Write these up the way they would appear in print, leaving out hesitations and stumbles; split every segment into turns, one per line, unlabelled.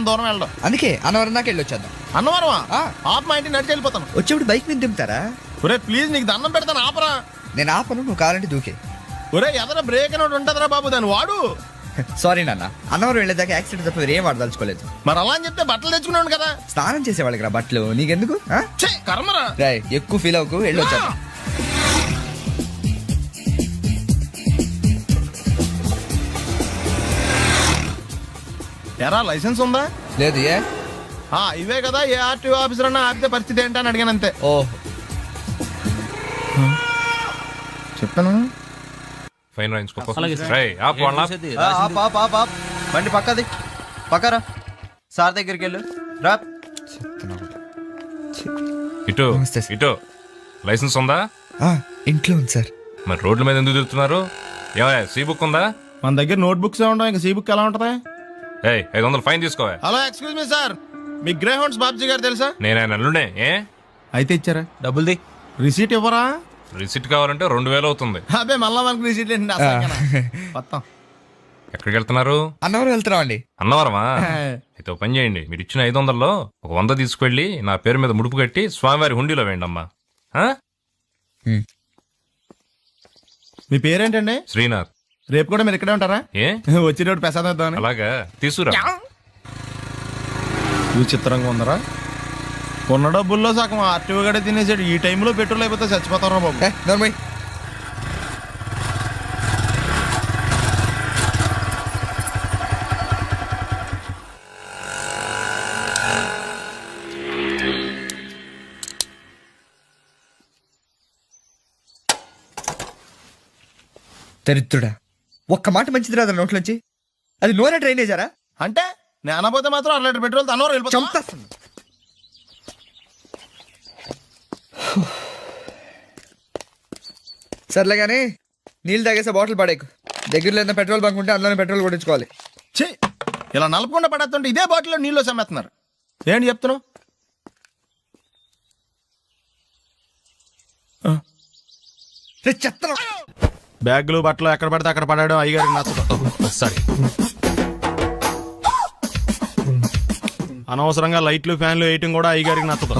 దూరం వెళ్ళడం.
అందుకే అన్నవరం దాకా వెళ్ళి వచ్చేద్దాం.
అన్నవరమా? ఆప్ మా ఇంటికి నడిచి వెళ్ళిపోతాను.
వచ్చేప్పుడు బైక్ మీద దింపుతారా?
ఒరే ప్లీజ్ నీకు దండం పెడతాను ఆపరా.
నేను ఆపను, నువ్వు కావాలంటే దూకే.
ఒరే ఎదర బ్రేక్ అని ఉంటుందిరా బాబు, దాన్ని వాడు.
సారీ నాన్న, అన్నవరం వెళ్ళేదాకా యాక్సిడెంట్ తప్ప ఏం వాడదలుచుకోలేదు.
మరి అలా అని చెప్తే బట్టలు తెచ్చుకున్నాను కదా.
స్నానం చేసేవాళ్ళకి రా బట్టలు, నీకెందుకు?
కర్మరా.
ఎక్కువ ఫీల్ అవ్వకు, వెళ్ళి వచ్చేద్దాం.
ఎరా లైసెన్స్ ఉందా?
లేదు. ఏ
ఇవే కదా, ఏ ఆర్టీఓ ఆఫీసర్ అన్నా ఆపితే పరిస్థితి ఏంటని అడిగాను అంతే.
ఓ
చెప్తాను.
ఫైన్
బండి పక్కది పక్కరా, సార్ దగ్గరికి వెళ్ళు రా.
ఇటు ఇటు లైసెన్స్ ఉందా?
ఇంట్లో ఉంది సార్.
మరి రోడ్ల మీద ఎందుకు తిరుగుతున్నారు? ఏమయ్యా సీ బుక్ ఉందా?
మన దగ్గర నోట్ బుక్స్ ఉండవు, ఇంకా సీ బుక్ ఎలా ఉంటది?
500 ఫైన్ తీసుకోవా.
హలో ఎక్స్క్యూజ్ మీ సార్, మీ గ్రే హౌండ్స్ బాబ్జీ గారు తెలుసా?
నేను ఆయన అల్లుడే.
అయితే ఇచ్చారా?
డబ్బుల్ది
రిసీట్ ఇవ్వరా?
రిసిట్ కావాలంటే 2000 అవుతుంది.
అదే మళ్ళా మనకు రిసీట్ మొత్తం.
ఎక్కడికి వెళ్తున్నారు?
అన్నవరం వెళ్తున్నాం అండి.
అన్నవరమా? అయితే పని చేయండి, మీరు ఇచ్చిన 500లో 100 తీసుకెళ్లి నా పేరు మీద ముడుపు కట్టి స్వామివారి హుండీలో వేయండి అమ్మా.
మీ పేరేంటండి?
శ్రీనాథ్.
రేపు కూడా మీరు ఇక్కడే ఉంటారా? వచ్చినప్పుడు ప్రసాదం ఇద్దామని.
అలాగా తీసుకురా.
విచిత్రంగా ఉందరా, కొన్న డబ్బుల్లో సగం ఆర్టీఓ గడే తినేసాడు. ఈ టైంలో పెట్రోల్ అయిపోతే చచ్చిపోతారా బాబు.
నర్మయ్ దరిద్రుడా, ఒక్క మాట మంచిది రాదా నోట్లోంచి? అది నూనె డ్రైనేజారా?
అంటే నేను అనబోతే మాత్రం 1 లీటర్ పెట్రోల్ తనవారు వెళ్ళిపోతా.
సర్లేగాని నీళ్ళు తాగేసే బాటిల్ పడేకు. దగ్గరలో ఏదైనా పెట్రోల్ బంక్ ఉంటే అందులోనే పెట్రోల్ కొట్టించుకోవాలి.
ఇలా నలపకుండా పడేస్తుంటే ఇదే బాటిల్లో నీళ్ళు సమ్మేస్తున్నారు. ఏంటి చెప్తున్నావు?
చెత్త
బ్యాగులు బట్టలు ఎక్కడ పడితే అక్కడ పడాడు అయ్యగారికి నచ్చదు.
సారీ.
అనవసరంగా లైట్లు ఫ్యాన్లు వేయటం కూడా అయ్యగారికి నచ్చదు.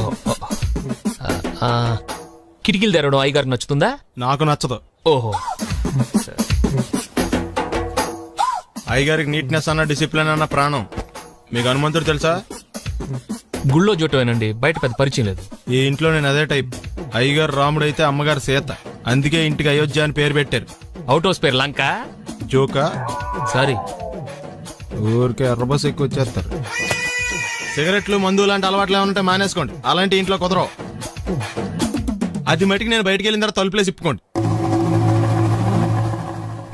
కిటికీలు తెరవడం అయ్యగారికి నచ్చుతుందా?
నాకు నచ్చదు.
ఓహో.
అయ్యగారికి నీట్నెస్ అన్న డిసిప్లిన్ అన్న ప్రాణం. మీకు హనుమంతుడు తెలుసా?
గుళ్ళో జోటమేనండి, బయట పెద్ద పరిచయం లేదు.
ఈ ఇంట్లో నేను అదే టైప్. అయ్యగారు రాముడు అయితే అమ్మగారు సీత, అందుకే ఇంటికి అయోధ్య అని పేరు పెట్టారు.
అవుట్ హౌస్ పేరు లంక.
జోకా?
సారీ.
ఊరికే ఎర్రబస్ ఎక్కువ వచ్చేస్తారు. సిగరెట్లు మందు లాంటి అలవాట్లు ఏమంటే మానేసుకోండి, అలాంటి ఇంట్లో కుదరవు. అది మటుకు నేను బయటికి వెళ్ళిన తర్వాత తలుపులేసి ఇప్పుకోండి.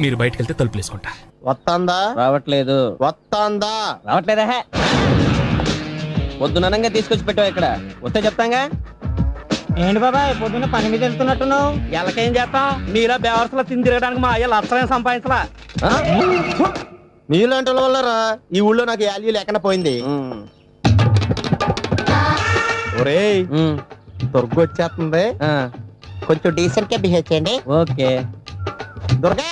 మీరు బయటకు వెళ్తే తలుపులేసుకుంటా.
వస్తాందా?
రావట్లేదు.
వస్తాందా?
రావట్లేదా? పొద్దుననంగా తీసుకొచ్చి పెట్టావు ఇక్కడ, వస్తే చెప్తాంగా. ఏంటి బాబాయ్ పొద్దున్న పని మీద వెళ్తున్నట్టున్నావు? ఎలాకేం చేస్తాం, మీలా బేవర్సలో తిని తిరగడానికి మా అయ్య లక్షణం సంపాదించలా.
మీలాంటి వల్లరా ఈ ఊళ్ళో నాకు వాల్యూ లేకుండా పోయింది. ఒరేయ్ దుర్గ వచ్చేస్తుంది, కొంచెం డీసెంట్ గా బిహేవ్ చేయండి.
ఓకే.
దుర్గా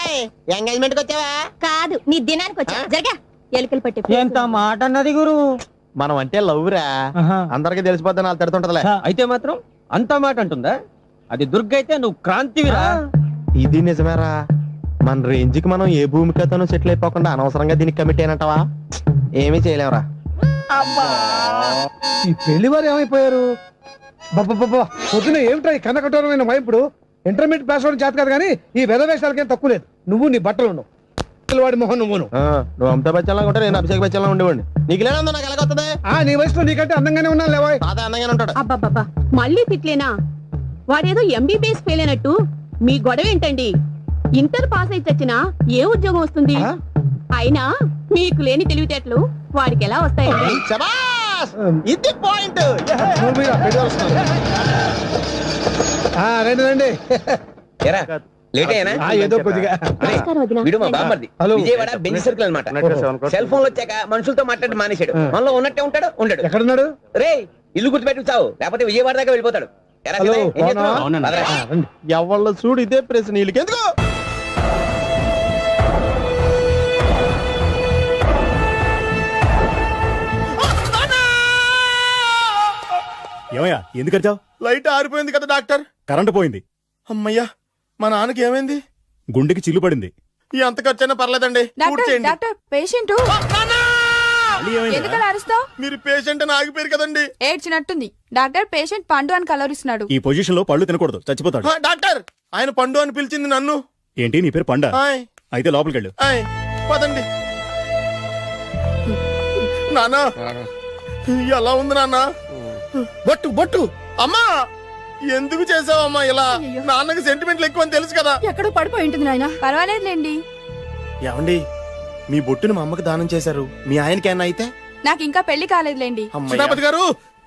ఎంగేజ్మెంట్ కి వచ్చావా?
కాదు, నీ దినానికి వచ్చా. జరగా ఎలుకలు పట్టి.
ఎంత మాట అన్నది గురు.
మనం అంటే లవ్ రా, అందరికి తెలిసిపోద్ది. నాకు తిడుతుంటదిలే.
అయితే మాత్రం అంత మాట అంటుందా? అది దుర్గ అయితే నువ్వు క్రాంతివిరా.
ఇది నిజమేరా. మన రేంజ్ కి మనం ఏ భూమికతోనూ సెటిల్ అయిపోకుండా అనవసరంగా దీనికి కమిట్ అయినట్టవా? ఏమీ చేయలేవురా.
ఈ పెళ్లి వారు ఏమైపోయారు? బాబా పొద్దున ఏమిటా ఈ కన్నకఠోరమైన వైపుడు? ఇంటర్మీడియట్ పాస్ అవడం చేత కాదు కానీ ఈ వెధవేషాలకేం తక్కువ లేదు. నువ్వు నీ బట్టలు ఉండవు, వాడి మొహం నువ్వును.
నువ్వు అమితాబ్ బచ్చన్ లాగా ఉంటే నేను అభిషేక్ బచ్చన్ లాగా ఉండేవాడిని. నీకు లేనందో నాకు ఎలాగొస్తుంది?
నీ వయసులో నీకంటే అందంగానే ఉన్నాను లేవా?
తాత అందంగానే ఉంటాడు.
అబ్బాబ్బా మళ్ళీ తిట్లేనా? వాడేదో ఎంబీబీఎస్ ఫెయిల్ అయినట్టు మీ గొడవ ఏంటండి? ఇంటర్ పాస్ అయితే వచ్చినా ఏ ఉద్యోగం వస్తుంది? అయినా మీకు లేని తెలివితేటలు వాడికి ఎలా వస్తాయండి?
ఇది పాయింట్.
రండి రండి. ఏదో కొద్దిగా
విజయవాడ బెంజ్ సర్కిల్ అన్నమాట. సెల్ ఫోన్ వచ్చాక మనుషులతో మాట్లాడి మానేశాడు. మనలో ఉన్నట్టే ఉంటాడు. ఉండడు.
ఎక్కడున్నాడు?
రే ఇల్లు గుర్తుపెట్టి చావు, లేకపోతే విజయవాడ దాకా వెళ్ళిపోతాడు.
ఎవళ్ళ చూడు ఇదే ప్రశ్న. వీళ్ళకెందుకు?
ఏమయ్యా ఎందుకు వచ్చావు?
లైట్ ఆరిపోయింది కదా డాక్టర్.
కరెంటు పోయింది.
అమ్మయ్యా, మా నాన్నకి ఏమైంది?
గుండెకి చిల్లు పడింది.
ఎంత ఖర్చైనా పర్లేదండి, పూర్తి చేయండి.
డాక్టర్ పేషెంట్
మళ్ళీ ఏమైందిరా?
ఎందుకలా అరుస్తావు?
మీరు పేషెంట్ అని ఆగిపోయారు కదండి.
ఏడ్చినట్టుంది. డాక్టర్ పేషెంట్ పండు అని కలరిస్తున్నాడు.
ఈ పొజిషన్ లో పళ్ళు తినకూడదు, చచ్చిపోతాడు.
డాక్టర్, ఆయన పండు అని పిలిచింది నన్ను.
ఏంటి నీ పేరు పండా?
ఆయ్,
అయితే లోపలికి వెళ్ళు.
ఆయ్, పదండి. నాన్న, ఎలా ఉంది నాన్న?
బొట్టు బొట్టు
అమ్మా, ఎందుకు చేసావమ్మా ఇలా? నాన్నకి సెంటిమెంట్లు ఎక్కువ అని తెలుసు కదా.
ఎక్కడో పడిపోయి ఉంటుంది నాయన. పర్వాలేదులేండి.
ఏమండి, మీ బొట్టుని మా అమ్మకి దానం చేశారు, మీ ఆయనకి ఏమన్నా అయితే?
నాకు ఇంకా పెళ్లి కాలేదులేండి.
సీతాపతి గారు,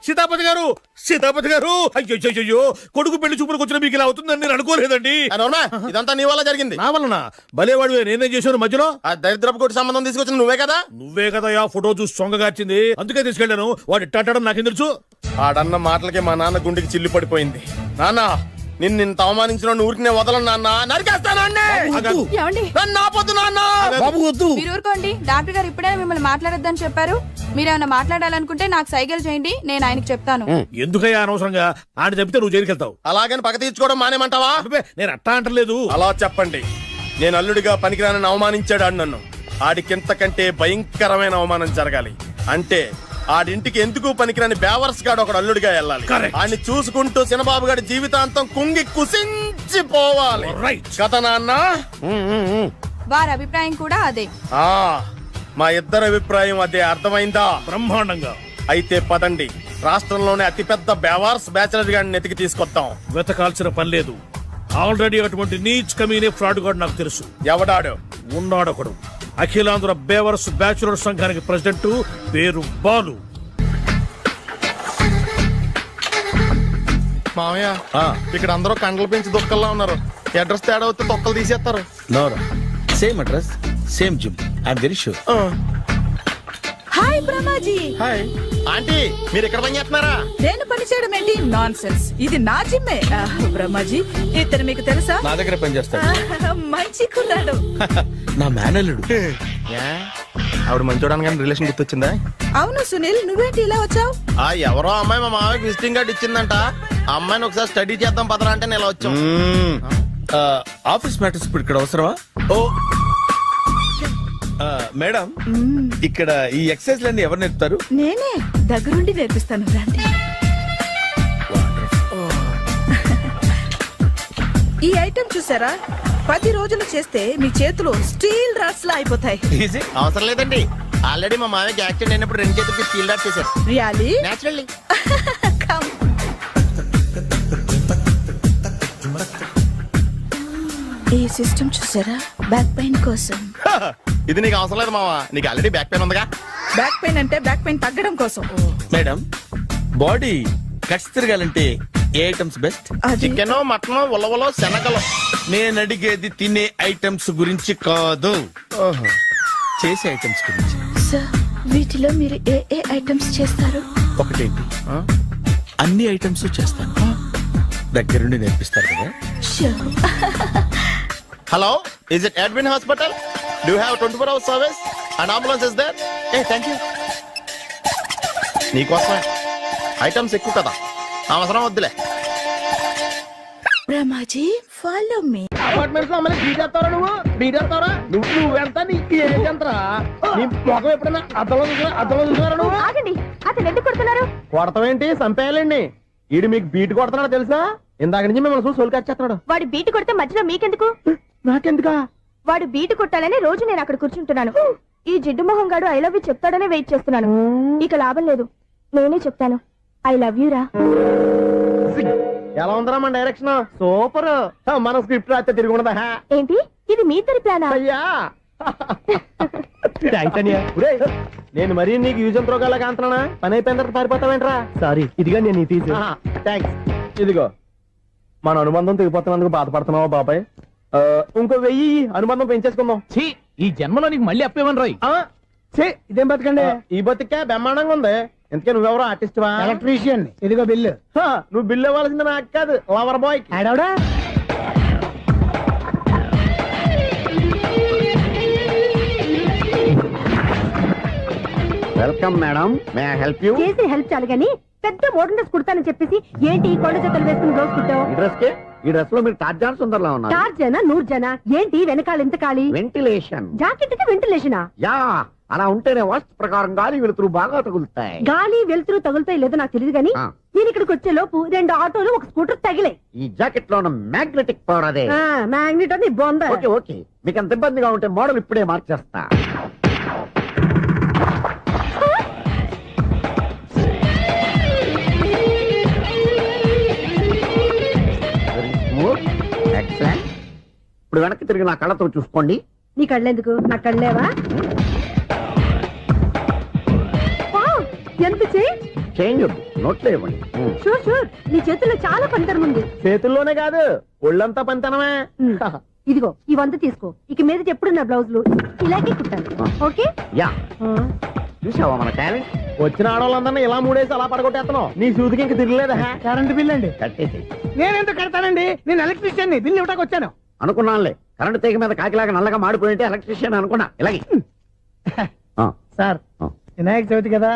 సీతాపతి గారు, సీతాపతి గారు, అయ్యో కొడుకు పెళ్లి చూపులకు వచ్చిన మీకు ఇలా అవుతుందని నేను అనుకోలేదండి.
అవునా, ఇదంతా నీ వల్ల జరిగింది.
నా వలన భలేవాడు, నేనేం చేశాను మధ్యలో?
ఆ దరిద్రపు కొట్టి సంబంధం తీసుకొచ్చిన నువ్వే కదా.
నువ్వే కదా ఆ ఫోటో చూసి సొంగగార్చింది, అందుకే తీసుకెళ్ళాను. వాడు ఇట్టాడడం నాకేం తెలుసు?
ఆడన్న మాటలకి మా నాన్న గుండెకి చిల్లు పడిపోయింది. నాన్న, నిన్ను అవమానించిన ఊరికి నేను వదలను నాన్న, నరికేస్తానండి. నన్ను ఆపొద్దు నాన్న.
బాబు వద్దు.
మీరు ఊరుకోండి. డాక్టర్ గారు ఇప్పుడే మిమ్మల్ని మాట్లాడొద్దని చెప్పారు. మీరేమైనా మాట్లాడాలనుకుంటే నాకు సైకిల్ చేయండి, నేను ఆయనకి చెప్తాను.
ఎందుకయ్యా అనవసరంగా? ఆయన చెప్తే నువ్వు జైలుకి వెళ్తావు.
అలాగని పక్క తీర్చుకోవడం మానేమంటావా?
అబ్బే, నేను అట్టా అంటలేదు.
అలా చెప్పండి. నేను అల్లుడిగా పనికిరానని అవమానించాడు ఆడు నన్ను. ఆడికింతకంటే భయంకరమైన అవమానం జరగాలి. అంటే ఆడింటికి ఎందుకు పనికిరాని బేవర్స్ గాడు ఒకడు అల్లుడిగా వెళ్ళాలి. ఆడిని చూసుకుంటూ చిన్నబాబు గారి జీవితాంతం కుంగి కుసించిపోవాలి. కదా నాన్న?
వారి అభిప్రాయం కూడా అదే.
ఆ, మా ఇద్దరి అభిప్రాయం అదే. అర్థమైందా?
బ్రహ్మాండంగా.
అయితే పదండి, రాష్ట్రంలోనే అతిపెద్ద బేవార్స్ బ్యాచిలర్ గాడిని ఎతికి తీసుకొద్దాం.
వెతకాల్సిన పని లేదు. ఆల్రెడీ అటువంటి నీచ్ కమీనే ఫ్రాడ్ గాడు నాకు తెలుసు.
ఎవడాడు?
ఉన్నాడొకడు. అఖిలాంధ్ర బేవర్స్ బ్యాచులర్ సంఘానికి ప్రెసిడెంట్, పేరు బాలు.
మామయ్య, ఇక్కడ అందరూ కండలు పెంచి దుక్కల్లా ఉన్నారు. అడ్రస్ తేడా వస్తే తొక్కలు తీసేస్తారు.
Same address, same gym. I'm very sure.
Hi Brahmaji.
Hi aunty, మీరు ఇక్కడ పని చేస్తున్నారా?
నేను పని చేయడం ఏంటి? Non sense. ఇది నా జిమ్మే. బ్రహ్మాజీ, ఇతను మీకు తెలుసా?
నా దగ్గర పని చేస్తాడు.
మంచి కుర్రాడు.
నా మేనల్లుడు.
ఆవిడ మంచోడానికి కానీ రిలేషన్ గుర్తొచ్చిందా?
అవును సునీల్, నువ్వేంటి ఇలా వచ్చావు?
ఆ, ఎవరో అమ్మాయి మా మామయ్యకి విజిటింగ్ కార్డు ఇచ్చిందంట. ఆ అమ్మాయిని ఒకసారి స్టడీ చేద్దాం పదరా అంటే నేను ఇలా వచ్చాం.
ఆఫీస్ మ్యాటర్స్ ఇప్పుడు ఇక్కడ అవసరమా? ఓ మేడం, ఇక్కడ ఈ ఎక్సర్సైజ్ లన్నీ ఎవరు నేర్పుతారు?
నేనే దగ్గరుండి నేర్పిస్తాను, రండి. ఈ ఐటెం చూసారా? 10 రోజులు చేస్తే మీ చేతులు స్టీల్ రాట్స్ లా అయిపోతాయి.
అవసరం లేదండి, ఆల్రెడీ మా మామయ్యకి యాక్సిడెంట్ అయినప్పుడు 2 చేతులకి స్టీల్ డాట్ చేశారు.
రియల్లీ?
నేచురల్లీ.
కమ్. ఈ సిస్టమ్ చూసారా? బ్యాక్ పెయిన్ కోసం.
ఇది నీకు అవసరం లేదు మావా, నీకు ఆల్రెడీ బ్యాక్ పెయిన్ ఉందిగా.
బ్యాక్ పెయిన్ అంటే బ్యాక్ పెయిన్ తగ్గడం కోసం.
మేడం, బాడీ కట్స్ తిరగాలంటే ఏ ఐటమ్స్ బెస్ట్?
చికెన్, మటన్, ఉలవలో, శనగలు.
నేను అడిగేది తినే ఐటమ్స్ గురించి కాదు, చేసే ఐటమ్స్ గురించి.
సార్, వీటిలో మీరు ఏ ఏ ఐటమ్స్ చేస్తారు?
ఒకటేంటి, అన్ని ఐటమ్స్ చేస్తాను. దగ్గరుండి నేర్పిస్తారు కదా.
Hello, is it admin hospital? Do you have 24 hours service and ambulance is there? ఏ థ్యాంక్ యూ. నీకోసమే. ఐటమ్స్ ఎక్కువ కదా, అవసరం వద్దులే.
Brahmaji, follow me.
అపార్ట్మెంట్స్ లో అమ్మని బీటేస్తారా? నువ్వెంత? నీకు ఏంటంతరా? నీ మొఖం ఎప్పుడైనా అద్దంలో చూసారా నువ్వు?
ఆగండి, అతను ఎందుకు కొడుతున్నారు?
కొడతావేంటి? చంపేయాలండి. ఈడు మీకు బీట్ కొడుతున్నాడు తెలుసా? ఇందాక నుంచి మిమ్మల్ని చూసి సోల్కి వచ్చేస్తున్నాడు.
వాడు బీటు కొడితే మధ్యలో మీకెందుకు?
నాకెందుకా?
వాడు బీటు కొట్టాలని రోజు నేను అక్కడ కూర్చుంటున్నాను. ఈ జిడ్డు మొహం గాడు ఐ లవ్ యూ చెప్తాడనే వెయిట్ చేస్తున్నాను. ఇక లాభం లేదు, నేనే చెప్తాను. ఐ లవ్ యూ రా.
ఎలా ఉందరా మన డైరెక్షన్? సూపర్. మన స్క్రిప్ట్ రాస్తే తిరిగి ఉండదా?
ఏంటి ఇది మీ ఇద్దరి ప్లానా?
అయ్యా నేను మరీ నీకు యూజ్ అంత రోగాలాగా అంటున్నా. పని అయిపోయిన తర్వాత పారిపోతావేంట్రా? సారీ, ఇదిగా నేను తీసి. థ్యాంక్స్. ఇదిగో, మన అనుబంధం తెగిపోతున్నందుకు బాధపడుతున్నావా బాబాయ్? ఇంకో 1000 అనుబంధం పెంచేసుకుందాం.
ఈ జన్మలో నీకు మళ్ళీ అప్పేమని రాయి.
ఇదేం బతకండి? ఈ బతికే బ్రహ్మాండంగా ఉంది. ఎందుకే నువ్వెవరో ఆర్టిస్ట్ వా? ఎలక్ట్రీషియన్. ఇదిగో బిల్లు. నువ్వు బిల్లు ఇవ్వాల్సింది నాకు కాదు, లవర్ బాయ్. ఆడవడా? Welcome madam, may I help you?
చేసి హెల్ప్ చాలు గాని పెద్ద మోడల్ డ్రెస్ కుడతానని చెప్పేసి ఏంటి ఈ కొండ జతలు వేసుకుని బ్లౌజ్ కుట్టావు?
ఈ డ్రెస్ కి ఈ డ్రెస్ లో మీరు టార్జాన్ సుందర్లా ఉన్నారు.
4 జన 100 జన ఏంటి వెనకాల ఎంత ఖాళీ?
వెంటిలేషన్.
జాకెట్ కి వెంటిలేషనా?
యా, అలా ఉంటేనే వాస్తు ప్రకారం గాలి వెలుతురు బాగా తగులుతాయి.
గాలి వెలుతురు తగులుతాయి లేదో నాకు తెలియదు గానీ
ఆ.
నేను ఇక్కడికి వచ్చే లోపు 2 ఆటోలు ఒక స్కూటర్ తగిలే.
ఈ జాకెట్ లో ఉన్న మ్యాగ్నెటిక్ పవర్ అదే.
మ్యాగ్నెట్ అని బొంద.
ఓకే ఓకే, మీకు అంత ఇబ్బందిగా ఉంటే మోడల్ ఇప్పుడే మార్చేస్తా. ఎక్సలెంట్. ఇప్పుడు వెనక్కి తిరిగి నా కళ్ళతో చూసుకోండి.
నీ కళ్ళెందుకు? నా కళ్ళేవా? వావ్, ఎంత చేంజ్.
చేంజ్ నోట్లో ఇవ్వండి.
షూర్ షూర్, నీ చేతుల్లో చాలా పనితనం ఉంది.
చేతుల్లోనే కాదు, ఒళ్ళంతా పనితనమే.
ఇదిగో ఈ 100 తీసుకో. ఇక మీద ఎప్పుడు నా బ్లౌజులు ఇలాగే కుట్టాను. ఓకే?
యా, చూసావా మన టాలెంట్? వచ్చిన ఆడవాళ్ళందరినీ ఇలా మూడేసి అలా పడగొట్టేస్తున్నావు. నీ సూదికి ఇంక తిరగలేదా?
కరెంట్ బిల్ అండి.
కట్టేసి.
నేనెందుకు కడతానండి? నేను ఎలక్ట్రీషియన్ బిల్ ఇవ్వడానికి వచ్చాను.
అనుకున్నానులే, కరెంట్ తీగ మీద కాకిలాగా నల్లగా మాడిపోయింటే ఎలక్ట్రీషియన్ అనుకున్నా. ఇలాగే
సార్, వినాయక చవితి కదా,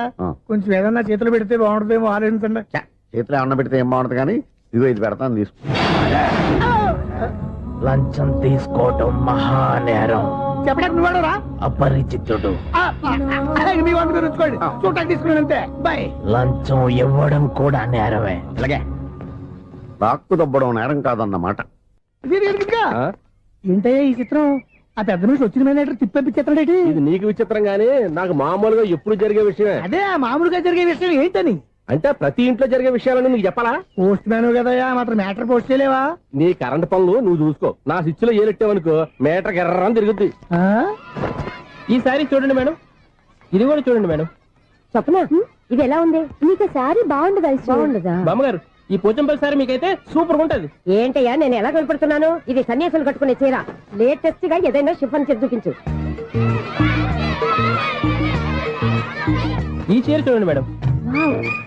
కొంచెం ఏదన్నా చేతులు పెడితే బాగుంటుందేమో ఆలోచించండి.
చేతిలో అన్న పెడితే ఏం బాగుంటుంది కానీ ఇదిగో ఇది పెడతాను, తీసుకో. లంచం తీసుకోవటం మహానేరం.
చెప్పడానికి నువ్వాడరా?
అపరిచితుడు.
మీ వంట మీరు ఉంచుకోండి, చూడటానికి తీసుకున్నాను అంతే. బాయ్.
లంచం ఇవ్వడం కూడా నేరమే. ఇలాగే రాక్కు దబ్బడం నేరం కాదన్నమాట.
ఏంటయ్యా ఈ చిత్రం? ఆ పెద్ద నుంచి వచ్చిన మేనేటర్ తిప్పించేస్తాడేటి?
ఇది నీకు విచిత్రం గానీ నాకు మామూలుగా ఎప్పుడు జరిగే విషయమే.
అదే మామూలుగా జరిగే విషయం ఏంటని?
అంటే ప్రతి ఇంట్లో జరిగే విషయాలను నీకు చెప్పాలా?
పోస్ట్ మ్యాన్ కదయ్యా, మాత్రం మ్యాటర్ పోస్ట్ చేయలేవా?
నీ కరెంట్ పనులు నువ్వు చూసుకో. నా స్విచ్ లో ఏలెట్టావనుకో మీటర్ ఎర్రని తిరుగుద్ది. ఈసారి చూడండి మేడం, ఇది కూడా చూడండి మేడం.
చెప్పనా? ఇది ఎలా ఉంది? నీకు సారీ బాగుండదా? బాగుండదా?
బామ్మగారు, ఈ పోచంపల్లి సారీ మీకైతే సూపర్ ఉంటది.
ఏంటయ్యా నేను ఎలా కనపడుతున్నాను? ఇది సన్యాసులు కట్టుకునే చీర. లేటెస్ట్ గా ఏదైనా షిఫన్ చీర చూపించు.
ఈ చీర చూడండి మేడం.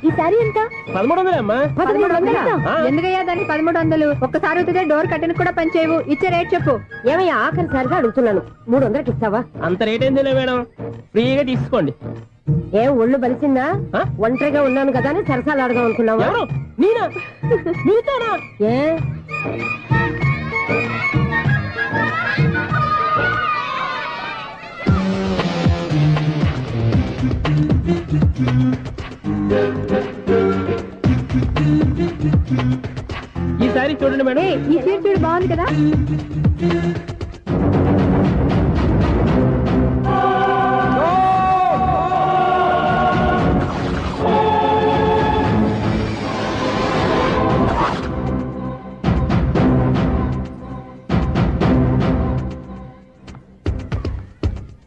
ఈ సారీ ఎంత?
1300 అమ్మా.
1300? ఎందుకయ్యా దానికి 1300? ఒక్కసారి అవుతుందే డోర్ కట్టెన్ కూడా పనిచేయవు. ఇచ్చే రేట్ చెప్పు. ఏమయ్యా ఆఖరిసారిగా అడుగుతున్నాను, 300కి ఇస్తావా?
అంత రేట్ ఏం తెలియదు మేడం, ఫ్రీగా తీసుకోండి.
ఏం ఒళ్ళు బలిసిందా? ఒంటరిగా ఉన్నాను కదా అని సరసాలు అడదాం అనుకున్నావా?
నేనా? నీతోనా?
ఏ
ఈ సారీ చూడండి మేడం.
ఈ చీర చూడు, బాగుంది కదా?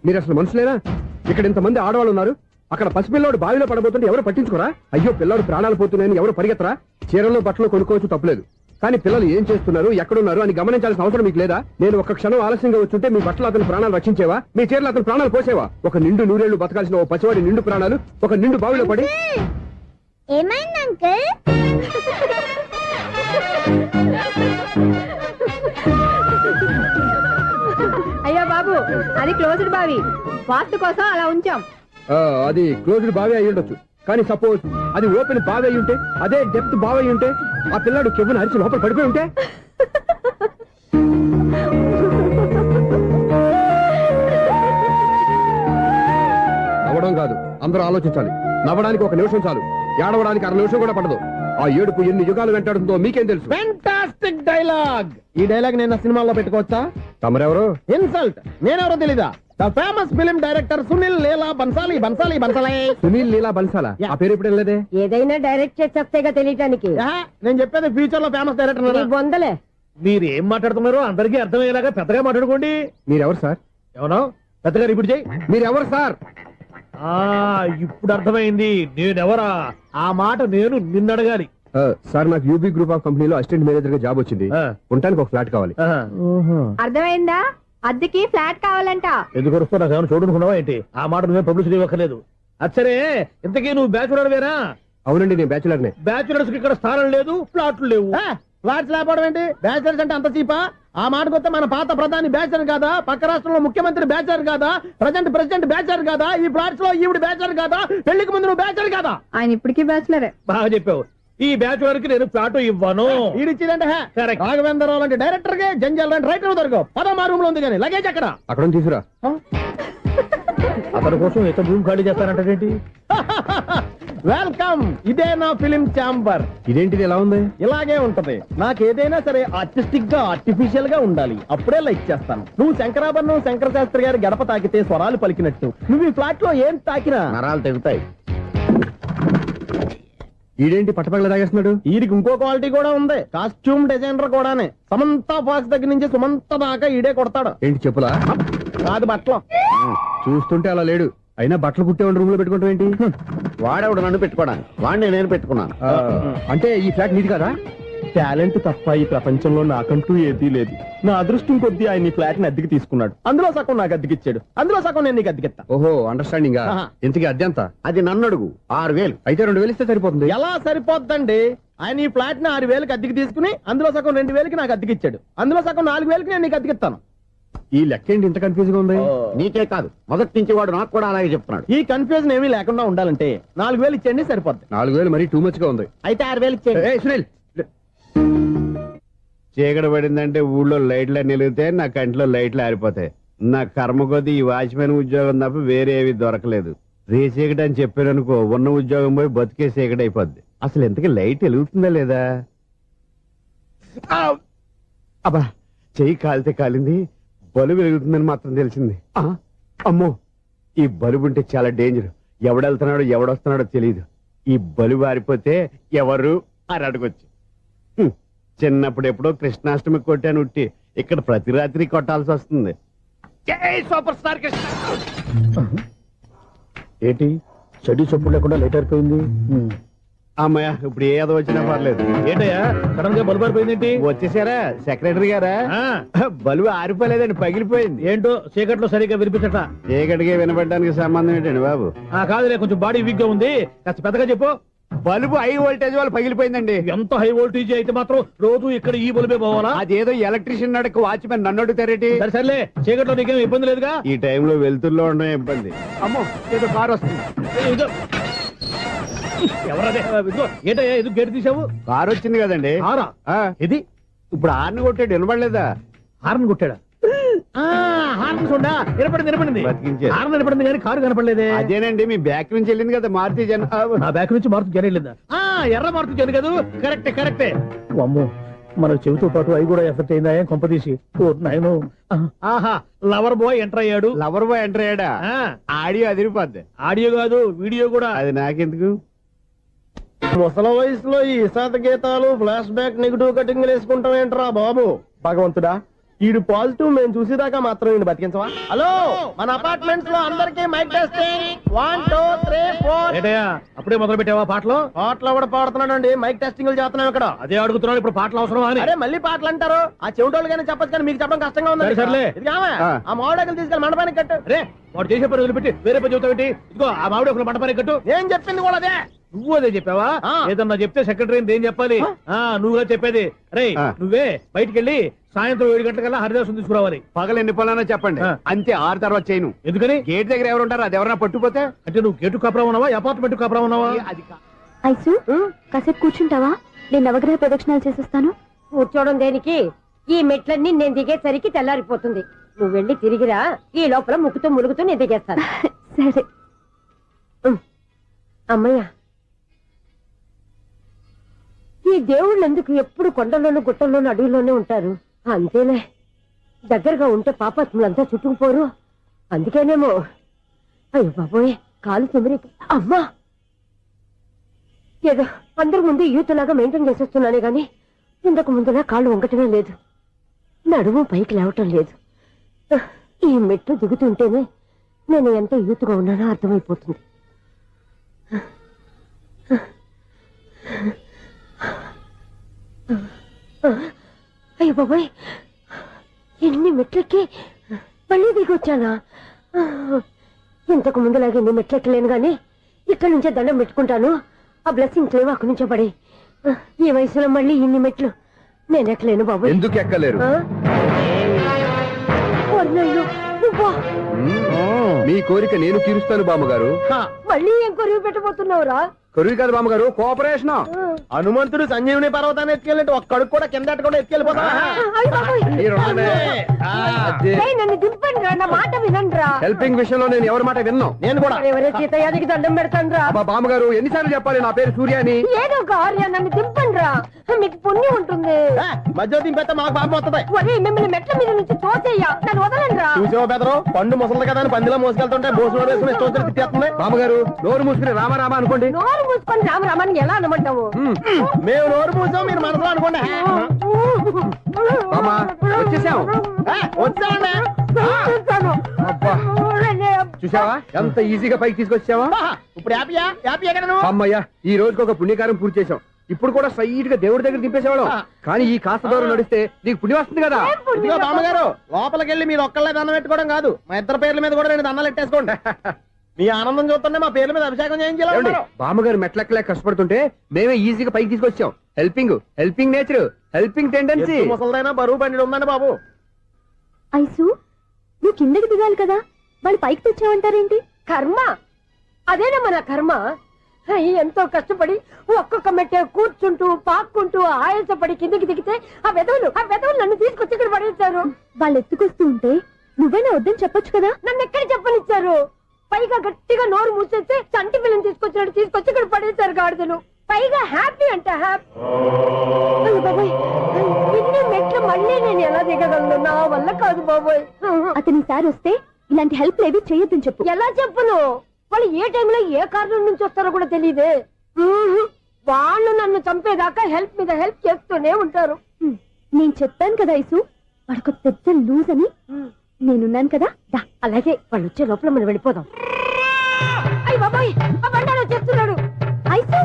మీరు అసలు మనుషులేనా? ఇక్కడ ఇంతమంది ఆడవాళ్ళు ఉన్నారు, అక్కడ పసిపిల్లాడు బావిలో పడబోతుంటే ఎవరు పట్టించుకోరా? అయ్యో పిల్లాడు ప్రాణాలు పోతున్నాయని ఎవరు పరిగెత్తరా? చీరల్లో బట్టలు కొనుక్కోవచ్చు, తప్పలేదు. కానీ పిల్లలు ఏం చేస్తున్నారు, ఎక్కడున్నారు అని గమనించాల్సిన అవసరం మీకు లేదా? నేను ఒక క్షణం ఆలస్యంగా వచ్చుంటే మీ బట్టలు అతని ప్రాణాలు రక్షించేవా? మీ చీరలు అతని ప్రాణాలు పోసేవా? ఒక నిండు 100 ఏళ్లు బతకాల్సిన ఓ పసివాడి నిండు ప్రాణాలు ఒక నిండు బావిలో పడి.
ఏమైంది అంకుల్? అయ్యో బాబు, అది క్లోజ్డ్ బావి, వాస్తు కోసం అలా ఉంచాం.
అది క్లోజ్డ్ బావి అయి ఉండొచ్చు, కానీ సపోజ్ అది ఓపెన్ బావి అయి ఉంటే, అదే డెప్త్ బావి అయి ఉంటే, ఆ పిల్లాడు కెవ్వును అరిచి లోపల పడిపోయి ఉంటే? నవ్వడం కాదు, అందరూ ఆలోచించాలి. నవ్వడానికి 1 నిమిషం చాలు, ఏడవడానికి 1/2 నిమిషం కూడా పడదు. ఆ ఏడుపు ఎన్ని యుగాలు వెంటాడుతుందో మీకేం తెలుసు?
Fantastic dialogue. ఈ డైలాగ్ నేను సినిమాలో పెట్టుకోవచ్చా?
తమరెవరు?
ఇన్సల్ట్. నేనెవరో తెలీదా? The famous film director Sunil Leela Bansali. Bansali Bansali
Sunil Leela బన్సాలా? ఆ పేరు ఇప్పుడు లేదే.
ఏదైనా డైరెక్ట్ చేసేస్తేగా తెలియటానికి.
నేను చెప్పేది ఫ్యూచర్ లో ఫేమస్ డైరెక్టర్.
బొందలే.
మీరు ఏం మాట్లాడుతున్నారో అందరికీ అర్థమయ్యేలాగా పెద్దగా మాట్లాడుకోండి.
మీరెవరు సార్?
ఎవరో పెద్దగా రిపీట్ చేయి.
మీరెవరు సార్?
ఇప్పుడు అర్థమైంది నేనెవరా. ఆ మాట నేను నిన్ను అడగాలి.
సార్, నాకు యూబీ గ్రూప్ ఆఫ్ కంపెనీలో అసిస్టెంట్ మేనేజర్ గా జాబ్ వచ్చింది. ఉండటానికి ఒక ఫ్లాట్ కావాలి.
అర్థమైందా? అద్దెకి ఫ్లాట్ కావాలంట.
ఎందుకు వస్తా? నాకు ఏమైనా చూడనుకున్నావా ఏంటి? ఆ మాట నువ్వే పబ్లిసిటీ ఇవ్వక్కర్లేదు. అచ్చరే, ఇంతకీ నువ్వు బ్యాచులర్ వేరా?
అవునండి, నేను బ్యాచులర్ నే.
బ్యాచులర్స్ కి ఇక్కడ స్థానం లేదు, ఫ్లాట్లు లేవు. ఫ్లాట్స్ లేకపోవడం ఏంటి? బ్యాచిలర్స్ అంటే అంత చీపా? ఆ మాటకొస్తే మన పాత ప్రధాని బ్యాచర్ కాదా? పక్క రాష్ట్రంలో ముఖ్యమంత్రి బ్యాచర్ కాదా? ప్రెసిడెంట్ బ్యాచర్ కాదా? ఈ ఫ్లాట్స్ లో ఈవిడ బ్యాచర్ కాదా? పెళ్లికి ముందు నువ్వు బ్యాచర్ కాదా?
ఆయన ఇప్పటికీ బ్యాచులరే.
బాగా చెప్పావు. ఈ బ్యాచులర్ కి నేను ఫ్లాట్ ఇవ్వను. ఇడిచిందంటే రాఘవేంద్రరావు లాంటి డైరెక్టర్ కి జంజల్ లాంటి రైటర్ దొరకవు. పదమా రూమ్ లో ఉంది కానీ లగేజ్ అక్కడ.
అక్కడ తీసుకురా.
అతని కోసం ఎంత రూమ్ ఖాళీ చేస్తానంటే వెల్కమ్. ఇదే నా ఫిలిం ఛాంబర్.
ఇదేంటిది ఎలా ఉంది?
ఇలాగే ఉంటది. నాకు ఏదైనా సరే ఆర్టిస్టిక్ గా ఆర్టిఫిషియల్ గా ఉండాలి. అప్పుడే లైక్ చేస్తాను. నువ్వు శంకరాభరణం శంకర శాస్త్రి గారి గడప తాకితే స్వరాలు పలికినట్టు నువ్వు ఈ ఫ్లాట్ లో ఏం తాకినా నరాలు తెగుతాయి.
ఈడేంటి పట్టపగల తాగేస్తున్నాడు?
వీడికి ఇంకో క్వాలిటీ కూడా ఉంది. కాస్ట్యూమ్ డిజైనర్ కూడానే. సమంత ఫాక్స్ దగ్గర నుంచి సుమంత దాకా ఈడే కొడతాడు.
ఏంటి చెప్పులా?
కాదు బట్టలు.
చూస్తుంటే అలా లేడు. అయినా బట్టలు కుట్టేవాడి రూమ్ లో పెట్టుకుంటాం ఏంటి?
వాడేవాడు నన్ను పెట్టుకోడా? వాడిని నేను పెట్టుకున్నాను.
అంటే ఈ ఫ్లాట్ నీది కదా?
టాలెంట్ తప్ప ఈ ప్రపంచంలో నాకంటూ ఏదీ లేదు. నా అదృష్టం కొద్దీ ఆయన ఈ ఫ్లాట్ ని అద్దెకి తీసుకున్నాడు. అందులో సగం నాకు అద్దెకిచ్చాడు. అందులో సగం నేను నీకు అద్దెకిస్తా.
ఓహో, అండర్స్టాండింగ్. ఇంతకీ అద్దె ఎంత?
అది నన్ను అడుగు. 6,000.
అయితే 2,000 ఇస్తే సరిపోతుంది.
ఎలా సరిపోద్దండి? ఆయన ఈ ఫ్లాట్ ని 6,000కి అద్దెకి తీసుకుని అందులో సగం 2,000కి నాకు అద్దెకిచ్చాడు. అందులో సగం 4,000కి నేను నీకు అద్దెకిస్తాను.
ఈ లెక్క ఏంటి ఇంత కన్ఫ్యూజ్ గా ఉంది?
నీకే కాదు, మొదటి నుంచి వాడు నాకు కూడా అలాగే చెప్తున్నాడు. ఈ కన్ఫ్యూజన్ ఏమీ లేకుండా ఉండాలంటే 4,000 ఇచ్చేయండి సరిపోద్ది.
4,000 మరీ టూ మచ్ గా ఉంది.
అయితే 6,000 ఇచ్చేయండి.
ఏయ్, సునీల్.
చీకటి పడిందంటే ఊళ్ళో లైట్లు నిలిగితే నా కంటిలో లైట్లు ఆరిపోతాయి. నా కర్మ కొద్దీ ఈ వాచ్మెన్ ఉద్యోగం తప్ప వేరే ఏవి దొరకలేదు. రేచీకటి అని చెప్పారనుకో, ఉన్న ఉద్యోగం పోయి బతికే చీకటి అయిపోద్ది. అసలు ఇంతకీ లైట్ వెలుగుతుందా లేదా? అబ్బా, చెయ్యి కాలితే కాలింది. బలుబు వెలుగుతుందని మాత్రం తెలిసింది. అమ్మో, ఈ బలుబు ఉంటే చాలా డేంజర్. ఎవడెళ్తున్నాడో ఎవడొస్తున్నాడో తెలియదు. ఈ బలుబు ఆరిపోతే ఎవరు అని అడగొచ్చు. చిన్నప్పుడు ఎప్పుడో కృష్ణాష్టమి కొట్టాను ఉట్టి. ఇక్కడ ప్రతి రాత్రి కొట్టాల్సి వస్తుంది. జై సూపర్ స్టార్ కృష్ణ.
ఏంటి చెడు చొప్పుడు లేకుండా లేట్ అయిపోయింది?
అమ్మయ్య, ఇప్పుడు ఏదో వచ్చినా పర్లేదు.
ఏంటయ్యా సడన్ గా బల్బు అయిపోయింది ఏంటి?
వచ్చేసారా సెక్రటరీ గారా? బలుబు ఆరిపోలేదండి, పగిలిపోయింది.
ఏంటో చీకట్లో సరిగ్గా వినిపించట.
చీకటికి వినపడడానికి సంబంధం ఏంటండి బాబు?
కాదులే, కొంచెం బాడీ వీక్ గా ఉంది. కాస్త పెద్దగా చెప్పు.
బల్బు హై వోల్టేజ్ వాళ్ళు పగిలిపోయిందండి.
ఎంత హై వోల్టేజ్ అయితే మాత్రం రోజు ఇక్కడ ఈ బల్బే పోవాలా?
అదేదో ఎలక్ట్రీషియన్ నడక వాచ్మెన్ నన్ను అడుగుతారేటి?
సర్లే, చీకట్లో నీకేం ఇబ్బంది లేదుగా?
ఈ టైంలో వెళ్తుల్లో ఉండడం ఇబ్బంది. అమ్మో, ఏదో కారు వస్తుంది.
ఎవరదే? ఏంటయ్యా ఇది గేట్ తీసావు?
కారు వచ్చింది కదండి.
కారా?
ఇది ఇప్పుడు హార్న్ కొట్టాడు, వినపడలేదా?
హార్న్ కొట్టాడా? హార్న్ చూడా వినపడింది.
బతికించాడు.
హార్న్ వినపడింది కానీ కారు కనపడలేదే.
అదేనండి, మీ బ్యాక్ నుంచి వెళ్ళింది కదా మారుతి జన.
నా బ్యాక్ నుంచి మారుతు జన వెళ్ళిందా? ఎర్ర మారుతు జన కదా? కరెక్టే. అమ్మో, మన చెవితో పాటు అవి కూడా ఎఫెక్ట్ అయిందా? కొంపదీసి నాయను. ఆహా, లవర్ బాయ్ ఎంటర్ అయ్యాడు.
లవర్ బాయ్ ఎంటర్ అయ్యాడా? ఆడియో అదిరిపోద్ది.
ఆడియో కాదు, వీడియో కూడా.
అది నాకెందుకు?
ముసల వయసులో ఈ ఇసాత గీతాలు, ఫ్లాష్ బ్యాక్, నెగిటివ్ కటింగ్ వేసుకుంటాం ఏంట్రా బాబు? భగవంతుడా, ఈడు పాజిటివ్ మేము చూసేదాకా మాత్రం ఈయన బతికించవా? హలో, మన అపార్ట్మెంట్స్ లో అందరికీ మైక్ టెస్టింగ్. 1 2 3 4. అప్పుడే మొదలు పెట్టావా పాటలు? పాటలు కూడా పాడుతున్నాడు అండి. మైక్ టెస్టింగ్ చేస్తున్నాం ఇక్కడ. అదే అడుగుతున్నాడు, ఇప్పుడు పాటలు అవసరం అని. అరే మళ్ళీ పాటలు అంటారు. ఆ చెవిటోళ్ళు కానీ చెప్పచ్చు కానీ మీకు చెప్పడం కష్టంగా ఉంది. సర్లే, ఆ మామిడాకులు తీసుకెళ్ళి మండపానికి కట్టు. రే, వాడు చేసే పని వదిలిపెట్టి వేరే పని చెబుతావు ఏంటి? ఇదిగో ఆ మామిడాకులు మండపానికి కట్టు. నేను చెప్పింది కూడా అదే. నువ్వు అదే చెప్పావా? ఏదన్నా చెప్తే సెక్రటరీ ఏం చెప్పాలి? నువ్వుగా చెప్పేది. రే, నువ్వే బయటికి వెళ్ళి సాయంత్రం 7 గంటలకల్లా హరిదాసు తీసుకురావాలి.
పగలు ఎన్ని పనులన్నా చెప్పండి, అంతే. 6 తర్వాత చేయను.
ఎందుకని?
గేట్ దగ్గర ఎవరు ఉంటారు? అది ఎవరన్నా పట్టుపోతే?
అంటే నువ్వు గేటు కాపురా ఉన్నావా, అపార్ట్మెంట్ కాపురా ఉన్నావా?
అది
ఐసు, కాసేపు కూర్చుంటావా? నేను నవగ్రహ ప్రదక్షిణాలు చేసేస్తాను.
కూర్చోవడం దేనికి? ఈ మెట్లన్నీ నేను దిగేసరికి తెల్లారిపోతుంది. నువ్వు వెళ్ళి తిరిగిరా. ఈ లోపల ముక్కుతూ ములుగుతూ నేను దిగేస్తాను.
సరే
అమ్మయ్య, ఈ దేవుళ్ళు ఎందుకు ఎప్పుడు కొండల్లోనూ గుట్టల్లోనూ అడవిలోనే ఉంటారు? అంతేలే, దగ్గరగా ఉంటే పాపాత్ములంతా చుట్టుకుపోరు. అందుకేనేమో. అయ్యో బాబోయ్, కాలు తిమిరి. అమ్మా, ఏదో అందరి ముందు యూత్లాగా మెయింటైన్ చేసేస్తున్నానే గాని ఇంతకు ముందులా కాళ్ళు వంగటమే లేదు, నడుము పైకి లేవటం లేదు. ఈ మెట్లు దిగుతుంటేనే నేను ఎంత యూత్గా ఉన్నానో అర్థమైపోతుంది. అయ్యో బాబాయ్, ఎన్ని మెట్లెక్కి మళ్ళీ దిగొచ్చానా? ఇంతకు ముందులాగే ఎన్ని మెట్లెక్కలేను గాని ఇక్కడి నుంచే దండం పెట్టుకుంటాను. ఆ బ్లెస్సింగ్స్ లేవు అక్కడి నుంచే పడే. ఈ వయసులో మళ్ళీ ఇన్ని మెట్లు నేను ఎక్కలేను బాబు
ఎందుకు ఎక్కలేరు మీ కోరిక నేను తీరుస్తాను బామ్మగారు.
మళ్ళీ ఏం కొరివి పెట్టబోతున్నావురా?
కొరువు కాదు బామ్మగారు, కోఆపరేషన్.
హనుమంతుడు సంజీవుని పర్వతాన్ని ఎత్తుకెళ్ళినట్టు ఒక్కడికి కూడా కింద కూడా ఎత్తుకెళ్ళిపోతా.
నన్ను దింపండి రా, నా మాట వినండి రా.
హెల్పింగ్ విషయంలో నేను ఎవరి మాట విన్నాను.
నేను కూడా
ఎవరే సీతయ్యానికి దండం పెడతాను రా.
బామ్మగారు ఎన్నిసార్లు చెప్పాలి నా పేరు సూర్య అని?
ఏదో ఒక ఆర్య నన్ను దింపండి రా, మీకు పుణ్యం ఉంటుంది.
మధ్య దింపేస్తే మాకు పాపం వస్తుంది.
ఒరే మిమ్మల్ని మెట్ల మీద నుంచి తోసేయ్యా, నన్ను వదలండి రా.
చూసావా బెదరు, పండు ముసలి కదా అని పందిలో మోసుకెళ్తుంటే భోజనం వేసుకుని ఇష్టం తిట్టేస్తుంది.
బామ్మగారు నోరు మూసుకుని రామారామా అనుకోండి.
నోరు మూసుకొని రామరామాన్ని ఎలా అనమంటావు?
మేము నోరు మూసాం, మీరు మనసులో అనుకోండి.
బామ్మ వచ్చేసాం.
వచ్చామండి.
అబ్బా చూసావా ఎంత ఈజీగా పైకి తీసుకొచ్చావా?
ఇప్పుడు హ్యాపీయా? హ్యాపీయా కదా నువ్వు?
అమ్మయ్యా ఈ రోజుకి ఒక పుణ్యకారం పూర్తి చేసాం. ఇప్పుడు కూడా స్ట్రైట్ గా దేవుడి దగ్గర దింపేసేవాళ్ళం. కానీ ఈ కాస్త దూరం నడిస్తే నీకు పుణ్యం వస్తుంది కదా.
ఇదిగో బామ్మగారు, లోపలికి వెళ్ళి మీరు ఒక్కళ్ళే దండం పెట్టుకోవడం కాదు, మా ఇద్దరు పేర్ల మీద కూడా నేను దండాలు పెట్టేసుకోండి. మీ ఆనందం చూస్తుంటే మా పేర్ల మీద అభిషేకం చేయించాలి.
బామ్మగారు మెట్లెక్కలే కష్టపడుతుంటే మేమే ఈజీగా పైకి తీసుకొచ్చాం. Helping nature, helping tendency.
ముసలిదైనా బరువు బండి ఉందండి బాబు.
ఐసు నువ్వు కిందకి దిగాలి కదా, వాళ్ళు పైకి తెచ్చావంటారేంటి? కర్మ అదేనమ్మా నా కర్మ. ఎంతో కష్టపడి ఒక్కొక్క మెట్టే కూర్చుంటూ పాక్కుంటూ ఆయాసపడి కిందకి దిగితే ఆ వెధవులు నన్ను తీసుకొచ్చి ఇక్కడ పడేశారు. వాళ్ళు ఎత్తుకొస్తూ ఉంటే నువ్వేనా వద్దని చెప్పొచ్చు కదా. నన్ను ఎక్కడ చెప్పనిచ్చారు? పైగా గట్టిగా నోరు మూసేస్తే చంటి పిల్లని తీసుకొచ్చినట్టు తీసుకొచ్చి ఇక్కడ పడేశారు గాడిదలు. పైగా హ్యాపీ అంటే హ్యాపీ. బాబాయ్ ఇన్ని మెట్లు మళ్ళీ నేను ఎలా దిగగలను? నా వల్ల కాదు బాబోయ్. అతని సార్ వస్తే ఇలాంటి హెల్ప్ లేవి చేయొద్దని చెప్పు. ఎలా చెప్పును? వాళ్ళు ఏ టైంలో ఏ కారణం నుంచి వస్తారో కూడా తెలియదే. వాళ్ళు నన్ను చంపేదాకా హెల్ప్ మీద హెల్ప్ చేస్తూనే ఉంటారు. నేను చెప్పాను కదా ఐసు, వాడికి పెద్ద లూజ్ అని. నేనున్నాను కదా. అలాగే వాళ్ళు వచ్చే లోపల మనం వెళ్ళిపోదాం. అయ్య బాబాయ్ ఆ బండాలో చేస్తున్నాడు. ఐసు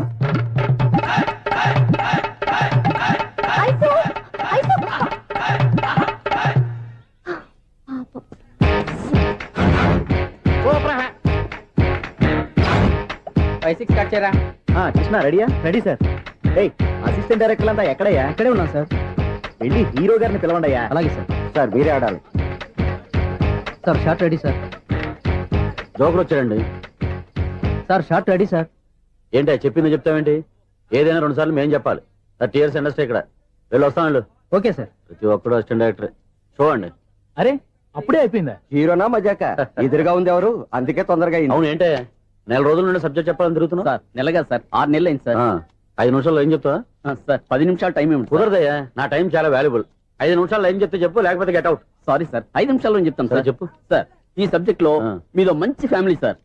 ఐసు ఐసు
5-6 స్టార్ట్ చేయరా. కృష్ణ రెడీయా? Ready sir. ఏయ్ అసిస్టెంట్ డైరెక్టర్ అంతా ఎక్కడయ్యా? ఇక్కడే ఉన్నాం సార్. వెళ్ళి హీరో గారిని పిలవండి అయ్యా. అలాగే సార్. సార్ మీరే ఆడాలి సార్. Short ready sir. జోకులు వచ్చాడండి సార్. Short ready sir. ఏంటి చెప్పింది చెప్తావేంటి? ఏదైనా 2 సార్లు మేము చెప్పాలి. 30 years ఇండస్ట్రీ ఇక్కడ. వెళ్ళి వస్తాను. Okay sir. ప్రతి ఒక్కడు అసిస్టెంట్ డైరెక్టర్. చూడండి. అరే అప్పుడే అయిపోయిందా? హీరోనా మజాక? ఎదురుగా ఉంది ఎవరు, అందుకే తొందరగా అయింది. అవును ఏంటే 4 రోజుల నుండి సబ్జెక్ట్ చెప్పాలని తిరుగుతున్నా సార్. నెలగా సార్ 6 నెలలు అయింది సార్. 5 నిమిషాల్లో ఏం చెప్తా సార్? 10 నిమిషాలు టైం ఏమి కుదరదయ్యా. నా టైం చాలా వాల్యుబుల్. 5 నిమిషాల్లో ఏం చెప్తే చెప్పు, లేకపోతే గెట్ అవుట్. సారీ సార్, 5 నిమిషాల్లో చెప్తాను సార్. చెప్పు సార్. ఈ సబ్జెక్ట్ లో మీదో మంచి ఫ్యామిలీ సార్.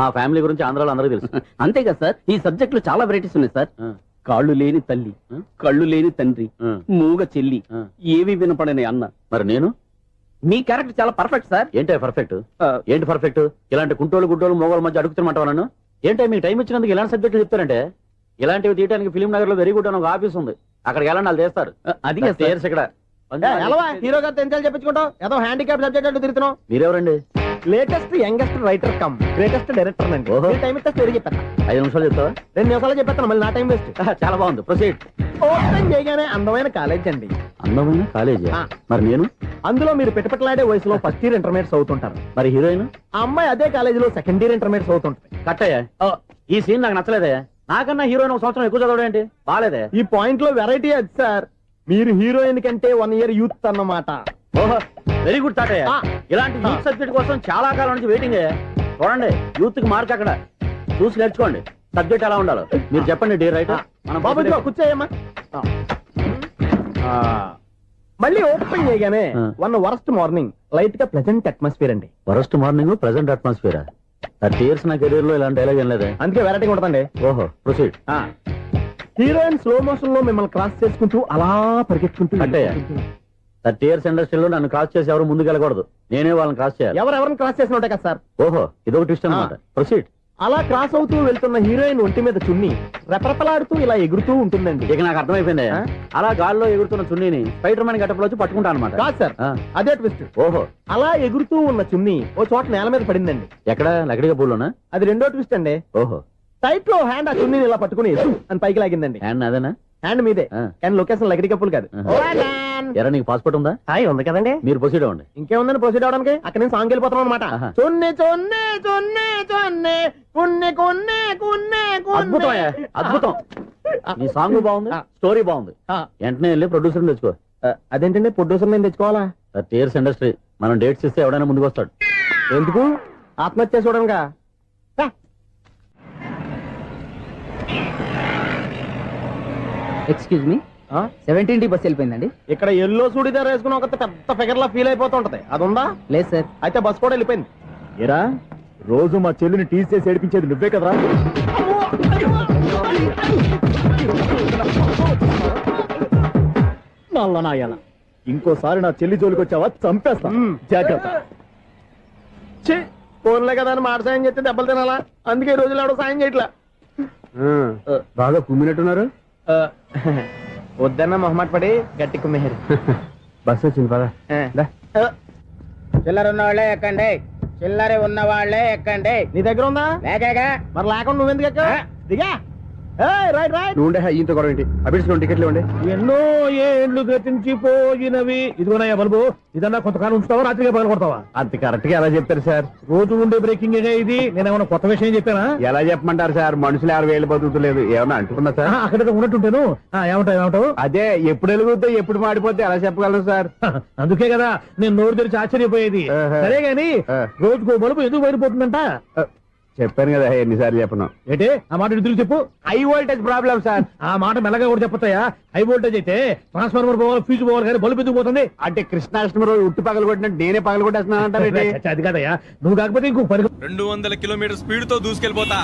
మా ఫ్యామిలీ గురించి ఆంధ్రాలో అందరికీ తెలుసు. అంతేగా సార్, ఈ సబ్జెక్ట్ లో చాలా వెరైటీస్ ఉన్నాయి సార్. కాళ్ళు లేని తల్లి, కళ్ళు లేని తండ్రి, మూగ చెల్లి, ఏవి వినపడని అన్న. మరి నేను మీ క్యారెక్టర్ చాలా పర్ఫెక్ట్ సార్. ఏంటి పర్ఫెక్ట్? ఏంటి పర్ఫెక్ట్? ఇలాంటి కుంటోలు గుడ్డోలు మోగోల మధ్య అడుగుతున్నమాట నన్ను. ఏంటంటే మీకు టైం ఇచ్చినందుకు ఇలాంటి సబ్జెక్టులు చెప్తారంటే, ఇలాంటివి తీయడానికి ఫిలిం నగర్ లో వెరీ గుడ్ అని ఒక ఆఫీస్ ఉంది. అక్కడికి వెళ్ళండి, వాళ్ళు చేస్తారు. అది ఇక్కడ హీరో గారితో ఎంత చెప్పించుకుంటావు? ఏదో హ్యాండిక్యాప్ సబ్జెక్ట్ అంటూ తిరుగుతున్నావు. మీరెవరండి? Latest youngest writer come greatest director అండి. టైం ఇస్తే స్టోరీ చెప్పాను. 5 నిమిషాలు చెప్తావా? 2 నిమిషాలు చెప్పేస్తాను, మళ్ళీ నా టైం వేస్ట్. చాలా బాగుంది, ప్రొసీడ్. ఓపెన్ చేయగానే అందమైన కాలేజ్ అండి. అందమైన కాలేజ్? మరి నేను అందులో మీరు పెట్టుపట్లాడే వయసులో ఫస్ట్ ఇయర్ ఇంటర్మీడియట్స్ అవుతుంటారు. మరి హీరోయిన్ ఆ అమ్మాయి అదే కాలేజీలో సెకండ్ ఇయర్ ఇంటర్మీడియట్స్ అవుతుంటది. కట్టయ్యా, ఈ సీన్ నాకు నచ్చలేదే. నాకన్నా హీరోయిన్ 1 సంవత్సరం ఎక్కువ చదవడం ఏంటి? బాలేదే. ఈ పాయింట్ లో వెరైటీ అది సార్. మీరు హీరోయిన్ కంటే 1 year యూత్ అన్నమాట. ఓహో, వెరీ గుడ్ థాట్. ఇలాంటి యూత్ సబ్జెక్ట్ కోసం చాలా కాలం నుంచి వెయిటింగ్. చూడండి, యూత్ కి మార్క్ అక్కడ చూసి నేర్చుకోండి. సబ్జెక్ట్ ఎలా ఉండాలో మీరు చెప్పండి. డీ రైటర్ మన బాబు కూర్చోయమ్మా. మళ్ళీ ఓపెన్ చేయగానే వరస్ట్ మార్నింగ్, లైట్ గా ప్లెజెంట్ అట్మాస్ఫియర్ అండి. Worst morning, pleasant atmosphere. 30 years నా కెరీర్ లో ఇలాంటి డైలాగ్ ఏం లేదే. అందుకే వెరైటీ ఉంటుందండి. ఓహో, ప్రొసీడ్. హీరోయిన్ స్లో మోషన్ లో మిమ్మల్ని క్రాస్ చేసుకుంటూ అలా పరిగెత్తుకుంటూ అంటే 30 years ఇండస్ట్రీలో నన్ను క్రాస్ చేసి ఎవరు ముందుకు వెళ్ళకూడదు. నేనే వాళ్ళని క్రాస్ చేయాలి. ఎవరెవరిని క్రాస్ చేసిన ఉంటాయి కదా సార్. ఓహో, ఇదొక ట్విస్ట్ అన్నమాట. ప్రొసీడ్. అలా క్రాస్ అవుతూ వెళ్తున్న హీరోయిన్ ఒంటి మీద చున్నీ రెపరెపలాడుతూ ఇలా ఎగురుతూ ఉంటుందండి. ఇక నాకు అర్థమైపోయింది. అలా గాల్లో ఎగురుతున్న చున్నీని స్పైడర్ మ్యాన్ గట్టపలో వచ్చి పట్టుకుంటా అనమాట. కాదు సార్, అదే ట్విస్ట్. ఓహో, అలా ఎగురుతూ ఉన్న చున్నీ ఓ చోట నేల మీద పడిందండి. ఎక్కడ? లకడిగా పూలోనా? అది రెండో ట్విస్ట్ అండి. ఓహో, టైట్ లో హ్యాండ్ ఆ చున్నీని ఇలా పట్టుకుని అని పైకి లాగిందండి. హ్యాండ్ అదేనా? హ్యాండ్ మీదే కానీ లొకేషన్ లగడి కప్పులు కాదు.
ఎరా నీకు పాస్పోర్ట్ ఉందా?
హాయ్ ఉంది కదండి.
మీరు ప్రొసీడ్ అవ్వండి.
ఇంకేముందని ప్రొసీడ్ అవడానికి అక్కడ నేను సాంగ్ వెళ్ళిపోతాం అనమాట. చొన్నే చొన్నే చొన్నే చొన్నే కున్నే కున్నే కున్నే
అద్భుతం అద్భుతం. నీ సాంగ్ బాగుంది, స్టోరీ బాగుంది. వెంటనే వెళ్ళి ప్రొడ్యూసర్ తెచ్చుకో.
అదేంటండి ప్రొడ్యూసర్ నేను తెచ్చుకోవాలా?
టీర్స్ ఇండస్ట్రీ మనం డేట్స్ ఇస్తే ఎవడైనా ముందుకు వస్తాడు.
ఎందుకు? ఆత్మహత్య చూడంగా.
ఎక్స్క్యూజ్ మీ, 17D బస్ వెళ్ళిపోయిందండి.
ఇక్కడ ఎల్లో చూడిదార్ వేసుకుని ఒక పెద్ద ఫిగర్ లా ఫీల్ అయిపోతుంటది. అది ఉందా?
లేదు సార్.
అయితే బస్ కూడా వెళ్ళిపోయింది.
ఏరా రోజు మా చెల్లిని టీస్ చేసి ఏడిపించేది నువ్వే కదరా? నల్ల నాయాల ఇంకోసారి నా చెల్లి జోలికి వచ్చావా చంపేస్తా. జాగ్రత్త.
ఫోన్లే కదా అని మాట సాయం చేస్తే దెబ్బలు తినాలా? అందుకే ఈ రోజులు ఎవడో సాయం చేయట్లా.
బాగా కుమ్మినట్టున్నారు.
వద్దన్న మొహమాట పడి గట్టి కుమ్మేరు.
బస్ వచ్చింది పదా.
చిల్లర ఉన్న వాళ్ళే ఎక్కండి, చిల్లర ఉన్న వాళ్ళే ఎక్కండి. నీ దగ్గర ఉందా? లేకగా మరి లేకుండా నువ్వెందుకు ఎక్క? దిగా. Right right.
నువ్వు ఉండే ఇంత గొడవ ఏంటి? అభిడ్స్ టికెట్లు ఇవ్వండి.
ఎన్నో ఏండ్లు గతించిపోయినవి. ఇదిగోనయ్యా బల్బు, ఇదన్నా కొంతకాలం ఉంచుతావా రాత్రిగా పగల కొడతావా?
అంత కరెక్ట్ గా ఎలా చెప్తారు సార్?
రోజు ఉండే బ్రేకింగ్ ఇది. నేనేమన్నా కొత్త విషయం చెప్పానా?
ఎలా చెప్పమంటారు సార్? మనుషులు 60,000 బతుకుతలేదు. ఏమన్నా అంటున్నా సార్?
అక్కడ ఉన్నట్టుంటాను. ఏమంటావు?
అదే ఎప్పుడు వెలుగుతే ఎప్పుడు మాడిపోతే ఎలా చెప్పగలరు సార్?
అందుకే కదా నేను నోరు తెరిచి ఆశ్చర్యపోయేది. సరే గాని రోజుకో బలుపు ఎందుకు బయటపోతుందంట?
చెప్పాను కదా ఎన్నిసార్లు చెప్పను.
ఏంటే ఆ మాట ఎదురు చెప్పు.
High voltage problem sir.
ఆ మాట మెల్లగా కూడా చెప్పొస్తాయా? హై వోల్టేజ్ అయితే ట్రాన్స్ఫార్మర్ పోవాలి, ఫ్యూజ్ పోవాలి, కానీ బల్బు ఎందుకు పోతుంది?
అంటే కృష్ణాష్టమి రోజు ఉట్టు పగలు కొట్టినట్టు నేనే పగలు కొట్టేస్తున్నానంటారు.
అది కాదయ్యా, నువ్వు కాకపోతే ఇంకో పని.
200 కిలోమీటర్ స్పీడ్ తో దూసుకెళ్ళిపోతా.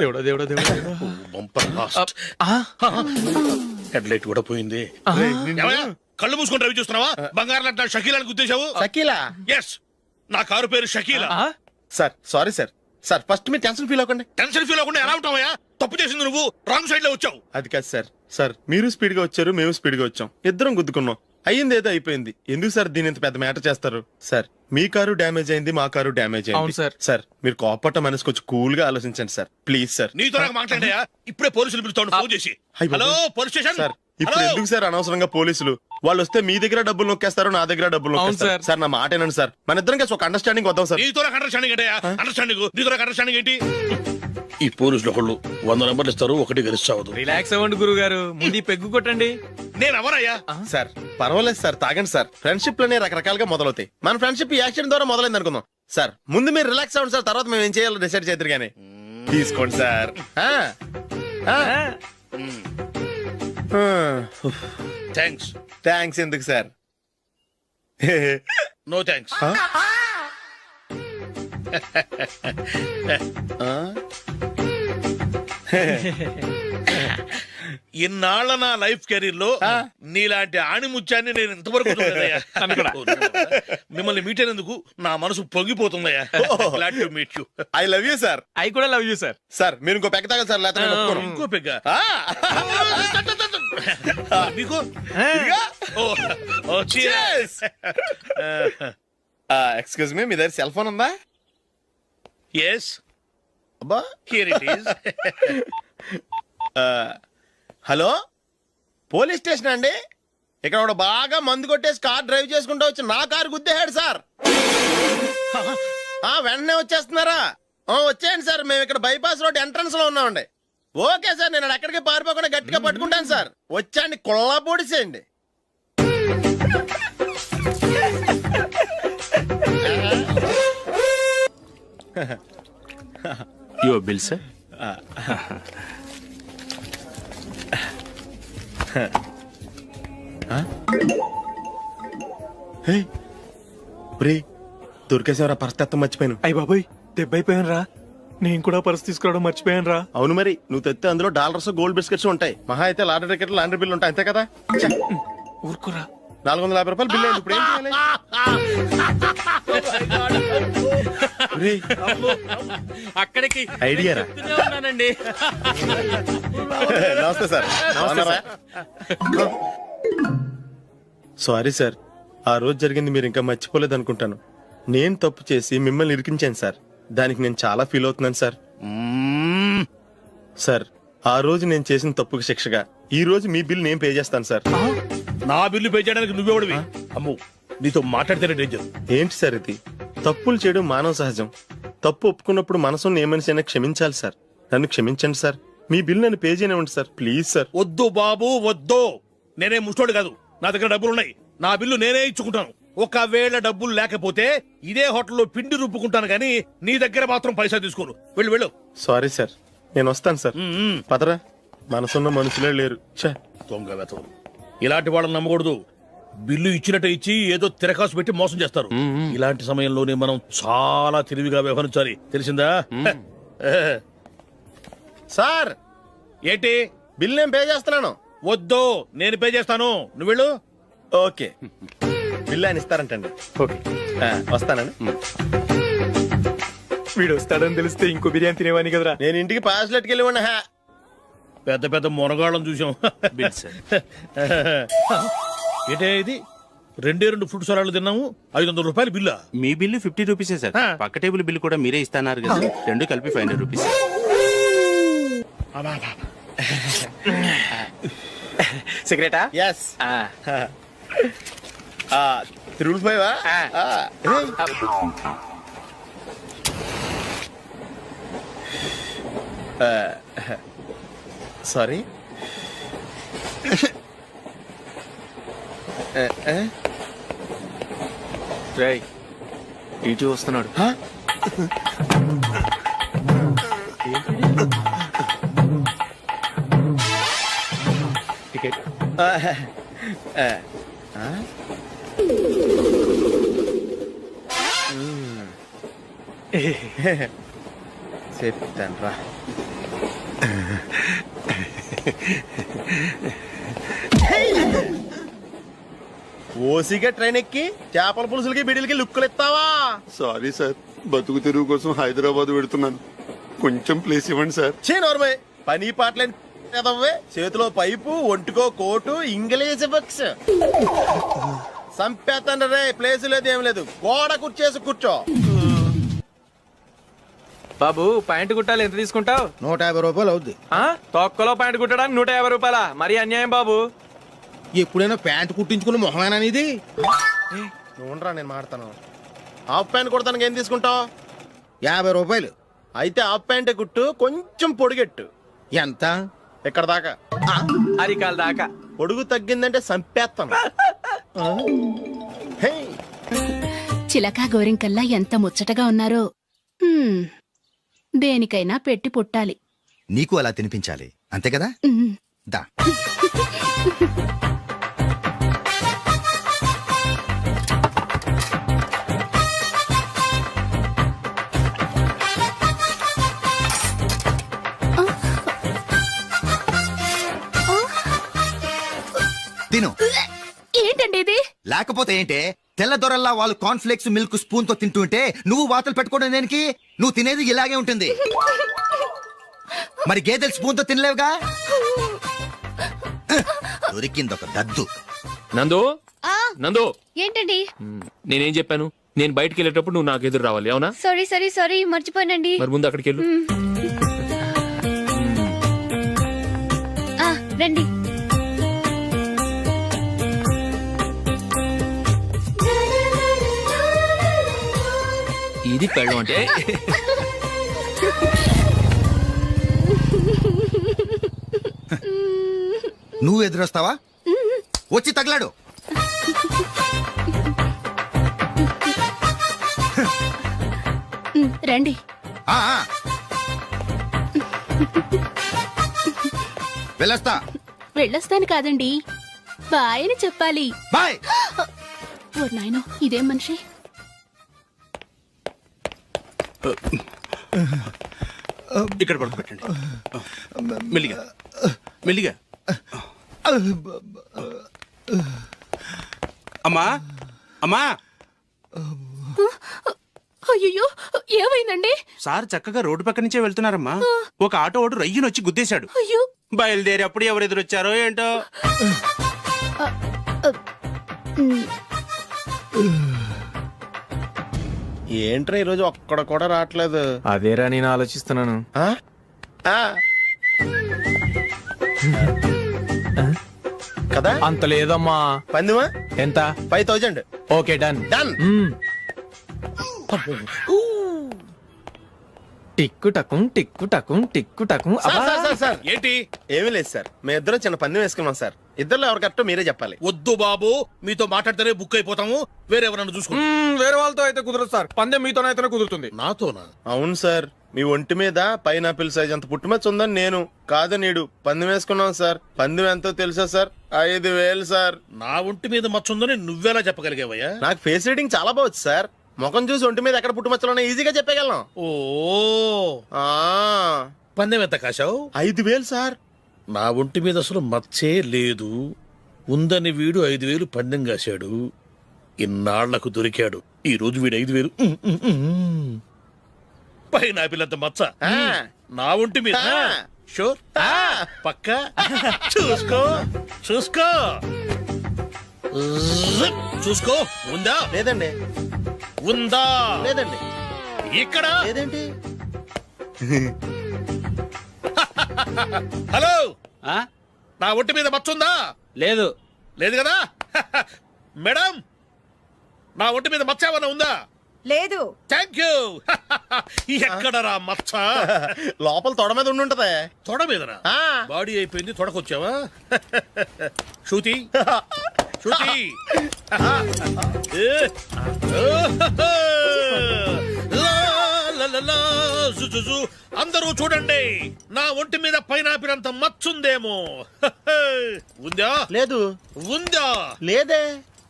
దేవుడా దేవుడా దేవుడా.
హెడ్లైట్ కూడా పోయింది.
కళ్ళు మూసుకొని రవి చూస్తున్నావా? బంగారం లాంటి షకీలాని గుర్తించావు?
షకీలా?
ఎస్, నా కారు పేరు Shakeela.
Sir sorry sir. Sir first మీరు టెన్షన్ ఫీల్ అవ్వకండి.
టెన్షన్ ఫీల్ అవ్వకుండా ఎలా ఉంటావయ్యా? తప్పు చేసింది నువ్వు, రాంగ్ సైడ్ లో వచ్చావు.
అది కాదు సార్. సార్ మీరు స్పీడ్ గా వచ్చారు, మేము స్పీడ్ గా వచ్చాం, ఇద్దరం గుద్దుకున్నాం. అయ్యింది ఏదో అయిపోయింది. ఎందుకు సార్ దీని ఇంత పెద్ద మ్యాటర్ చేస్తారు? సార్ మీ కారు డ్యామేజ్ అయింది, మా కారు డ్యామేజ్ అయింది. సార్ మీరు కోపట్ట మనసు కొంచెం కూల్ గా ఆలోచించండి సార్, ప్లీజ్ సార్.
నీతో నాకు మాట్లాడాయా? ఇప్పుడే పోలీసులు పిలుస్తాను, ఫోన్ చేసి. Hello police station.
సార్ ఇప్పుడు ఎందుకు సార్ అనవసరంగా పోలీసులు? వాళ్ళు వస్తే మీ దగ్గర డబ్బులు నొక్కేస్తారు, నా దగ్గర డబ్బులు నొక్కేస్తారు. సార్ నా మాట ఏనండి సార్, మన ఇద్దరం కలిసి ఒక అండర్స్టాండింగ్ వద్దాం సార్.
నీతో నాకు అండర్స్టాండింగ్ ఏంటయ్యా? అండర్స్టాండింగ్ నీతో నాకు అండర్స్టాండింగ్ ఏంటి? ఈ పోలీసులు ఒకళ్ళు 100 నెంబర్లు ఇస్తారు, ఒకటి గెలిస్తావదు.
రిలాక్స్ అవ్వండి గురువు గారు, ముందు పెగ్గు కొట్టండి.
నేను ఎవరయ్యా?
సార్ పర్వాలేదు సార్, తాగండి సార్. ఫ్రెండ్షిప్ లోనే రకరకాలుగా మొదలవుతాయి. మన ఫ్రెండ్షిప్ ఈ యాక్సిడెంట్ ద్వారా మొదలైంది అనుకుందాం. సార్ ముందు మీరు రిలాక్స్ అవ్వండి సార్, తర్వాత మేము ఏం చేయాలో డిసైడ్ చేద్దరు కానీ. తీసుకోండి సార్.
థ్యాంక్స్.
థ్యాంక్స్ ఎందుకు సార్?
No thanks. ఇన్నాళ్ల నా లైఫ్ కెరీర్ లో నీలాంటి ఆణిముత్యాన్ని నేను ఇంతవరకు చూడలేదయ్యా. మిమ్మల్ని మీట్ అయినందుకు నా మనసు పొంగిపోతుందయ్యా. Glad to meet you.
I love you sir.
I కూడా లవ్ యూ సార్.
సార్ మీరు ఇంకో పెక్క తాగండి సార్, లేకపోతే
ఇంకో పెగ్గ మీకు.
ఎక్స్క్యూజ్ మీ, మీ దగ్గర సెల్ ఫోన్ ఉందా?
ఎస్,
అబ్బా
here it is.
Hello police station అండి. ఇక్కడ ఒకడు బాగా మందు కొట్టేసి కార్ డ్రైవ్ చేసుకుంటూ వచ్చి నా కారు గుద్దేశాడు సార్. వెంటనే వచ్చేస్తున్నారా? వచ్చేయండి సార్, మేము ఇక్కడ బైపాస్ రోడ్ ఎంట్రన్స్ లో ఉన్నామండి. ఓకే సార్, నేను ఎక్కడికి పారిపోకుండా గట్టిగా పట్టుకుంటాను సార్. వచ్చాండి, కుళ్ళ పొడిసేయండి.
Your bill sir.
దొరికేసేవరా? పరిస్థితి మర్చిపోయాను.
అయ్య బాబాయ్, దెబ్బైపోయాను రా. నేను కూడా పర్స్ తీసుకురావడం మర్చిపోయాను రా.
అవును మరి, నువ్వు తెస్తే అందులో డాలర్స్ గోల్డ్ బిస్కెట్స్ ఉంటాయి. మహా అయితే లాటరీ టికెట్ లాండ్రీ బిల్లు ఉంటాయి, అంతే కదా?
ఊరుకురా.
450 రూపాయలు బిల్లు అయింది. ఇప్పుడు ఏం చేయాలి?
అక్కడికి
ఐడియా రా.
ఉన్నానండి.
నమస్తే సార్. సారీ సార్, ఆ రోజు జరిగింది మీరు ఇంకా మర్చిపోలేదు అనుకుంటాను. నేను తప్పు చేసి మిమ్మల్ని ఇరికించాను సార్. దానికి నేను చాలా ఫీల్ అవుతున్నాను సార్. సార్, ఆ రోజు నేను చేసిన తప్పుకి శిక్షగా ఈ రోజు మీ బిల్ నేను పే చేస్తాను సార్.
నా బిల్లు పే చేయడానికి నువ్వెవడివి? అమ్మో, నీతో మాట్లాడితేనే డేంజర్.
ఏంటి సార్ ఇది? తప్పులు చేయడం మానవ సహజం. తప్పు ఒప్పుకున్నప్పుడు మనసుని ఏ మనిషి అయినా క్షమించాలి సార్. నన్ను క్షమించండి సార్. మీ బిల్ నన్ను పే చేయనివ్వండి సార్, ప్లీజ్ సార్.
వద్దు బాబు వద్దు. నేనే ముష్టోడు కాదు, నా దగ్గర డబ్బులున్నాయి. నా బిల్లు నేనే ఇచ్చుకుంటాను. ఒకవేళ డబ్బులు లేకపోతే ఇదే హోటల్లో పిండి రుబ్బుకుంటాను కానీ నీ దగ్గర మాత్రం పైసా తీసుకోను. వెళ్ళు వెళ్ళు.
సారీ సార్, నేను వస్తాను సార్. పదరా, మనసున్న మనుషులే లేరు. ఛే,
దొంగ వెతవు. ఇలాంటి వాళ్ళని నమ్మకూడదు. బిల్లు ఇచ్చినట్టు ఇచ్చి ఏదో తిరకాసు పెట్టి మోసం చేస్తారు. ఇలాంటి సమయంలోనే మనం చాలా తెలివిగా వ్యవహరించాలి, తెలిసిందా?
సార్,
ఏంటి?
బిల్ నేను పే చేస్తున్నాను.
వద్దు, నేను పే చేస్తాను. నువ్వు వెళ్ళు.
ఓకే, బిల్ ఆయన ఇస్తారంటండి.
ఓకే.
వస్తానండి.
వీడు వస్తాడని తెలిస్తే ఇంకో బిర్యానీ తినేవాని కదరా.
నేను ఇంటికి పాస్లెట్కి వెళ్ళి ఉన్నా.
పెద్ద పెద్ద మునగాళ్ళం చూసాం. ఏంటే ఇది? 2 ఫ్రూట్ సలాడ్లు తిన్నాము, 500 రూపాయలు బిల్లా?
మీ బిల్లు 50 రూపీసే సార్. పక్క టేబుల్ బిల్లు కూడా మీరే ఇస్తాన్నారు కదా, రెండు కలిపి 500 రూపీస్.
సిగరెటా?
ఎస్. 3 సారీ.
రేయ్, ఇటు వస్తున్నాడు. టికెట్.
చెప్తాను రా. ఓసిగా ట్రైన్ ఎక్కి చేపల పులుసులకి బిడిలకి లుక్కులు ఇస్తావా?
సారీ సార్, బతుకు తెరువు కోసం హైదరాబాద్ పెడుతున్నాను, కొంచెం ప్లేస్ ఇవ్వండి సార్.
చే నోర్మే, పని పాటలేని కదవ్వే. చేతిలో పైపు, ఒంటికో కోటు, ఇంగ్లీష్ బుక్స్. సంపేతండ్రి రే, ప్లేస్ లేదు ఏం లేదు. గోడ కుర్చేసి కూర్చో.
బాబు, ప్యాంట్ కుట్టాలి, ఎంత తీసుకుంటావు?
150 రూపాయలు అవుద్ది.
తొక్కలో ప్యాంట్ కుట్టడానికి 150 రూపాయల? మరి అన్యాయం బాబు.
ఎప్పుడైనా ప్యాంట్ కుట్టించుకున్న మొహమేనా ఇది?
నువ్వురా, నేను మాడతాను. హాఫ్ ప్యాంట్ కుడతానికి ఏం తీసుకుంటావు?
50 రూపాయలు.
అయితే హాఫ్ ప్యాంటే కుట్టు, కొంచెం పొడిగెట్టు.
ఎంత?
ఎక్కడ దాకా?
అరికాల దాకా.
పొడుగు తగ్గిందంటే సంపేస్తాను. హే,
చిలకా గోరింకల్లా ఎంత ముచ్చటగా ఉన్నారో. దేనికైనా పెట్టి పుట్టాలి.
నీకు అలా తినిపించాలి, అంతే కదా? దా. తిను.
ఏంటండి ఇది?
లేకపోతే ఏంటే, తెల్ల దొరల్లా వాళ్ళు కార్న్ఫ్లేక్స్ మిల్క్ స్పూన్ తో తింటుంటే నువ్వు వాతలు పెట్టుకోవడం దేనికి? నువ్వు తినేది ఇలాగే ఉంటుంది. మరి గేదెలు స్పూన్ తో తినలేవుగా. దొరికిందొక దద్దు.
నందు, నందు,
ఏంటండి?
నేనేం చెప్పాను? నేను బయటికి వెళ్ళేటప్పుడు నువ్వు నాకు ఎదురు రావాలి, అవునా?
సారీ మర్చిపోయానండి.
మరి ముందు అక్కడికి వెళ్ళు.
రండి.
ఇది పెళ్ళం అంటే.
నువ్వు ఎదురొస్తావా? వచ్చి తగలాడు.
రండి.
వెళ్ళొస్తా.
వెళ్ళొస్తాను కాదండి, బాయ్ అని చెప్పాలి.
బాయ్.
ఓ నాయనో, ఇదేం మనిషి?
ఇక్కడ పడుకోబెట్టండి. మెల్లిగా మెల్లిగా. అమ్మా, అమ్మా.
అయ్యో, ఏమైందండి?
సార్ చక్కగా రోడ్డు పక్క నుంచే వెళ్తున్నారమ్మా. ఒక ఆటో ఓడు రయ్యను వచ్చి గుద్దేశాడు.
అయ్యో.
బయలుదేరి అప్పుడు ఎవరు ఎదురొచ్చారో ఏంటో.
ఏంట్రా ఈరోజు ఒక్కడ కూడా రావట్లేదు.
అదేరా నేను ఆలోచిస్తున్నాను.
ఆ? ఆ. కదా
అంత లేదమ్మా.
పందిమా
ఎంత?
5000.
Okay done.
డన్.
టిక్కు టకుం టిక్కు టకుం టిక్కు టకుం.
సార్
ఏంటి?
ఏమీ లేదు సార్, మేము ఇద్దరం చిన్న పందెం వేసుకున్నాం సార్. ఇద్దరు ఎవరు కరెక్టో మీరే చెప్పాలి.
వద్దు బాబు, మీతో మాట్లాడితేనే బుక్ అయిపోతాము. వేరెవరన్నా చూసుకోండి.
వేరే వాళ్ళతో అయితే కుదరదు సార్, పందెం మీతోనైతేనే కుదురుతుంది.
నాతోనా?
అవును సార్, మీ ఒంటి మీద పైనాపిల్ సైజ్ అంత పుట్టుమచ్చ ఉందని నేను కాదు నీడు పందెం వేసుకున్నాం సార్. పందెం ఎంతో తెలుసా సార్? 5000 సార్.
నా ఒంటి మీద మచ్చ ఉందని నువ్వెలా చెప్పగలిగావయ్యా?
నాకు ఫేస్ రీడింగ్ చాలా బాగుంది సార్. ముఖం చూసి ఒంటి మీద ఎక్కడ పుట్టుమచ్చలో ఈజీగా చెప్పగలం.
ఓ,
ఆ,
పందెం ఎంత కాశావు?
5000 సార్.
నా ఒంటి మీద అసలు మచ్చే లేదు. ఉందని వీడు 5000 పందెం కాశాడు. ఇన్నాళ్లకు దొరికాడు. ఈ రోజు వీడు 5000. పైన పిల్లంత మచ్చ నా ఒంటి మీద. షూర్? పక్క చూసుకో చూసుకో చూసుకో. ఉందా?
లేదండి.
ఉందా?
లేదండి.
ఇక్కడ
లేదేంటి?
హలో, నా ఒంటి మీద మచ్చ ఉందా?
లేదు.
లేదు కదా? మేడం, నా ఒంటి మీద మచ్చ ఏమన్నా ఉందా?
లేదు.
Thank you. ఎక్కడరా మచ్చ?
లోపల తొడ మీద ఉండుంటదే.
తొడ మీదనా?
ఆ.
బాడీ అయిపోయింది, తొడకొచ్చావా? శృతి శృతి. ఏ. లా, లా, లా, లా, జు, జు, జు. అందరూ చూడండి, నా ఒంటి మీద పైనాపిల్ అంత మచ్చుందేమో. ఉందా?
లేదు.
ఉందా?
లేదే.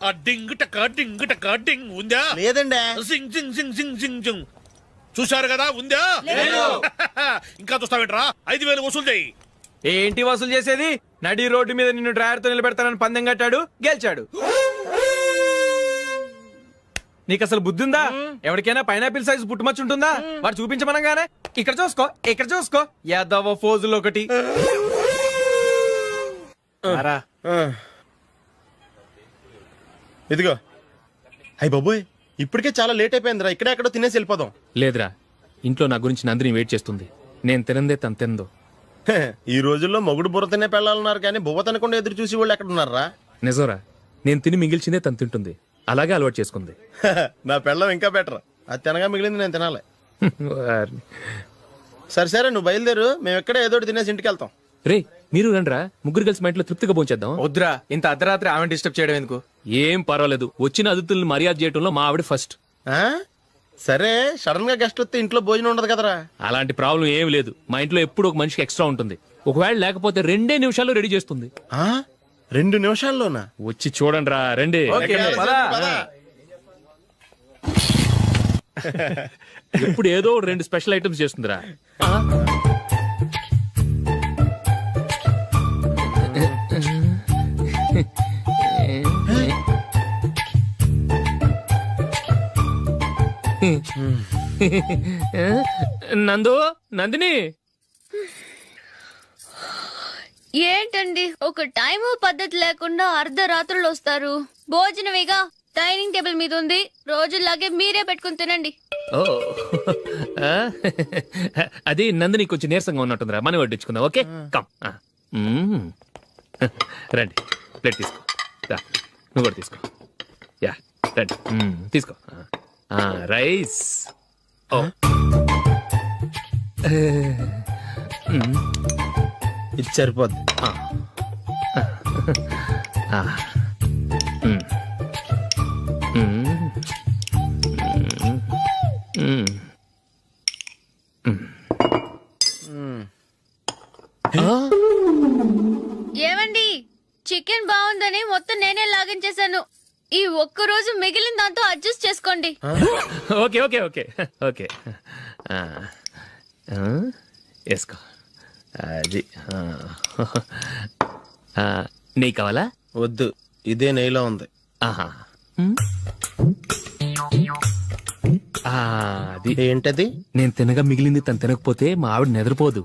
ఆ డింగ్ టక డింగ్ టక డింగ్ ఉందా?
లేదండి.
జింగ్ జింగ్ జింగ్ జింగ్ జింగ్ జింగ్. చూశారు కదా? ఉందా? ఇంకా చూస్తావేంట్రా? 5000 వసూలు చేయి.
ఏంటి వసూలు చేసేది? నడి రోడ్డు మీద నిన్ను డ్రైవర్ తో నిలబెడతానని పందెం కట్టాడు, గెలిచాడు. నీకు అసలు బుద్ధి ఉందా? ఎవరికైనా పైనాపిల్ సైజ్ పుట్టుమచ్చు ఉంటుందా? వాడు చూపించమనగానే ఇక్కడ చూసుకో, ఇక్కడ చూసుకో, యాదవ ఫోజులు ఒకటి. రా.
ఇదిగో. అయ్య బాబోయ్, ఇప్పటికే చాలా లేట్ అయిపోయిందిరా. ఇక్కడే ఎక్కడో తినేసి వెళ్ళిపోదాం.
లేదురా, ఇంట్లో నా గురించి నందిని వెయిట్ చేస్తుంది. నేను తినందే తను తిందో.
హే, ఈ రోజుల్లో మొగుడు బుర్ర తినే పెళ్ళాలన్నారు కానీ బువ్వ తినకుండా ఎదురు చూసి వాళ్ళు ఎక్కడ ఉన్నారా?
నిజంరా, నేను తిని మిగిల్చిందే తను తింటుంది. అలాగే అలవాటు చేసుకుంది.
నా పెళ్ళం ఇంకా బెటర్. అది తినగా మిగిలింది నేను తినాలి. సరే సరే, నువ్వు బయలుదేరు. మేము ఎక్కడే ఏదో ఒకటి తినేసి ఇంటికి వెళ్తాం.
రే, మీరు రండ్రా, ముగ్గురు కలిసి మా ఇంట్లో తృప్తిగా పోంచేద్దాం.
వద్దురా, ఇంత అర్ధరాత్రి ఆమె డిస్టర్బ్ చేయడం ఎందుకు?
ఏం పర్వాలేదు, వచ్చిన అతిథుల్ని మర్యాద చేయడంలో మా ఆవిడ ఫస్ట్.
ఆ? సరే, సడన్ గా గెస్ట్ వస్తే ఇంట్లో భోజనం ఉండదు కదరా.
అలాంటి ప్రాబ్లం ఏం లేదు. మా ఇంట్లో ఎప్పుడు ఒక మనిషికి ఎక్స్ట్రా ఉంటుంది. ఒకవేళ లేకపోతే 2 నిమిషాల్లో రెడీ చేస్తుంది.
2 నిమిషాల్లోనా?
వచ్చి చూడండి రా, రండి. ఎప్పుడు ఏదో 2 స్పెషల్ ఐటమ్స్ చేస్తుందిరా. నందు, నందిని.
ఏంటండి ఒక టైము పద్ధతి లేకుండా అర్ధరాత్రులు వస్తారు? భోజనమేగా డైనింగ్ టేబుల్ మీద ఉంది, రోజుల్లాగే మీరే పెట్టుకుని తినండి.
ఓ, అది నందిని కొంచెం నీరసంగా ఉన్నట్టుందిరా, మనం వడ్డించుకుందాం. Okay, come. రండి, ప్లేట్ తీసుకో. రా, నువ్వు కూడా తీసుకో. యా, రండి, తీసుకో. రైస్. ఓ,
ఇది సరిపోద్ది.
ఏమండి, చికెన్ బాగుందని మొత్తం నేనే లాగించేశాను. ఈ ఒక్క రోజు మిగిలిన దాంతో అడ్జస్ట్ చేసుకోండి.
ఓకే ఓకే ఓకే ఓకే, వేసుకో. అది నెయ్యి కావాలా?
వద్దు, ఇదే నెయ్యిలో ఉంది.
ఆహా, అది
ఏంటది?
నేను తినగా మిగిలింది తను తినకపోతే మా ఆవిడ నిద్రపోదు.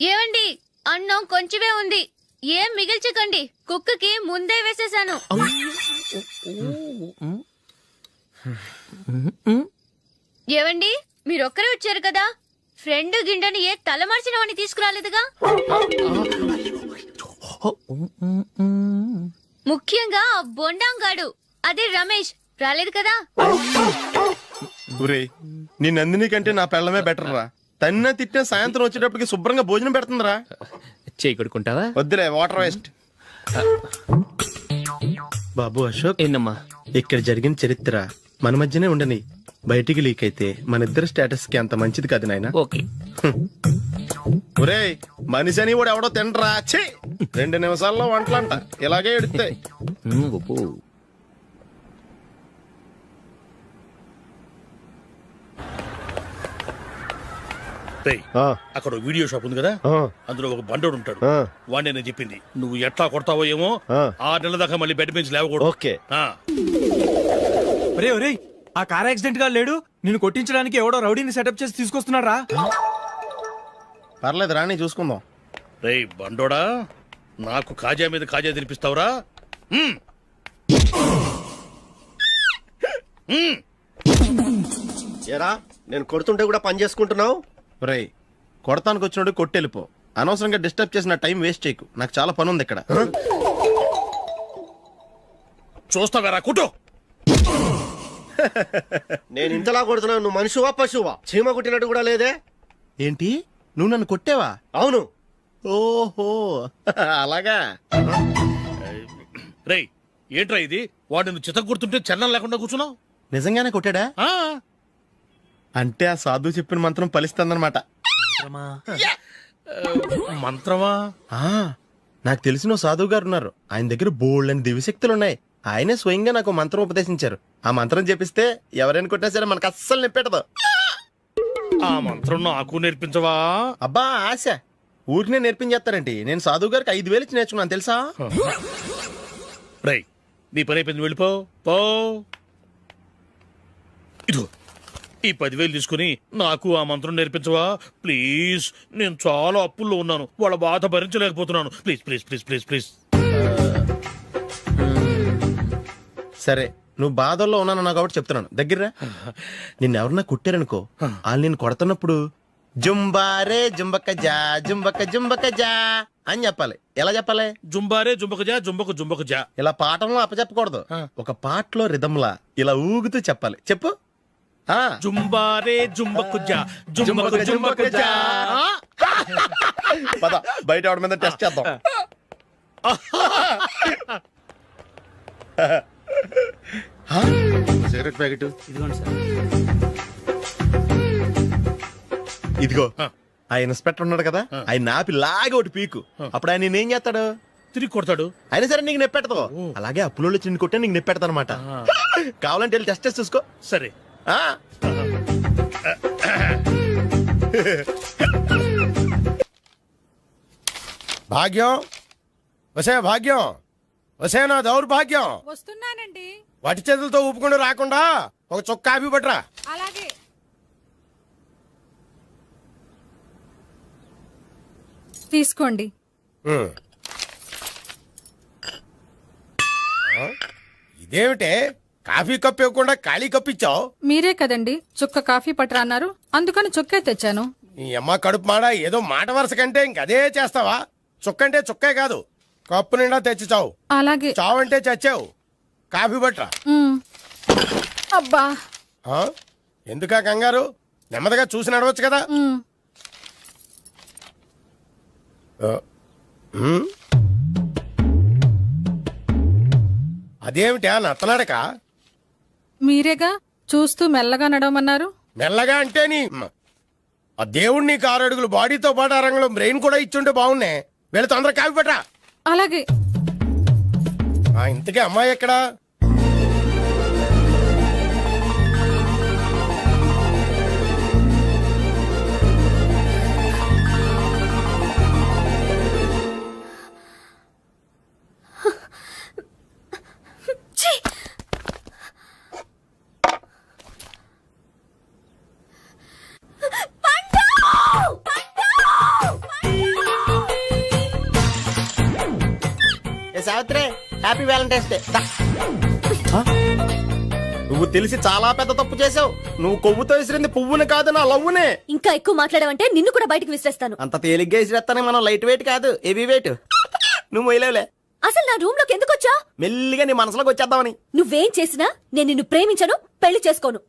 ఏమండి, అన్నం కొంచెమే ఉంది, ఏం మిగిల్చకండి. కుక్కకి ముందే వేసేసాను. ఏవండి మీరొక్కరే వచ్చారు కదా, ఫ్రెండ్ గిండెని ఏ తలమార్చిన వాడిని తీసుకురాలేదుగా? ముఖ్యంగా ఆ బొండాంగాడు అదే రమేష్ రాలేదు కదా?
ఒరే నీ నందిని కంటే నా పెళ్ళమే బెటర్ రా. తన్న తిట్టిన సాయంత్రం వచ్చేటప్పటికి శుభ్రంగా భోజనం పెడుతుందిరా.
చేయి కొడుకుంటావా?
వద్దులే, వాటర్ వేస్ట్. బాబు అశోక్,
ఏంటమ్మా?
ఇక్కడ జరిగిన చరిత్ర మన మధ్యనే ఉండని, బయటికి లీక్ అయితే మన ఇద్దరు స్టేటస్ కి అంత మంచిది కాదు నాయన.
ఓకే.
ఒరే మనిషి అని కూడా ఎవడో తినరా. ఛీ, 2 నిమిషాల్లో వంటలంట ఇలాగే ఎడుతాయి.
రేయ్, అక్కడ ఓ వీడియో షాప్ ఉంది కదా, అందులో ఒక బండోడు ఉంటాడు. వాడిని నేను చెప్పింది నువ్వు ఎట్లా కొడతావో ఏమో, 6 నెలల దాకా మళ్ళీ బెడ్ బెంచ్ లేవకూడదు.
ఓకే.
ఒరే ఒరే, ఆ కార్ యాక్సిడెంట్ గా లేడు, నిన్ను కొట్టించడానికి ఎవడో రౌడీని సెటప్ చేసి తీసుకొస్తున్నారా?
పర్లేదు రాని చూసుకుందాం.
రేయ్ బండోడా, నాకు కాజా మీద కాజా తినిపిస్తావురా?
ఏరా నేను కొడుతుంటే కూడా పని చేసుకుంటున్నావు?
రే కొడతానికి వచ్చినట్టు కొట్టెళ్ళిపో. అనవసరంగా డిస్టర్బ్ చేసిన టైం వేస్ట్ చేయకు, నాకు చాలా పని ఉంది ఇక్కడ.
చూస్తావేరా కుటో.
నేను ఇంతలా కొడుతున్నావు, నువ్వు మనిషివా పశువా? చీమ కుట్టినట్టు కూడా లేదే.
ఏంటి, నువ్వు నన్ను కొట్టావా?
అవును.
ఓహో అలాగా.
రేయ్ ఏంట్రా ఇది? వాడు నువ్వు చిత్త గుర్తుంటే చలనం లేకుండా కూర్చున్నావు.
నిజంగానే కొట్టాడా? అంటే ఆ సాధువు చెప్పిన మంత్రం ఫలిస్తుందన్నమాట.
మంత్రమా?
నాకు తెలిసిన ఓ సాధువు గారు ఉన్నారు, ఆయన దగ్గర బోల్డ్ అని దివ్యశక్తులు ఉన్నాయి. ఆయనే స్వయంగా నాకు మంత్రం ఉపదేశించారు. ఆ మంత్రం చెప్పిస్తే ఎవరైనా కొట్టినా సరే మనకు అస్సలు నిప్పెట్టదు.
ఆ మంత్రం నాకు నేర్పించవా?
అబ్బా ఆశ, ఊరినే నేర్పించేస్తారండి. నేను సాధువు గారికి 5,000 ఇచ్చి నేర్చుకున్నాను తెలుసా?
రేయ్ నీ పని అయిపోయింది, వెళ్ళిపో పో. ఇదిగో ఈ 10,000 తీసుకుని నాకు ఆ మంత్రం నేర్పించవా ప్లీజ్? నేను చాలా అప్పుల్లో ఉన్నాను, వాళ్ళ బాధ భరించలేకపోతున్నాను. Please please please please please.
సరే నువ్వు బాధల్లో ఉన్నాను నాకు కాబట్టి చెప్తున్నాను, దగ్గర నిన్ను ఎవరన్నా కుట్టారనుకో, వాళ్ళు నేను కొడుతున్నప్పుడు జుంబారే జుంబక జా జుంబక జుంబక జా అని చెప్పాలి. ఎలా చెప్పాలి?
జుంబారే జుంబక జా జుంబకు జుంబకు జా.
ఇలా పాఠంలో అప్పచెప్పకూడదు, ఒక పాటలో రిధంలా ఇలా ఊగుతూ చెప్పాలి. చెప్పు.
జుంబారే జుంబకు జా జుంబకు జుంబకు జా.
పద బయట ఆవిడ మీద టెస్ట్ చేద్దాం. సిగరెట్ ప్యాకెట్ ఇదిగో. ఆ ఇన్స్పెక్టర్ ఉన్నాడు కదా, ఆయన ఆపి లాగే ఒకటి పీకు. అప్పుడు ఆయన నేనేం చేస్తాడు?
తిరిగి కొడతాడు.
అయినా సరే నీకు నెప్పెడతావు. అలాగే అప్పులో చిన్న కొట్టే నీకు నెప్పెడతా అనమాట. కావాలంటే వెళ్ళి టెస్ట్ చేసి చూసుకో.
సరే.
భాగ్యం, వసే భాగ్యం, వసే నా దౌర్భాగ్యం.
వస్తున్నానండి.
వటి చేతులతో ఊపుకుండా రాకుండా ఒక చొక్కా కాఫీ పట్టరా.
అలాగే. తీసుకోండి.
ఇదేమిటే కాఫీ కప్ ఇవ్వకుండా ఖాళీ కప్ ఇచ్చావు?
మీరే కదండి చుక్క కాఫీ పట్టరా అన్నారు, అందుకని చుక్కే తెచ్చాను.
నీ అమ్మ కడుపు మాడ, ఏదో మాట వరుస కంటే ఇంకదే చేస్తావా? చుక్కంటే చుక్కే కాదు, కప్పు నిండా తెచ్చి చావు.
అలాగే.
చావంటే చచ్చావు. కాఫీ పట్టరా.
అబ్బా
ఎందుకా కంగారు? నెమ్మదిగా చూసి నడవచ్చు కదా. అదేమిటా నత్తనాడక?
మీరేగా చూస్తూ మెల్లగా నడవమన్నారు.
మెల్లగా అంటే నీ ఆ దేవుడు నీకు 6 అడుగులు బాడీతో పాటు ఆ రంగంలో బ్రెయిన్ కూడా ఇచ్చుంటే బాగున్నాయి. వీళ్ళు తొందరగా కాఫీ పట్టరా.
అలాగే.
ఇంతకీ అమ్మాయి ఎక్కడా? Savitri, happy Valentine's day. నువ్వు తెలిసి చాలా పెద్ద తప్పు చేసావు. నువ్వు కొవ్వుతో విసిరింది పువ్వుని కాదు, నా లవ్వునే.
ఇంకా ఎక్కువ మాట్లాడమంటే నిన్ను కూడా బయటకు విసిరేస్తాను.
అంత తేలిగ్గా విసిరేస్తానే, మనం లైట్ వెయిట్ కాదు, హెవీ వెయిట్. నువ్వు మొయ్యలేవులే.
అసలు నా రూమ్ లోకి ఎందుకు వచ్చా?
మెల్లిగా నీ మనసులోకి వచ్చేద్దామని.
నువ్వేం చేసినా నేను నిన్ను ప్రేమించను, పెళ్లి చేసుకోను.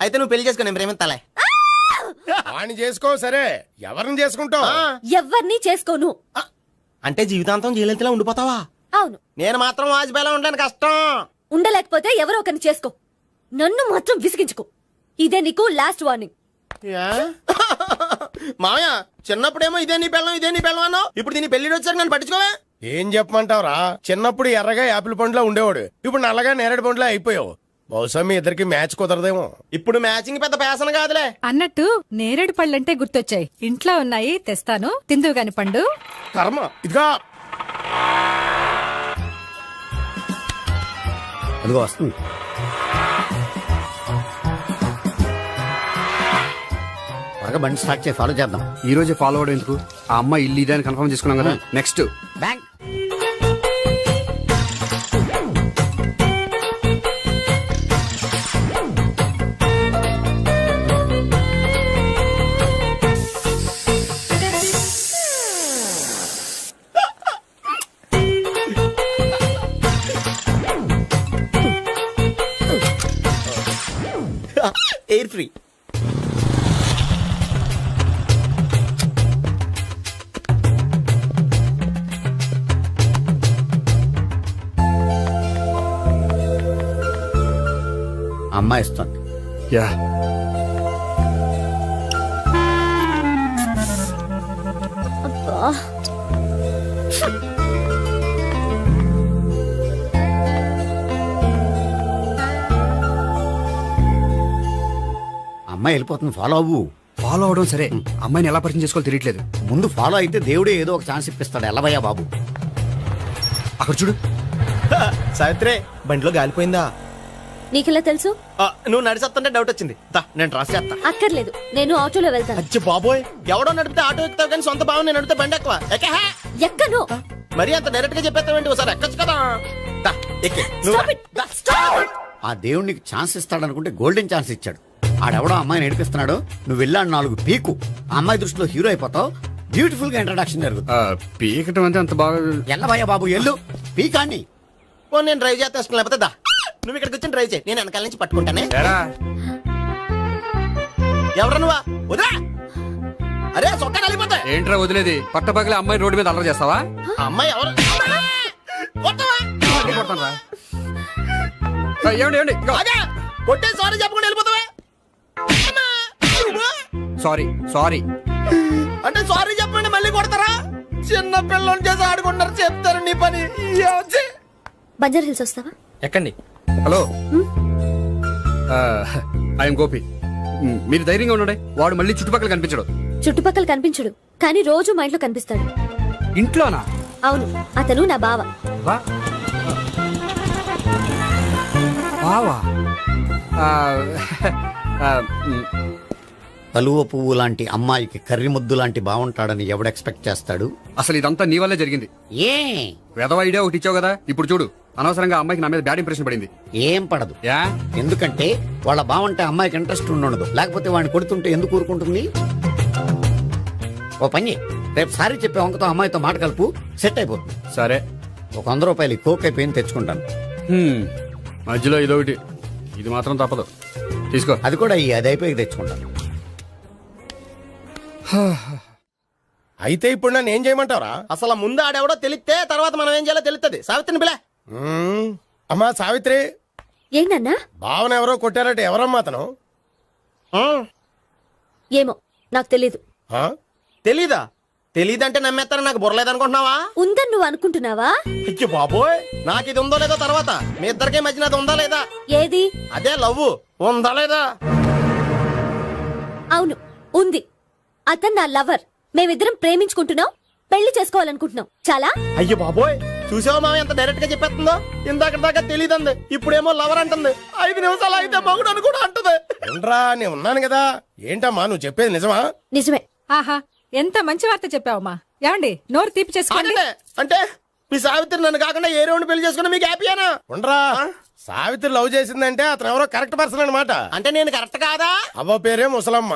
అయితే నువ్వు పెళ్లి చేసుకో, నేను ప్రేమిస్తాలే. వాణ్ణి చేసుకో. సరే, ఎవరిని చేసుకుంటావు?
ఎవ్వరిని చేసుకోను.
అంటే జీవితాంతం జయలలితలా ఉండిపోతావా?
అవును.
నేను మాత్రం వాజ్పేయిలా ఉండడానికి కష్టం.
ఉండలేకపోతే ఎవరో ఒకరిని చేసుకో, నన్ను మాత్రం విసిగించుకో. ఇదే నీకు లాస్ట్ వార్నింగ్.
మామయ్య, చిన్నప్పుడేమో ఇదే నీ పెళ్ళం అన్నావు, ఇప్పుడు దీని పెళ్లి వచ్చాక నన్ను పట్టించుకోవా? ఏం చెప్పమంటావురా, చిన్నప్పుడు ఎర్రగా యాపిల్ పండులో ఉండేవాడు, ఇప్పుడు నల్లగా నేరేడు పండులో అయిపోయావు. బహుశా మీ ఇద్దరికి మ్యాచ్ కుదరదేమో. ఇప్పుడు మ్యాచింగ్ పెద్ద ప్యాసన కాదులే.
అన్నట్టు నేరేడు పళ్ళంటే గుర్తొచ్చాయి. ఇంట్లో ఉన్నాయి, తెస్తాను, తిందువు గాని పండు.
కర్మ. ఇదిగా
అదిగో వస్తుంది. త్వరగా బండి స్టార్ట్ చేసి ఫాలో చేద్దాం.
ఈ రోజే ఫాలో అవడం ఎందుకు? ఆ అమ్మాయి ఇల్లు ఇదే అని కన్ఫర్మ్ చేసుకున్నాం కదా. Next
bank.
Air free.
అమ్మాయి ఇస్తుంది.
యా,
అమ్మాయి వెళ్ళిపోతుంది, ఫాలో అవ్వు.
ఫాలో అవడం సరే, అమ్మాయిని ఎలా పరిచయం చేసుకోవాలో తెలియట్లేదు.
ముందు ఫాలో అయితే దేవుడే ఏదో ఒక ఛాన్స్ ఇప్పిస్తాడు. ఎల్లవయ్యా బాబు.
అక్కడ చూడు.
సావిత్రి, బండిలో గాలిపోయిందా?
నీకెలా తెలుసు?
నువ్వు నడిచేస్తుంటే డౌట్ వచ్చింది. నేను ట్రాస్ చేస్తా.
అక్కర్లేదు, నేను ఆటోలో వెళ్తాను.
అచ్చి బాబోయ్, ఎవడో నడిపితే ఆటో ఎక్కుతావు కానీ సొంత భావం నేను నడిపితే బండి ఎక్కువ.
ఎక్కను.
మరి అంత డైరెక్ట్ గా చెప్పేస్తావేంటి? ఒకసారి ఎక్కొచ్చు కదా. ఎక్కే.
Stop it. Stop.
ఆ దేవుడు నీకు ఛాన్స్ ఇస్తాడనుకుంటే గోల్డెన్ ఛాన్స్ ఇచ్చాడు. ఆడెవడో అమ్మాయిని నడిపిస్తున్నాడు, నువ్వు వెళ్ళాడు 4 పీకు. ఆ అమ్మాయి దృష్టిలో హీరో అయిపోతావు. బ్యూటిఫుల్ గా ఇంట్రడక్షన్ జరుగుతుంది.
పీకటం అంటే అంత బాగా.
ఎల్లవయ్యా బాబు, ఎల్లు పీకాన్ని.
నేను డ్రైవ్ చేస్తాను, లేకపోతే దా నువ్వు ఇక్కడికి వచ్చి డ్రైవ్ చేయి, నేను వెనకాల నుంచి పట్టుకుంటానే. ఎవరు నువ్వా? వదిలా. అరే చొక్కా కలిపోతా.
ఏంట్రా వదిలేది? పట్టపగలే అమ్మాయి రోడ్డు మీద అల్లరి చేస్తావా?
అమ్మాయి ఎవరు?
ఏమండి
కొట్టే సారీ చెప్పకుండా వెళ్ళిపోతావా?
సారీ సారీ
అంటే సారీ చెప్పండి మళ్ళీ కొడతారా? చిన్న పిల్లలు చేసి ఆడుకుంటారు, చెప్తారు నీ పని.
బంజారా హిల్స్ వస్తావా?
ఎక్కండి. Hello, I'm Gopi. మీరు ధైర్యంగా ఉండండి. వాడు మళ్ళీ చుట్టుపక్కల కనిపించడు.
చుట్టుపక్కల కనిపించడు, కానీ రోజు మా ఇంట్లో కనిపిస్తాడు.
ఇంట్లోనా?
అవును, అతను నా బావ.
బావా?
కలువ పువ్వు లాంటి అమ్మాయికి కర్రి ముద్దు లాంటి బాగుంటాడని ఎవడు ఎక్స్పెక్ట్ చేస్తాడు?
అసలు ఇదంతా నీ వల్లే జరిగింది.
ఏ
వెధవ ఐడియా ఒకటి ఇచ్చావు కదా, ఇప్పుడు చూడు. అనవసరంగా అమ్మాయికి నా మీద బ్యాడ్ ఇంప్రెషన్ పడింది.
ఏం పడదు.
యా,
ఎందుకంటే వాళ్ళ బాగుంటే అమ్మాయికి ఇంట్రెస్ట్ ఉండదు. లేకపోతే వాడిని కొడుతుంటే ఎందుకు ఊరుకుంటుంది? ఓ పని, రేపు సారీ చెప్పే వంకతో అమ్మాయితో మాట కలుపు, సెట్ అయిపోతుంది.
సరే,
ఒక 100 రూపాయలు కోక్ అయిపోయింది, తెచ్చుకుంటాను.
మధ్యలో ఇదొకటి, ఇది మాత్రం తప్పదు. తీసుకో.
అది కూడా అది అయిపోయి తెచ్చుకుంటాను.
అయితే ఇప్పుడు నన్ను ఏం చేయమంటావరా? అసలు ముందు ఆడెవడో తెలిస్తే తర్వాత మనం ఏం చేయాలో తెలుస్తుంది. సావిత్రిని పిల్ల. అమ్మా సావిత్రి.
ఏంటన్నా?
భావన ఎవరో కొట్టారట, ఎవరమ్మా అతను?
ఏమో నాకు తెలీదు.
తెలీదా? తెలీదంటే నమ్మేస్తారని నాకు బుర్రలేదనుకుంటున్నావా?
ఉందని నువ్వు అనుకుంటున్నావా?
అయ్యో బాబోయ్, నాకు ఇది ఉందో లేదో తర్వాత. మీ ఇద్దరికే మధ్యన అది ఉందా లేదా?
ఏది?
అదే లవ్ ఉందా లేదా?
అవును, ఉంది. అతను నా లవర్. మేమిద్దరం ప్రేమించుకుంటున్నాం, పెళ్లి చేసుకోవాలనుకుంటున్నాం. చాలా.
అయ్యో బాబోయ్, చూసావా మామ ఎంత డైరెక్ట్ గా చెప్పేస్తుందో? ఇందాక దాకా తెలియదండి, ఇప్పుడేమో లవర్ అంటుంది. 5 నిమిషాలు అయితే మగుడు అని కూడా అంటుంది. ఏంట్రా, నేను ఉన్నాను కదా. ఏంటమ్మా నువ్వు చెప్పేది నిజమా?
నిజమే.
ఆహా, ఎంత మంచి వార్త చెప్పావమ్మా. ఏమండి, నోరు తీపి చేసుకోండి.
అంటే మీ సావిత్రి నన్ను కాకుండా ఏ రౌండ్ పెళ్లి చేసుకున్నా మీకు హ్యాపీయేనా? ఉండరా, సావిత్రి లవ్ చేసిందంటే అతను ఎవరో కరెక్ట్ పర్సన్ అనమాట.
అంటే నేను కరెక్ట్ కాదా?
అవ్వ పేరే ముసలమ్మ.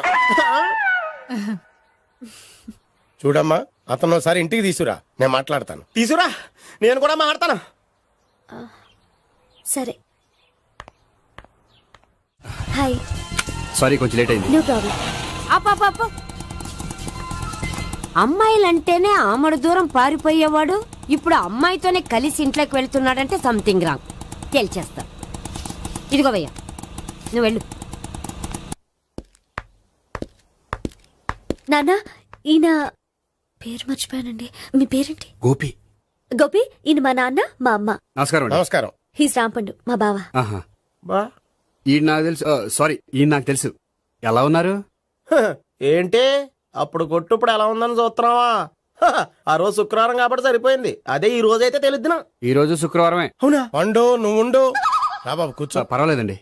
చూడమ్మా, అతను ఒకసారి ఇంటికి తీసుకురా, నేను మాట్లాడతాను.
తీసురా, నేను కూడా మాడతాను.
సరే. హాయ్.
సారీ కొంచెం లేట్ అయింది.
No problem.
అప్ప అమ్మాయిలంటేనే ఆమడు దూరం పారిపోయేవాడు ఇప్పుడు అమ్మాయితోనే కలిసి ఇంట్లోకి వెళ్తున్నాడంటే సంథింగ్ రాంగ్. తేల్చేస్తా. ఇదిగో భయ్యా, నువ్వు వెళ్ళు.
నాన్న, ఈయన పేరు మర్చిపోయానండి. మీ పేరేంటి?
గోపి.
గోపి, ఈయన మా నాన్న, మా అమ్మ.
నమస్కారం.
నమస్కారం.
హీస్ రాంపండు, మా బావ.
ఈయన నాకు తెలుసు. సారీ, ఈయన నాకు తెలుసు. ఎలా ఉన్నారు?
ఏంటి అప్పుడు కొట్టు ఇప్పుడు ఎలా ఉందని చూస్తున్నావా? ఆ రోజు శుక్రవారం కాబట్టి సరిపోయింది. అదే ఈ రోజు అయితే తెలుద్దునా.
ఈ రోజు శుక్రవారమే.
అవునా?
వండు, నువ్వు ఉండు. రా బాబు కూర్చో.
పర్వాలేదండి.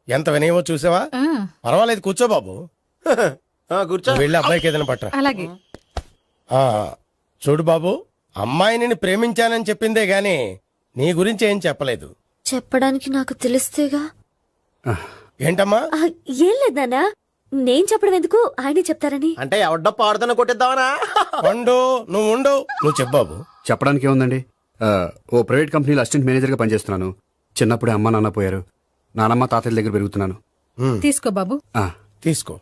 ఎంత వినయమో చూసావా? పర్వాలేదు, కూర్చో బాబు.
కూర్చో.
నువ్వు వెళ్ళి అబ్బాయికి ఏదైనా పట్టరా.
అలాగే.
చూడు బాబు, అమ్మాయి నిన్ను ప్రేమించానని చెప్పిందే గాని నీ గురించి ఏం చెప్పలేదు.
చెప్పడానికి నాకు తెలిస్తేగా.
ఏంటమ్మా?
ఏం లేదు నాన్న, నేను చెప్పడం ఎందుకు, ఆయనే చెప్తారని.
అంటే ఎవడ్డో పాడుతున్న కొట్టిద్దామనా?
వండు, నువ్వు ఉండు. నువ్వు చెప్పు బాబు.
చెప్పడానికి ఏముందండి, ఓ ప్రైవేట్ కంపెనీలో అసిస్టెంట్ మేనేజర్గా పనిచేస్తున్నాను. చిన్నప్పుడే అమ్మ నాన్న పోయారు. నానమ్మ తాతయ్య దగ్గర పెరుగుతున్నాను.
తీసుకో బాబు.
తీసుకో.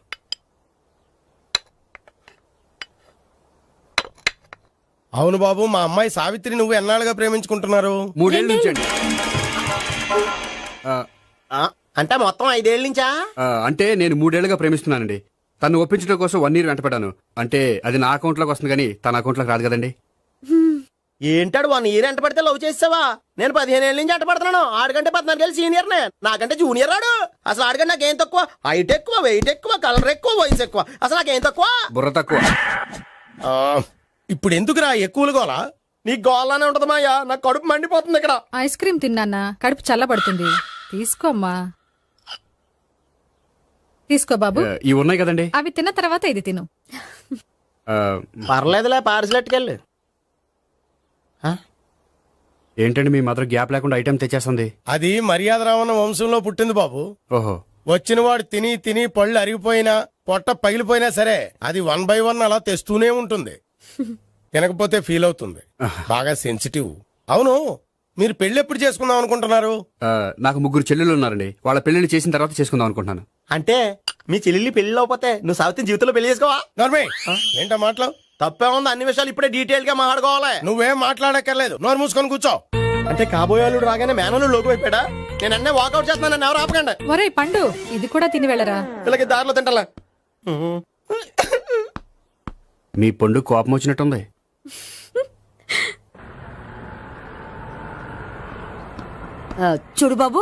అవును బాబు, మా అమ్మాయి సావిత్రి నువ్వు ఎన్నాళ్ళుగా ప్రేమించుకుంటున్నారు?
3 ఏళ్ళ నుంచి అండి.
అంటే మొత్తం 5 ఏళ్ళ నుంచా?
అంటే నేను 3 ఏళ్ళుగా ప్రేమిస్తున్నానండి. తను ఒప్పించడం కోసం 1 year వెంటపడ్డాను. అంటే అది నా అకౌంట్ లోకి వస్తుంది కానీ తన అకౌంట్ లోకి రాదు కదండి.
ఏంటాడు 1 year ఎంట పడితే లవ్ చేసావా? నేను 15 ఏళ్ళ నుంచి ఎంట పడుతున్నాను. ఆడికంటే 14 ఏళ్ళు సీనియర్ నే, నాకంటే జూనియర్ రాడు. అసలు ఆడికంటే నాకేం తక్కువ? హైట్ ఎక్కువ, వెయిట్ ఎక్కువ, కలర్ ఎక్కువ, వయసు ఎక్కువ. అసలు నాకేం తక్కువ?
బుర్ర తక్కువ.
ఇప్పుడు ఎందుకురా ఎక్కువలు గోలా?
నీకు గోళ్ళనే ఉంటది మాయా, నాకు కడుపు మండిపోతుంది ఇక్కడ.
ఐస్ క్రీమ్ తిన్నానా, కడుపు చల్లబడుతుంది. తీసుకోమ్మా. తీసుకో బాబు.
ఇవి ఉన్నాయి కదండి.
అవి తిన్న తర్వాత ఇది తిను.
పర్లేదులే, పార్సిలెట్కెళ్ళి.
ఏంటండి మీ మదర్ గ్యాప్ లేకుండా ఐటెం తెచ్చేస్తుంది?
అది మర్యాద రావణ వంశంలో పుట్టింది బాబు.
ఓహో.
వచ్చిన వాడు తిని తిని పళ్ళు అరిగిపోయినా పొట్ట పగిలిపోయినా సరే అది 1 by 1 అలా తెస్తూనే ఉంటుంది. తినకపోతే ఫీల్ అవుతుంది. బాగా సెన్సిటివ్. అవును, మీరు పెళ్లి ఎప్పుడు చేసుకుందాం అనుకుంటున్నారు?
నాకు 3 చెల్లెలు ఉన్నారండి. వాళ్ళ పెళ్లిని చేసిన తర్వాత చేసుకుందాం అనుకుంటున్నాను.
అంటే మీ చెల్లెల్ని పెళ్లి అవ్వకపోతే నువ్వు సావిత్రి జీవితంలో పెళ్లి చేసుకోవా?
నోర్మే, ఏంటో మాటలు?
తప్పే ఉంది, అన్ని విషయాలు ఇప్పుడే డీటెయిల్ గా మాట్లాడుకోవాలి.
నువ్వేం మాట్లాడక్కర్లేదు, నోరు మూసుకొని కూర్చో.
అంటే కాబోయేవాళ్ళు రాగానే మేనలు లోకి అయిపోయాడా? నేను అన్నీ వాకౌట్ చేస్తున్నాను, నన్ను ఎవరు ఆపకండి.
ఒరే పండు, ఇది కూడా తిని వెళ్ళరా.
వీళ్ళకి దారిలో తింటలా.
మీ పండు కోపం వచ్చినట్టుంది.
చూడు బాబు,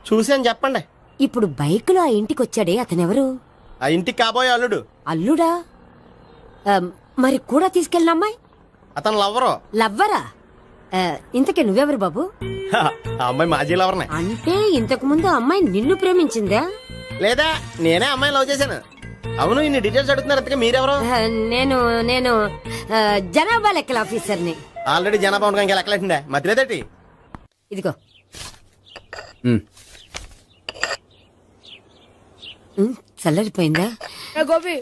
చూసి అని చెప్పండి.
ఇప్పుడు బైక్ లో ఆ ఇంటికి వచ్చాడే అతనెవరు?
ఆ ఇంటికి కాబోయే అల్లుడు.
అల్లుడా? మరి కూడా తీసుకెళ్ళిన అమ్మాయి?
అతను లవ్వరు.
లవ్వరా? ఇంతకీ నువ్వెవరు బాబు?
ఆ అమ్మాయి మాజీ లవర్నే.
అంటే ఇంతకు ముందు అమ్మాయి నిన్ను ప్రేమించిందా?
లేదా నేనే అమ్మాయి లవ్ చేశాను. అవును, ఇన్ని డీటెయిల్స్ అడుగుతున్నారు. అంతగా మీరెవరు?
నేను నేను జనాభా లెక్కల ఆఫీసర్ని.
ఆల్రెడీ జనాభా ఉండగా ఇంకా లెక్కలేటండే మధ్యలేదేటి.
ఇదిగో. చల్లరిపోయిందా?
గోపి,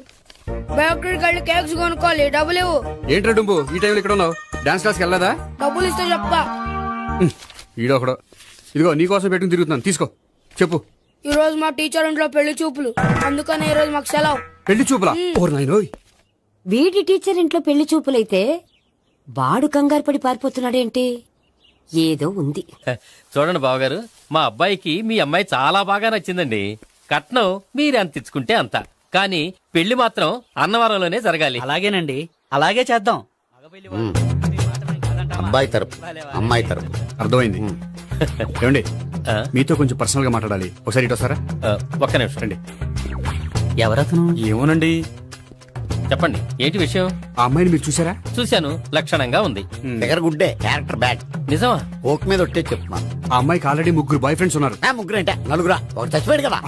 బయోక్రెడిట్ కార్డు కేక్స్ కొనుక్కోవాలి, డబ్బులు ఇవ్వు.
ఏంట్రా డుంబు ఈ టైంలో ఇక్కడ ఉన్నావు? డాన్స్ క్లాస్కి వెళ్ళదా?
డబ్బులు ఇస్తే చెప్తా.
ఈడొకడు. ఇదిగో నీకోసం పెట్టుకుని తిరుగుతున్నాను, తీసుకో. చెప్పు.
ఈ రోజు మా టీచర్ ఇంట్లో పెళ్లి చూపులు, అందుకని ఈ రోజు మాకు సెలవు.
పెళ్లి చూపులా? ఓర్ నాయనోయ్.
వీడి టీచర్ ఇంట్లో పెళ్లి చూపులైతే వాడు కంగారు పడి పారిపోతున్నాడేంటి? ఏదో ఉంది.
చూడండి బావగారు, మా అబ్బాయికి మీ అమ్మాయి చాలా బాగా నచ్చిందండి. కట్నం మీరు అంత ఇచ్చుకుంటే అంత, కానీ పెళ్లి మాత్రం అన్నవరంలోనే జరగాలి.
అలాగేనండి, అలాగే చేద్దాం.
అబ్బాయి తరపు, అమ్మాయి తరపు.
అర్థమైంది. ఏమండి, మీతో కొంచెం పర్సనల్ గా మాట్లాడాలి. ఒకసారి ఇటు వస్తారా?
ఒక్క నిమిషం అండి.
ఎవరతను?
ఏమోనండి.
చెప్పండి, ఏంటి విషయం?
ఆ అమ్మాయిని మీరు చూసారా?
చూశాను, లక్షణంగా ఉంది.
దగ్గర గుడ్డే, క్యారెక్టర్ బ్యాడ్.
నిజమా?
ఓక్ మీద ఒట్టే చెప్తున్నా.
ఆ అమ్మాయికి ఆల్రెడీ 3 బాయ్ ఫ్రెండ్స్ ఉన్నారు.
3 అంటే 4 ఒకటి చచ్చిపోయాడు కదా.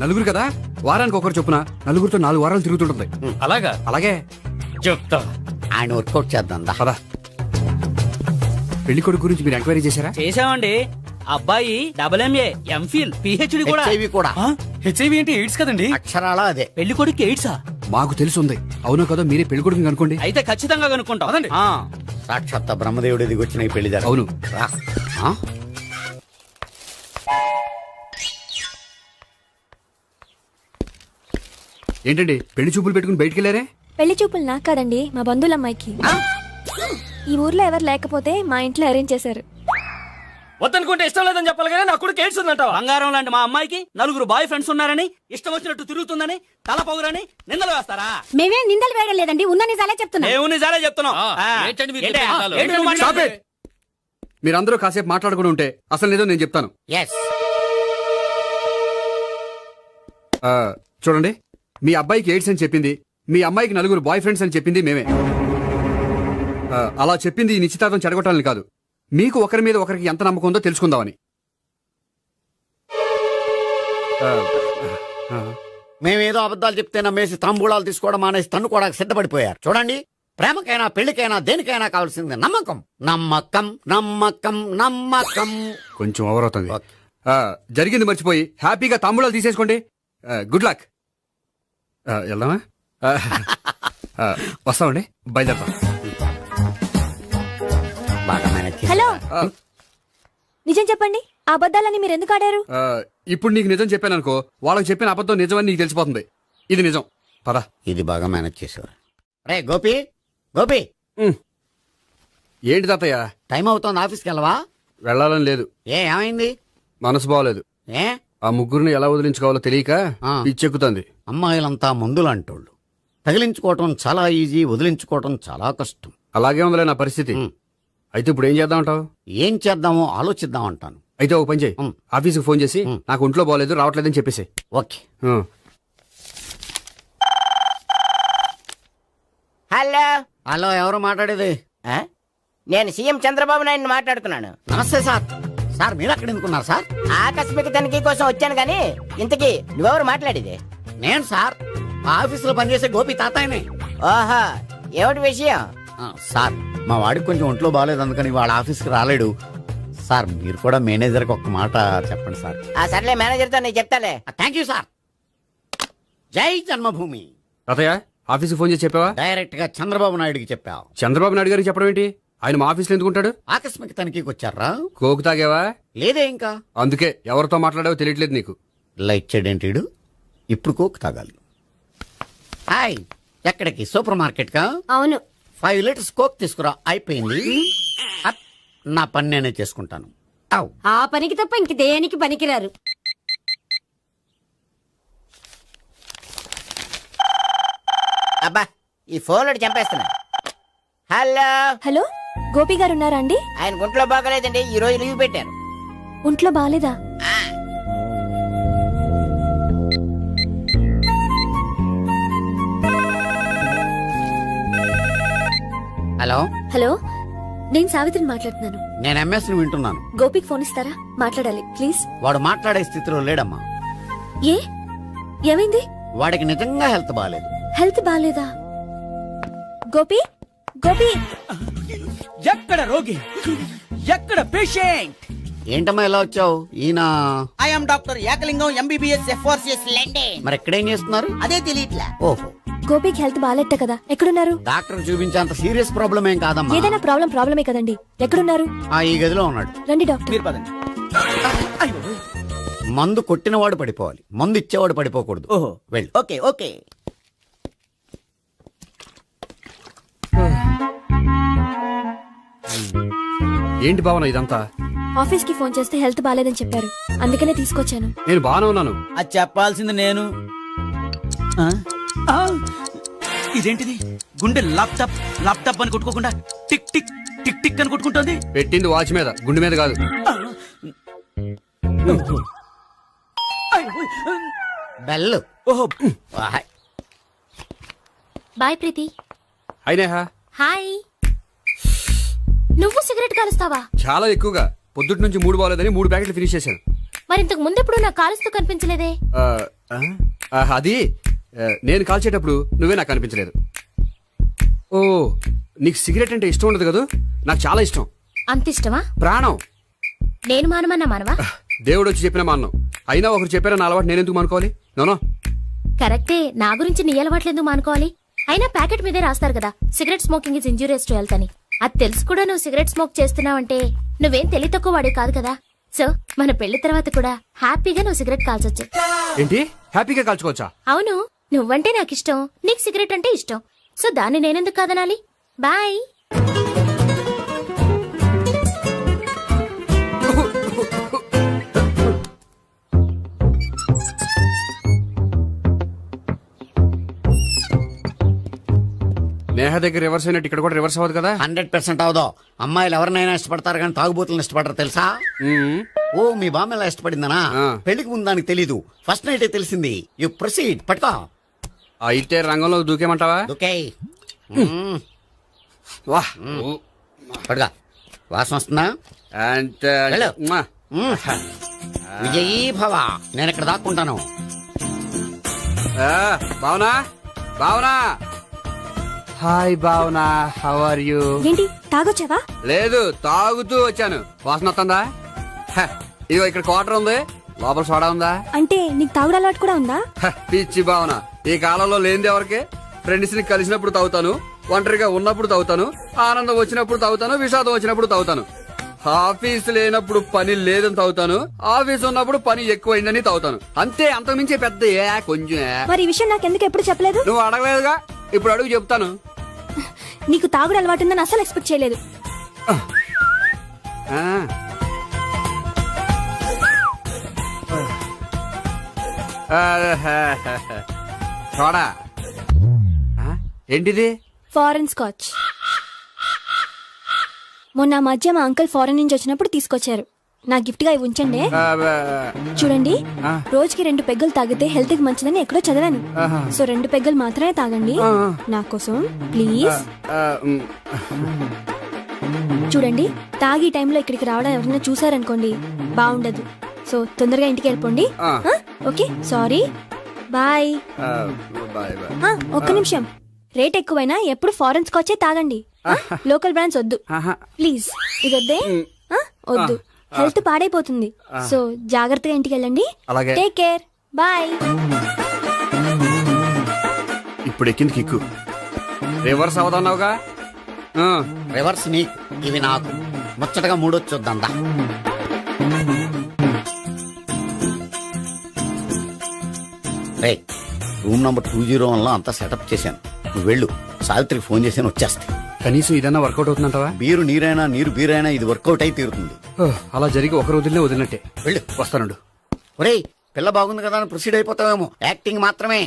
4 కదా, వారానికి ఒకరు చొప్పున 4 4 వారాలు తిరుగుతుంటుంది.
అలాగా?
అలాగే
చెప్తా.
ఆయన వర్కౌట్ చేద్దాం.
పదా. పెళ్లి కొడుకు గురించి మీరు ఎంక్వైరీ చేశారా?
చేసామండి. అబ్బాయి డబుల్ MA MPhil PhD కూడా
HIV కూడా
హెచ్ఐవి అంటే ఎయిడ్స్ కదండి.
అక్షరాల అదే.
పెళ్లి కొడుకు ఎయిడ్సా?
మాకు తెలుసుంది. అవునో కదా, మీరే పెళ్లి కొడుకుని అనుకోండి.
అయితే ఖచ్చితంగా కనుక్కుంటాం.
సాక్షాత్ బ్రహ్మదేవుడి దిగి వచ్చిన ఈ పెళ్లి
అవును. ఏంటండి పెళ్లి చూపులు పెట్టుకుని బయటికి వెళ్ళారే?
పెళ్లి చూపులు నాకు కాదండి, మా బంధువుల అమ్మాయికి. ఈ ఊర్లో ఎవరు లేకపోతే మా ఇంట్లో అరేంజ్ చేశారు.
వద్దనుకుంటే ఇష్టం లేదని చెప్పాలి కానీ నా కొడుకు ఎయిడ్స్ ఉందంటావా? బంగారం లాంటి మా అమ్మాయికి 4 బాయ్ ఫ్రెండ్స్ ఉన్నారని, ఇష్టం వచ్చినట్టు తిరుగుతుందని, తల పొగరని నిందలు వేస్తారా?
మేమేం నిందలు వేయడం లేదండి, ఉన్న నిజాలే చెప్తున్నా.
మేము నిజాలే చెప్తున్నాం.
Stop it! మీరందరూ కాసేపు మాట్లాడుకుని ఉంటే అసలు ఏదో నేను చెప్తాను. చూడండి, మీ అబ్బాయికి ఎయిడ్స్ అని చెప్పింది, మీ అమ్మాయికి 4 బాయ్ ఫ్రెండ్స్ అని చెప్పింది మేమే. అలా చెప్పింది ఈ నిశ్చితార్థం చెడగొట్టాలని కాదు, మీకు ఒకరి మీద ఒకరికి ఎంత నమ్మకం ఉందో తెలుసుకుందామని.
మేమేదో అబద్ధాలు చెప్తే నమ్మేసి తాంబూలాలు తీసుకోవడం మానేసి తన్నుకోవడానికి సిద్ధపడిపోయారు. చూడండి, ప్రేమకైనా పెళ్లికైనా దేనికైనా కావాల్సింది నమ్మకం. నమ్మకం నమ్మకం నమ్మకం.
కొంచెం ఓవర్ అవుతుంది. జరిగింది మర్చిపోయి హ్యాపీగా తాంబూలాలు తీసేసుకోండి. Good luck. వెళ్దామా? వస్తామండి, బయలుదేరతాం.
హలో, నిజం చెప్పండి, ఆ అబద్ధాలని మీరు ఎందుకు ఆడారు?
ఇప్పుడు నీకు నిజం చెప్పాను అనుకో, వాళ్ళకి చెప్పిన అబద్ధం నిజమని నీకు తెలిసిపోతుంది. ఇది నిజం. పదా.
ఇది బాగా మేనేజ్ చేసేవారు. రే గోపి, గోపి.
ఏంటి తాతయ్య?
టైం అవుతోంది, ఆఫీస్కి వెళ్ళవా?
వెళ్ళాలని లేదు.
ఏమైంది?
మనసు బాగోలేదు.
ఏ?
ఆ ముగ్గురిని ఎలా వదిలించుకోవాలో తెలియక పిచ్చెక్కుతుంది.
అమ్మాయిలంతా మందులాంటోళ్ళు. తగిలించుకోవటం చాలా ఈజీ, వదిలించుకోవటం చాలా కష్టం.
అలాగే ఉందిలే నా పరిస్థితి. అయితే ఇప్పుడు ఏం చేద్దామంటావు?
ఏం చేద్దామో ఆలోచిద్దాం అంటాను.
అయితే ఒక పని చేయి, ఆఫీస్కి ఫోన్ చేసి నాకు ఒంట్లో బాగోలేదు, రావట్లేదని చెప్పేసి.
ఓకే.
హలో
హలో, ఎవరు మాట్లాడేది?
నేను సీఎం చంద్రబాబు నాయుడు మాట్లాడుతున్నాను.
నమస్తే సార్. సార్ మీరు అక్కడ ఎందుకున్నారు సార్?
ఆకస్మిక తనిఖీ కోసం వచ్చాను గానీ ఇంతకీ నువ్వెవరు మాట్లాడేది?
నేను సార్, ఆఫీసులో పనిచేసే గోపి తాతాయనే.
ఓహో, ఏమిటి విషయం?
సార్, మా వాడికి కొంచెం ఒంట్లో బాగాలేదు, అందుకని వాళ్ళ ఆఫీస్కి రాలేడు. సార్ మీరు కూడా మేనేజర్కి ఒక మాట చెప్పండి సార్.
సర్లే, మేనేజర్తో నేను చెప్తాలే.
Thank you sir. జై జన్మభూమి.
తాతయ్య, ఆఫీస్కి ఫోన్ చేసి చెప్పావా?
డైరెక్ట్ గా చంద్రబాబు నాయుడుకి చెప్పావు.
చంద్రబాబు నాయుడు గారికి చెప్పడం ఏంటి? ఆయన మా ఆఫీస్లో ఎందుకుంటాడు?
ఆకస్మిక తనిఖీకి వచ్చారా?
కోకు తాగావా?
లేదే ఇంకా.
అందుకే ఎవరితో మాట్లాడావో తెలియట్లేదు నీకు.
లైట్ చేయడేంటిడు? ఇప్పుడు కోక్ తాగాలి. హాయ్, ఎక్కడికి? సూపర్ మార్కెట్ కా?
అవును.
5 లీటర్స్ కోక్ తీసుకురా. అయిపోయింది. నా పని నేనే చేసుకుంటాను.
ఆ పనికి తప్ప ఇంక దేనికి పనికిరారు.
అబ్బా, ఈ ఫోన్ చంపేస్తున్నా. హలో
హలో, గోపి గారు ఉన్నారా అండి?
ఆయన గుంట్లో బాగలేదండి, ఈ రోజు లీవ్ పెట్టారు.
ఒంట్లో బాలేదా?
హలో.
హలో, నేను సావిత్రిని మాట్లాడుతున్నాను.
నేను ఎంఎస్ ని వింటున్నాను.
గోపికి ఫోన్ ఇస్తారా? మాట్లాడాలి ప్లీజ్.
వాడు మాట్లాడే స్థితిలో లేడమ్మా.
ఏ, ఏమైంది?
వాడికి నిజంగా హెల్త్ బాగాలేదు.
హెల్త్ బాలేదా? గోపి, గోపి.
ఎక్కడ రోగి, ఎక్కడ పేషెంట్?
ఏంటమ్మా ఇలా వచ్చావు? ఈయన
I'm doctor Ekalingam MBBS FRCS London.
మరి ఎక్కడేం చేస్తున్నారు?
అదే తెలియట్లే.
ఓహో,
గోపికి హెల్త్ బాలేట కదా, ఎక్కడున్నారు?
డాక్టర్ చూపించేంత సీరియస్ ప్రాబ్లం ఏం కాదమ్మా.
ఏదైనా ప్రాబ్లమే కదండి, ఎక్కడున్నారు?
ఈ గదిలో ఉన్నాడు.
రండి డాక్టర్.
మీరు పదండి.
మందు కొట్టినవాడు పడిపోవాలి, మందు ఇచ్చేవాడు పడిపోకూడదు.
ఓహో,
వెళ్ళు.
Okay okay.
ఏంటి భావన ఇదంతా?
ఆఫీస్ కి ఫోన్ చేస్తే హెల్త్ బాలేదని చెప్పారు, అందుకనే తీసుకొచ్చాను.
నేను బాగానే ఉన్నాను.
అది చెప్పాల్సింది నేను. ఇదేంటిది? గుండె ల్యాప్టాప్ ల్యాప్టాప్ అని కొట్టుకోకుండా టిక్ టిక్ టిక్ టిక్ అని కొట్టుకుంటుంది.
పెట్టింది వాచ్ మీద, గుండె మీద కాదు.
బెల్.
ఓహో,
బాయ్ ప్రీతి.
అయినా
హాయ్. నువ్వు సిగరెట్ కాలుస్తావా?
చాలా ఎక్కువగా. పొద్దుటి నుంచి 3 బాగోలేదని 3 ప్యాకెట్లు ఫినిష్ చేశాను.
మరి ఇంతకు ముందెప్పుడు నాకు కాలుస్తూ కనిపించలేదే?
అది నేను కాల్చేటప్పుడు నువ్వే నాకు కనిపించలేదు. ఓ, నీకు సిగరెట్ అంటే ఇష్టం ఉండదు కదా? నాకు చాలా ఇష్టం.
అంత ఇష్టమా?
ప్రాణం.
నేను మానమన్నా మానవా?
దేవుడు వచ్చి చెప్పిన మాన్నం. అయినా ఒకరు చెప్పారా నా అలవాటు నేను ఎందుకు అనుకోవాలి? నోనో.
కరెక్టే, నా గురించి నీ అలవాట్లు ఎందుకు మానుకోవాలి? అయినా ప్యాకెట్ మీదే రాస్తారు కదా, cigarette smoking is injurious to health అని. అది తెలుసు కూడా నువ్వు సిగరెట్ స్మోక్ చేస్తున్నావంటే నువ్వేం తెలివి తక్కువ వాడే కాదు కదా. సో మన పెళ్లి తర్వాత కూడా హ్యాపీగా నువ్వు సిగరెట్ కాల్చొచ్చు.
ఏంటి హ్యాపీగా కాల్చుకోవచ్చా?
అవును, నువ్వంటే నాకు ఇష్టం, నీకు సిగరెట్ అంటే ఇష్టం. సో దాన్ని నేనెందుకు కాదనాలి? బాయ్.
నేహ దగ్గర రివర్స్ అయినట్టు ఇక్కడ కూడా రివర్స్ అవ్వదు కదా?
100% అవదో. అమ్మాయిలు ఎవరినైనా ఇష్టపడతారు కానీ తాగుబోతులను ఇష్టపడరు తెలుసా? ఓ మీ బామ్మ ఎలా ఇష్టపడిందనా? పెళ్లికి ముందు దానికి తెలీదు, ఫస్ట్ నైట్ తెలిసింది. You proceed. పట్టుకో.
అయితే రంగంలో దూకేమంటావా?
ఓకే.
వాహ్.
పట్టుగా. వాసన వస్తుందా? వెళ్ళు. విజయీ భవ. నేను ఇక్కడ దాక్కుంటాను.
Bhavana, Bhavana. Hi Bhavana, how are you?
ఏంటి తాగొచ్చావా?
లేదు, తాగుతూ వచ్చాను. వాసన వస్తుందా? ఇదిగో ఇక్కడ క్వార్టర్ ఉంది, లోపల సోడా ఉందా?
అంటే నీకు తాగుడు అలవాటు కూడా ఉందా?
పిచ్చి భావన, ఈ కాలంలో లేనిది ఎవరికి? ఫ్రెండ్స్ ని కలిసినప్పుడు తాగుతాను, ఒంటరిగా ఉన్నప్పుడు తాగుతాను, ఆనందం వచ్చినప్పుడు తాగుతాను, విషాదం వచ్చినప్పుడు తాగుతాను. ఆఫీస్ లేనప్పుడు పని లేదని తాగుతాను, ఆఫీస్ ఉన్నప్పుడు పని ఎక్కువైందని తాగుతాను. అంతే, అంతకుమించే పెద్ద కొంచెం.
మరి ఈ విషయం నాకెందుకు ఎప్పుడు చెప్పలేదు?
నువ్వు అడగలేదుగా, ఇప్పుడు అడుగు చెప్తాను.
నీకు తాగుడు అలవాటు ఉందని అసలు ఎక్స్పెక్ట్ చేయలేదు.
చూడా. ఏంటిది?
Foreign scotch. మొన్న మధ్య మా అంకుల్ ఫారెన్ నుంచి వచ్చినప్పుడు తీసుకొచ్చారు. నా గిఫ్ట్ గా ఇవి ఉంచండి. చూడండి, రోజుకి 2 పెగ్గులు తాగితే హెల్త్ కి మంచిదని ఎక్కడో చదివాను. సో 2 పెగ్గులు మాత్రమే తాగండి నా కోసం ప్లీజ్. చూడండి, తాగి టైంలో ఇక్కడికి రావడం ఎవరైనా చూసారనుకోండి బాగుండదు. సో తొందరగా ఇంటికి వెళ్ళిపోండి. Okay, sorry, bye. ఒక్క నిమిషం, రేట్ ఎక్కువైనా ఎప్పుడు ఫారెన్ స్కాచే తాగండి. లోకల్ బ్రాండ్స్ వద్దు ప్లీజ్. ఇది వద్దే, వద్దు, హెల్త్ పాడైపోతుంది. సో జాగ్రత్తగా ఇంటికి వెళ్ళండి. Take care, bye.
ఇప్పుడు ఎక్కింది కిక్కు. రివర్స్ అవదన్నావుగా?
రివర్స్ నీకు, ఇవి నాకు. ముచ్చటగా మూడొచ్చు చూద్దాం. రే, రూమ్ నంబర్ 201 లో అంతా సెటప్ చేశాను. నువ్వు వెళ్ళు, సావిత్రికి ఫోన్ చేశాను, వచ్చేస్తా.
కనీసం ఇదన్నా వర్కౌట్ అవుతుందంటావా?
బీరు నీరైనా, నీరు బీరైనా ఇది వర్కౌట్ అయి తీరుతుంది.
అలా జరిగి ఒక రోజులనే వదిలినట్టే.
వెళ్ళు.
వస్తానుండు.
ఒరేయ్, పిల్ల బాగుంది కదా అని ప్రొసీడ్ అయిపోతావేమో. యాక్టింగ్ మాత్రమే.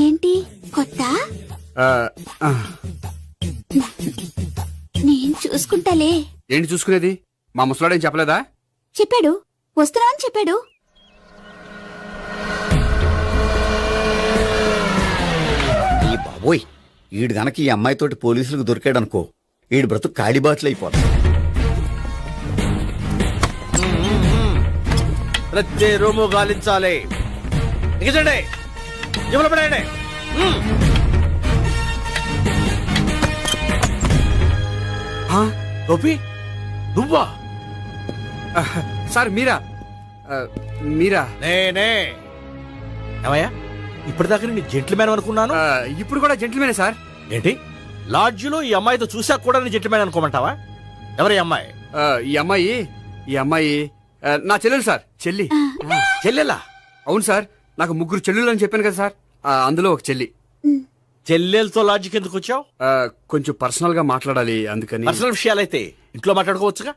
ఏంటి కొత్త? నేను చూసుకుంటాలే.
ఏంటి చూసుకునేది? మా ముసలాడేం చెప్పలేదా?
చెప్పాడు, వస్తున్నా అని చెప్పాడు.
ఈ బాబోయ్, ఈడు గనక ఈ అమ్మాయితోటి పోలీసులకు దొరికాడనుకో, ఈడు బ్రతుకు కాళీబాట్లు అయిపోతుంది.
ప్రతి రూము గాలించాలి. ఎగచండి, జబ్బులు పడండి. గోపి, నువ్వా?
సార్ మీరా? మీరా?
నేనే. ఏమయ్యా, ఇప్పటిదాకా నేను జెంట్లమ్యాన్ అనుకున్నాను.
ఇప్పుడు కూడా జెంట్లమేనే సార్.
ఏంటి, లాడ్జిలో ఈ అమ్మాయితో చూసాక కూడా నేను జెంట్లమ్యాన్ అనుకోమంటావా? ఎవరి అమ్మాయి?
ఈ అమ్మాయి నా చెల్లెలు సార్. చెల్లి.
చెల్లెలా?
అవును సార్, నాకు 3 చెల్లెలు అని చెప్పాను కదా సార్, అందులో ఒక చెల్లి.
చెల్లెలతో లాడ్జికి ఎందుకు వచ్చావు?
కొంచెం పర్సనల్ గా మాట్లాడాలి, అందుకని.
పర్సనల్ విషయాలైతే ఇంట్లో మాట్లాడుకోవచ్చుగా.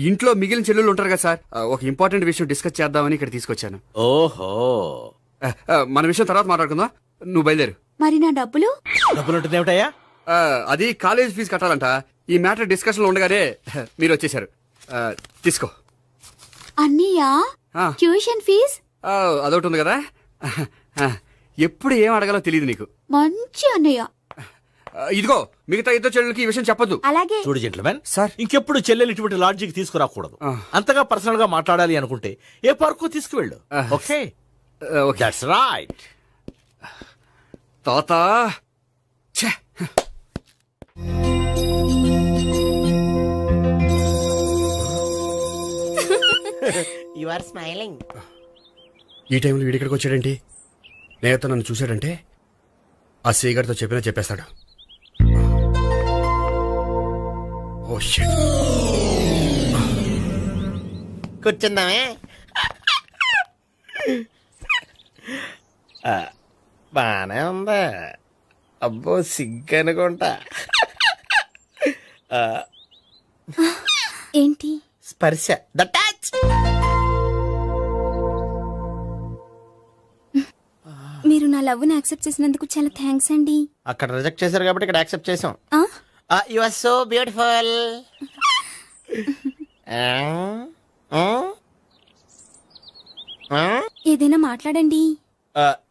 ఇంట్లో మిగిలిన చెల్లెలు ఉంటారు కదా సార్, ఒక ఇంపార్టెంట్ విషయం డిస్కస్ చేద్దామని ఇక్కడ తీసుకొచ్చాను.
ఓహో,
మన విషయం తర్వాత మాట్లాడుకుందాం, నువ్వు బయలుదేరు.
మరి నా డబ్బులు?
డబ్బులు ఉంటుంది ఏమిటయ్యా?
అది కాలేజ్ ఫీజు కట్టాలంట. ఈ మ్యాటర్ డిస్కషన్ లో ఉండగానే మీరు వచ్చేసారు. తీసుకో.
అన్నయ్యా,
ఆ,
ట్యూషన్ ఫీజ్?
అదొకటి ఉంది కదా. ఎప్పుడు ఏం అడగాలో తెలియదు నీకు.
మంచి అన్నయ్య.
ఇదిగో మిగతా ఇద్దరు చెల్లెలకి ఈ విషయం చెప్పొద్దు.
అలాగే.
చూడు జెంట్లమెన్,
సార్.
ఇంకెప్పుడు చెల్లెలు ఇటువంటి లాడ్జికి తీసుకురాకూడదు. అంతగా పర్సనల్ గా మాట్లాడాలి అనుకుంటే ఏ పార్కు తీసుకువెళ్ళు. Okay, that's right.
తాత
యు ఆర్ స్మైలింగ్.
ఈ టైంలో వీడిక్కడికి వచ్చాడేంటి? నేత నన్ను చూశాడంటే ఆ సీగర్తో చెప్పినా చెప్పేస్తాడు. Oh shit.
కూర్చుందామే. బానే ఉందా? అబ్బో సిగ్గు అనుకుంటా.
ఏంటి?
స్పర్శ, ద టచ్.
మీరు నా లవ్ ని యాక్సెప్ట్ చేసినందుకు చాలా థ్యాంక్స్ అండి.
అక్కడ రిజెక్ట్ చేశారు కాబట్టి ఇక్కడ యాక్సెప్ట్ చేసాం.
ఆ?
You are so beautiful.
ఏదైనా మాట్లాడండి.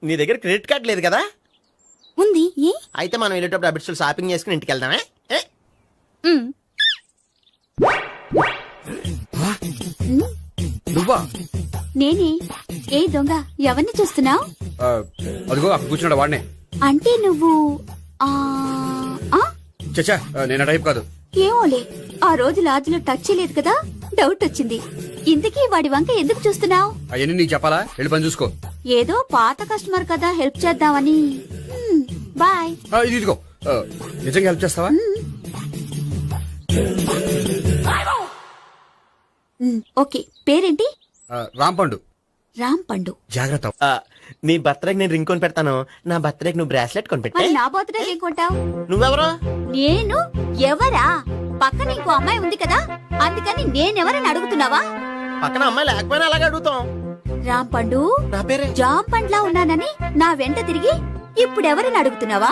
నీ దగ్గర క్రెడిట్ కార్డ్ లేదు కదా?
ఉంది. ఏ?
అయితే మనం వెళ్ళేటప్పుడు అబిడ్స్ షాపింగ్ చేసుకుని ఇంటికి వెళ్దామే.
ఉమ్.
నువ్వా?
నేనే. ఏ దొంగ, ఎవరిని చూస్తున్నావు?
అదిగో అక్కడ కూర్చున్నాడు వాడినే.
అంటే నువ్వు ఆ ఆ?
చచ్చా, నేను ఆ టైప్ కాదు.
ఏమోలే, ఆ రోజు లాడ్జ్లో టచ్ చేయలేదు కదా, డౌట్ వచ్చింది. ఇంతకీ వాడి వంక ఎందుకు చూస్తున్నావు?
అవన్నీ నీకు చెప్పాలా? వెళ్ళి పని చూసుకో.
ఏదో పాత కస్టమర్ కదా, హెల్ప్ చేద్దామని. బాయ్.
ఇది ఇదిగో, నిజంగా హెల్ప్ చేస్తావా?
ఓకే. పేరేంటి?
రాంపండు.
రాంపండు.
జాగ్రత్త.
నీ బర్త్డేకి నేను రింగ్ కొని పెడతాను, నా బర్త్డేకి నువ్వు బ్రాస్లెట్ కొని పెట్టే.
మరి నా బర్త్డే ఏం కొంటావు?
నువ్వెవరో?
నేను ఎవరా? పక్కన ఇంకో అమ్మాయి ఉంది కదా, అందుకని నేనెవరని అడుగుతున్నావా?
పక్కన అమ్మాయి లేకపోయినా అలాగే అడుగుతాం.
రాంపండు,
నా పేరే
జామ్ పండ్లా ఉన్నానని నా వెంట తిరిగి ఇప్పుడెవరని అడుగుతున్నావా?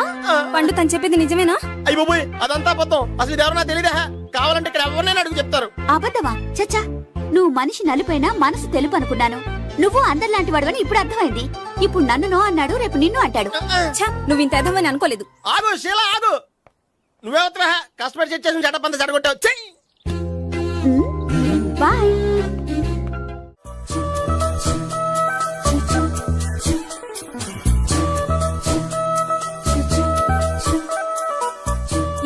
పండు తను చెప్పింది నిజమేనా?
అయ్య బాబోయ్, అదంతా అబద్ధం. అసలు ఇది ఎవరన్నా తెలియదా? కావాలంటే ఇక్కడ ఎవరినైనా అడుగు చెప్తారు.
అబద్ధమా? చచ్చా, నువ్వు మనిషి నలుపైనా మనసు తెలుపు అనుకున్నాను. నువ్వు అందరిలాంటి వాడవని ఇప్పుడు అర్థమైంది. ఇప్పుడు నన్ను నో అన్నాడు, రేపు నిన్ను అంటాడు. నువ్వు ఇంత అర్థమని అనుకోలేదు.
ఆగు శీల, ఆగు. నువ్వెవతవా? కస్టమర్ చెక్ చేసి చెడ్డ పంత చెడగొట్టావు.
బాయ్.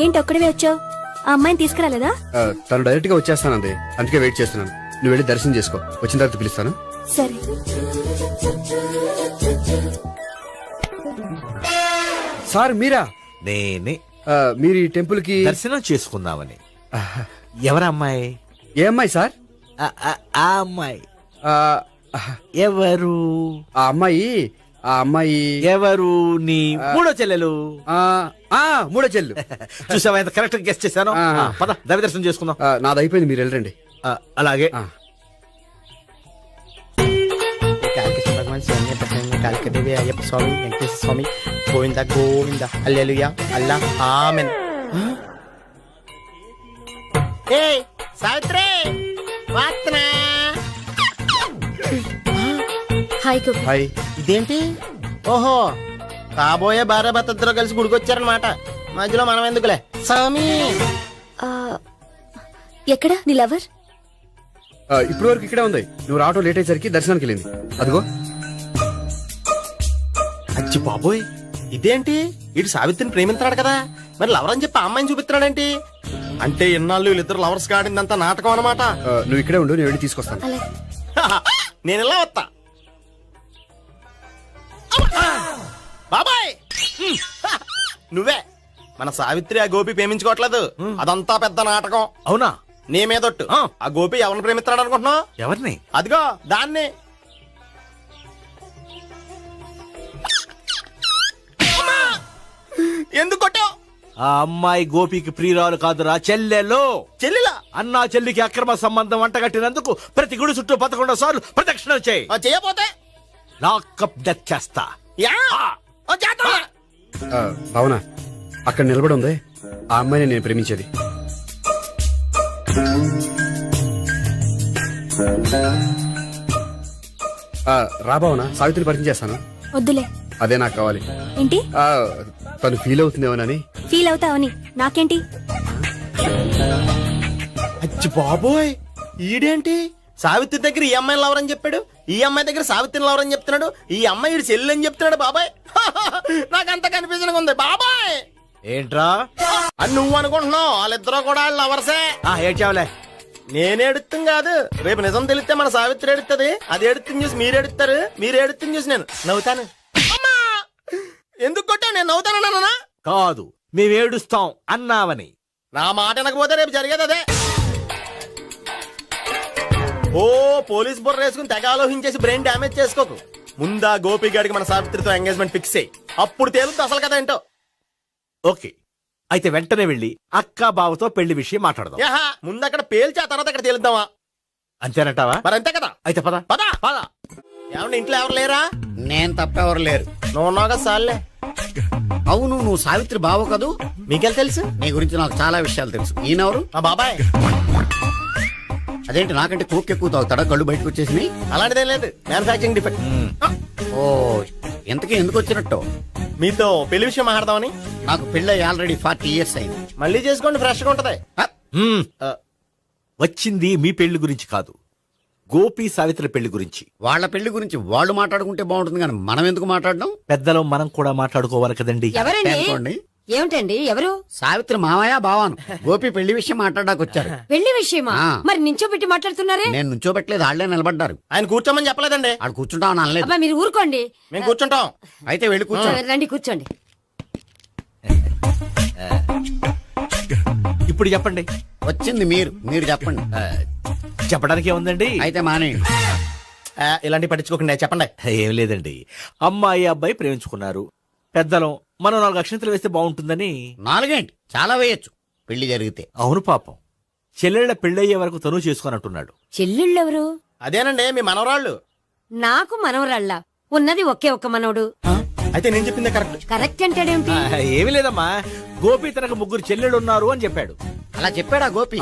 ఏంటి ఒక్కడివే వచ్చావు? ఆ అమ్మాయిని తీసుకురాలేదా?
తను డైరెక్ట్ గా వచ్చేస్తానంది, అందుకే వెయిట్ చేస్తున్నాను. నువ్వు వెళ్ళి దర్శనం చేసుకో, వచ్చిన తర్వాత పిలుస్తాను.
సరే.
సార్ మీరా?
నేనే.
మీరు ఈ టెంపుల్ కి
దర్శనం చేసుకుందామని. ఎవరు అమ్మాయి?
ఏ అమ్మాయి సార్?
ఆ అమ్మాయి ఎవరు?
ఆ అమ్మాయి
ఎవరు? నీ మూడో చెల్లెలు.
మూడో చెల్లు.
చూసావా ఎంత కరెక్ట్ గా గెస్ట్ చేశాను. పద దవి దర్శనం చేసుకుందాం.
నాది అయిపోయింది, మీరు వెళ్ళండి.
అలాగే.
కాలికదేవి అయ్యప్ప స్వామి, వెంకటేశ్వర స్వామి, గోవింద గోవింద, హల్లెలూయా, అల్లా, ఆమెన్. ఏయ్ సావిత్రి, వాత్నా.
హాయ్.
హాయ్.
ఇదేంటి? ఓహో, కాబోయే భార్య భర్తతో కలిసి గుడికొచ్చారనమాట. మధ్యలో మనం ఎందుకులే స్వామి.
ఎక్కడ నీ లవర్?
ఇప్పటి వరకు ఇక్కడే ఉంది. నువ్వు రావటం లేట్ అయ్యేసరికి దర్శనానికి వెళ్ళింది. అదిగో.
అచ్చి బాబోయ్, ఇదేంటి? ఇటు సావిత్రిని ప్రేమిస్తున్నాడు కదా, మరి లవర్ అని చెప్పి ఆ అమ్మాయిని చూపిస్తున్నాడేంటి? అంటే ఇన్నాళ్ళు వీళ్ళిద్దరు లవర్స్ కాడిందంతా నాటకం అనమాట.
నువ్వు ఇక్కడే ఉండు, నేను వెళ్ళి తీసుకొస్తాను.
నేను ఇలా వస్తా. బాబాయ్, నువ్వే. మన సావిత్రి ఆ గోపి ప్రేమించుకోవట్లేదు, అదంతా పెద్ద నాటకం.
అవునా?
నీ మీదొట్టు. ఆ గోపి ఎవరిని ప్రేమిస్తాడు అనుకుంటున్నావు?
ఎవరిని?
అదిగో దాన్ని. ఎందుకు కొట్టావు?
ఆ అమ్మాయి గోపికి ప్రియురాలు కాదురా, చెల్లెలు.
చెల్లెలా?
అన్నా చెల్లికి అక్రమ సంబంధం అంటగట్టినందుకు ప్రతి గుడి చుట్టూ 11 సార్లు ప్రదక్షిణలు చేయి.
చేయపోతే
లాకప్ డెత్ చేస్తా.
యా ఓ చేద్దాం.
భావన అక్కడ నిలబడి ఉంది ఆ అమ్మాయిని నేను ప్రేమించేది. రా భావన, సావిత్రిని పరిచయం చేస్తాను.
వద్దులే.
అదే నాకు కావాలి.
ఏంటి?
తను ఫీల్ అవుతుందేమోనని.
ఫీల్ అవుతావని నాకేంటి?
అచ్చి బాబోయ్, ఈడేంటి సావిత్రి దగ్గర ఈ అమ్మాయిని లవరని చెప్పాడు, ఈ అమ్మాయి దగ్గర సావిత్రిని లవరని చెప్తున్నాడు, ఈ అమ్మాయి ఈడు చెల్లి అని చెప్తున్నాడు. బాబాయ్ నాకంత కన్ఫ్యూజన్ ఉంది బాబాయ్.
ఏంట్రా
అని నువ్వు అనుకుంటున్నావు, వాళ్ళిద్దరూ కూడా లవర్సే.
ఏడ్చావులే.
నేను ఎడుతుంది కాదు, రేపు నిజం తెలిస్తే మన సావిత్రి ఎడుతుంది, అది ఎడుతుంది చూసి మీరు ఎడుతారు, మీరు ఎడుతుంది చూసి నేను నవ్వుతాను. అమ్మా! ఎందుకు కొట్టావు? నేను నవ్వుతానన్నా?
కాదు, మేమేడుస్తాం అన్నావని.
నా మాట వినకపోతే రేపు జరిగేది అదే. ఓ పోలీస్ బుర్ర వేసుకుని తెగ ఆలోచించేసి బ్రెయిన్ డ్యామేజ్ చేసుకోకు. ముందా గోపి గారికి మన సావిత్రితో ఎంగేజ్మెంట్ ఫిక్స్ అయ్యి అప్పుడు తేలుతుంది అసలు కదా ఏంటో.
ఓకే, అయితే వెంటనే వెళ్ళి అక్క బావతో పెళ్లి విషయం మాట్లాడదాం.
యాహా, ముందు అక్కడ పేల్చి ఆ తర్వాత అక్కడ తేలుద్దామా?
అంతేనంటావా?
మరి అంతే కదా.
అయితే పద
పద పద. ఏమన్నా ఇంట్లో ఎవరు లేరా?
నేను తప్పెవరు లేరు.
నువ్వు ఉన్నావు కదా సార్లే.
అవును, నువ్వు సావిత్రి బావ కదూ?
మీకెళ్ళి తెలుసు?
నీ గురించి నాకు చాలా విషయాలు తెలుసు. ఈయనెవరు?
మా బాబాయ్.
అదేంటి నాకంటే కోక్ ఎక్కువ తాగుతాడా? కళ్ళు బయటకు వచ్చేసినాయి.
అలాంటిదేం లేదు, మ్యానుఫాక్చరింగ్ డిఫెక్ట్.
ఓ, ఇంతకీ ఎందుకు వచ్చినట్టు?
మీతో పెళ్లి విషయం మాట్లాడదామని.
నాకు పెళ్ళి ఆల్రెడీ 40 years అయింది.
మళ్ళీ చేసుకోండి, ఫ్రెష్ గా ఉంటది.
వచ్చింది మీ పెళ్లి గురించి కాదు, గోపి సావిత్రి పెళ్లి గురించి.
వాళ్ళ పెళ్లి గురించి వాళ్ళు మాట్లాడుకుంటే బాగుంటుంది, కానీ మనం ఎందుకు మాట్లాడడం?
పెద్దలో మనం కూడా మాట్లాడుకోవాలి కదండి.
అనుకోండి.
ఏమిటండి ఎవరు?
సావిత్రి మామయ్య బావాను గోపి పెళ్లి విషయం మాట్లాడడానికి వచ్చారు.
పెళ్లి విషయమా?
ఆ.
మరి నించోబెట్టి మాట్లాడుతున్నారే?
నేను నుంచోబెట్టలేదు, వాళ్ళే నిలబడ్డారు.
ఆయన కూర్చోమని చెప్పలేదండి.
వాళ్ళు కూర్చుంటామని అనలేదు.
అబ్బా మీరు ఊరుకోండి.
మేము కూర్చుంటాం.
అయితే వెళ్ళి కూర్చో.
రండి కూర్చోండి.
ఇప్పుడు చెప్పండి.
వచ్చింది మీరు చెప్పండి.
చెప్పడానికి ఏముందండి?
అయితే మానేయండి.
ఇలాంటి పట్టించుకోకండి, చెప్పండి.
ఏం లేదండి, అమ్మాయి అబ్బాయి ప్రేమించుకున్నారు. పెద్దలం మనం 4 అక్షంతలు వేస్తే బాగుంటుందని.
4 ఏంటి, చాలా వేయొచ్చు పెళ్లి జరిగితే.
అవును పాపం, చెల్లెళ్ళ పెళ్ళయ్యే వరకు తను చేసుకోనంటున్నాడు.
చెల్లెళ్ళెవరు?
అదేనండి మీ మనవరాళ్ళు.
నాకు మనవరాళ్ళ ఉన్నది ఒకే ఒక్క మనవడు.
అయితే నేను చెప్పిందే కరెక్ట్.
కరెక్ట్ అంటాడేమిటి?
ఏమి లేదమ్మా, గోపి తనకు 3 చెల్లెళ్ళు ఉన్నారు అని చెప్పాడు.
అలా చెప్పాడా గోపి?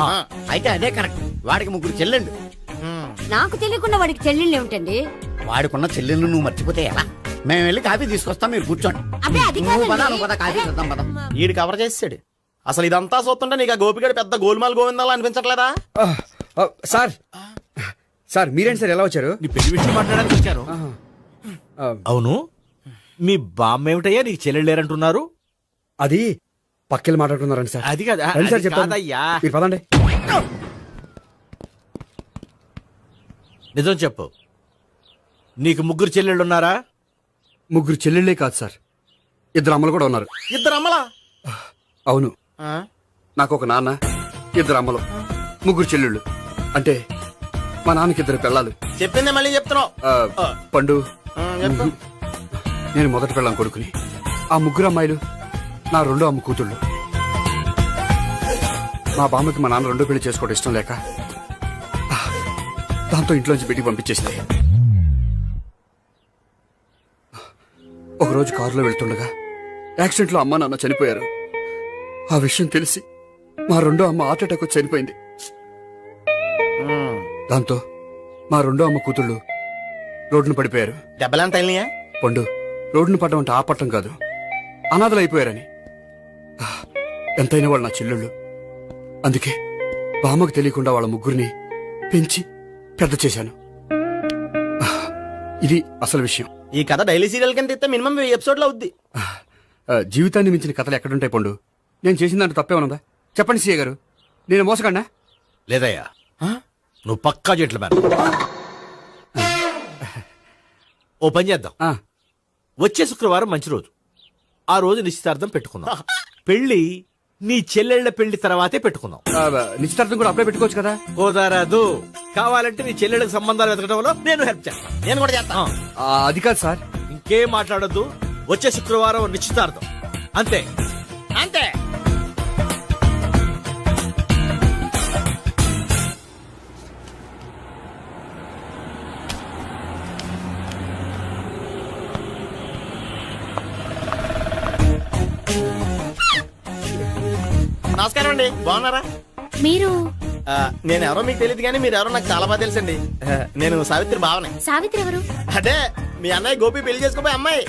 అయితే అదే కరెక్ట్. వాడికి 3 చెల్లెళ్ళు.
నాకు తెలియకుండా వాడికి చెల్లెళ్ళు ఏమిటండి?
వాడికున్న చెల్లెళ్ళు నువ్వు మర్చిపోతే ఎలా? మేము వెళ్ళి కాఫీ తీసుకొస్తాం, మీరు కూర్చోండి.
అబ్బే అది
నువ్వు పద,
కాదండి.
నువ్వు పద, కాఫీ చేద్దాం పద.
ఈడు కవర్ చేసాడు. అసలు ఇదంతా చూస్తుంటే నీకు ఆ గోపిగడు పెద్ద గోల్మాల్ గోవిందాలు అనిపించట్లేదా?
సార్ మీరేంటి సార్ ఎలా వచ్చారు?
నీ పెళ్లి విషయం మాట్లాడడానికి వచ్చాను. అవును, మీ బామ్మ ఏమిటయ్యా నీకు చెల్లెళ్ళు లేరంటున్నారు?
అది పక్కెళ్ళి మాట్లాడుకున్నారండి సార్.
అది కదా,
రండి సార్
అది
చెప్తాను.
కాదయ్యా.
మీరు పదండి.
నిజం చెప్పు, నీకు 3 చెల్లెళ్ళు ఉన్నారా?
3 చెల్లెళ్ళే కాదు సార్, 2 అమ్మలు కూడా ఉన్నారు.
2 అమ్మలా?
అవును, నాకు ఒక నాన్న, 2 అమ్మలు, 3 చెల్లెళ్ళు. అంటే మా నాన్నకి 2 పిల్లలు.
చెప్పిందే మళ్ళీ చెప్తున్నావు.
పండు,
చెప్పు.
నేను మొదటి పిల్లం కొడుకుని. ఆ 3 అమ్మాయిలు నా 2వ అమ్మ కూతుళ్ళు. మా బామ్మకి మా నాన్న 2వ పెళ్లి చేసుకోవడం ఇష్టం లేక దాంతో ఇంట్లోంచి బయటికి పంపించేసింది. ఒకరోజు కారులో వెళ్తుండగా యాక్సిడెంట్లో అమ్మా నాన్న చనిపోయారు. ఆ విషయం తెలిసి మా 2వ అమ్మ హార్ట్ అటాక్ వచ్చి చనిపోయింది. దాంతో మా 2వ అమ్మ కూతుళ్ళు రోడ్డును పడిపోయారు.
దెబ్బలంత అయినాయా?
పండు, రోడ్డును పడ్డం అంటే ఆపట్టం కాదు, అనాథలు అయిపోయారని. ఎంతైనా వాళ్ళు నా చెల్లెళ్ళు. అందుకే బామ్మకు తెలియకుండా వాళ్ళ 3 పెంచి పెద్ద చేశాను. ఇది అసలు విషయం.
ఈ కథ డైలీ సీరియల్ కింద ఇస్తే మినిమం 1000 ఎపిసోడ్లు అవుద్ది.
జీవితాన్ని మించిన కథలు ఎక్కడుంటాయి పండు? నేను చేసిన దాంట్లో తప్పేమనుందా? చెప్పండి సీఏ గారు, నేను మోసగండా?
లేదయ్యా, నువ్వు పక్కా జెంట్లమన్. ఓ పని చేద్దాం, వచ్చే శుక్రవారం మంచి రోజు, ఆ రోజు నిశ్చితార్థం పెట్టుకుందాం. పెళ్లి నీ చెల్లెళ్ల పెళ్లి తర్వాతే పెట్టుకుందాం.
నిశ్చితార్థం కూడా అప్పుడే పెట్టుకోవచ్చు కదా?
కుదరదు, కావాలంటే నీ చెల్లెళ్ళకి సంబంధాలు వెతకడంలో నేను హెల్ప్ చేస్తాను.
నేను కూడా చేస్తాను.
అది కాదు సార్.
ఇంకేం మాట్లాడొద్దు, వచ్చే శుక్రవారం నిశ్చితార్థం, అంతే
అంతే. నమస్కారం అండి, బాగున్నారా?
మీరు
నేను ఎవరో మీకు తెలియదు కానీ మీరు ఎవరో నాకు చాలా బాగా తెలుసండి. నేను సావిత్రి బావనే.
సావిత్రి ఎవరు?
అదే మీ అన్నయ్య గోపి పెళ్లి చేసుకోపోయి అమ్మాయి.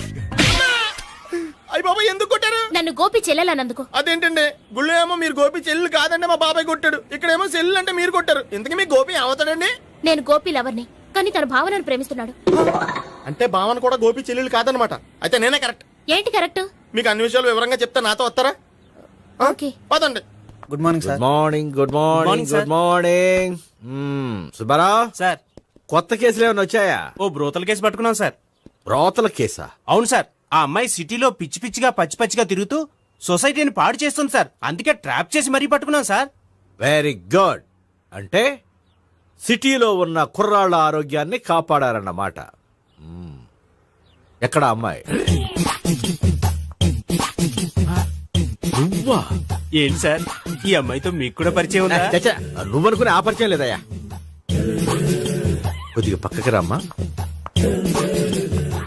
అయ్యి బాబాయ్ ఎందుకు కొట్టారు?
నన్ను గోపి చెల్లెలన్నందుకు.
అదేంటండి, గుళ్ళు ఏమో మీరు గోపి చెల్లు కాదండి మా బాబాయ్ కొట్టాడు, ఇక్కడేమో చెల్లు అంటే మీరు కొట్టారు. ఇంతకీ మీ గోపి ఏమవుతాడండి?
నేను గోపి లవర్ని, కానీ తన భావనను ప్రేమిస్తున్నాడు.
అంటే భావన కూడా గోపి చెల్లెలు కాదనమాట. అయితే నేనే కరెక్ట్.
ఏంటి కరెక్ట్?
మీకు అన్ని విషయాలు వివరంగా చెప్తా, నాతో వస్తారా?
ఓకే.
పదండి.
Good morning sir.
Morning good morning good morning. Subbarao
sir,
కొత్త కేసులు ఏమైనా వచ్చాయా?
ఓ బ్రోతల కేసు పట్టుకున్నాం సార్.
బ్రోతల కేసా?
అవును సార్, ఆ అమ్మాయి సిటీలో పిచ్చి పిచ్చిగా పచ్చి పచ్చిగా తిరుగుతూ సొసైటీని పాడు చేస్తుంది సార్. అందుకే ట్రాప్ చేసి మరీ పట్టుకున్నాం సార్.
Very good. అంటే సిటీలో ఉన్న కుర్రాళ్ళ ఆరోగ్యాన్ని కాపాడారన్నమాట. ఎక్కడ అమ్మాయి? నువ్వా?
ఏంటి సార్, ఈ అమ్మాయితో మీకు కూడా పరిచయం ఉందా?
చచ్చా, నువ్వనుకునే ఆ పరిచయం లేదయ్యా. కొద్దిగా పక్కకి రామ్మా.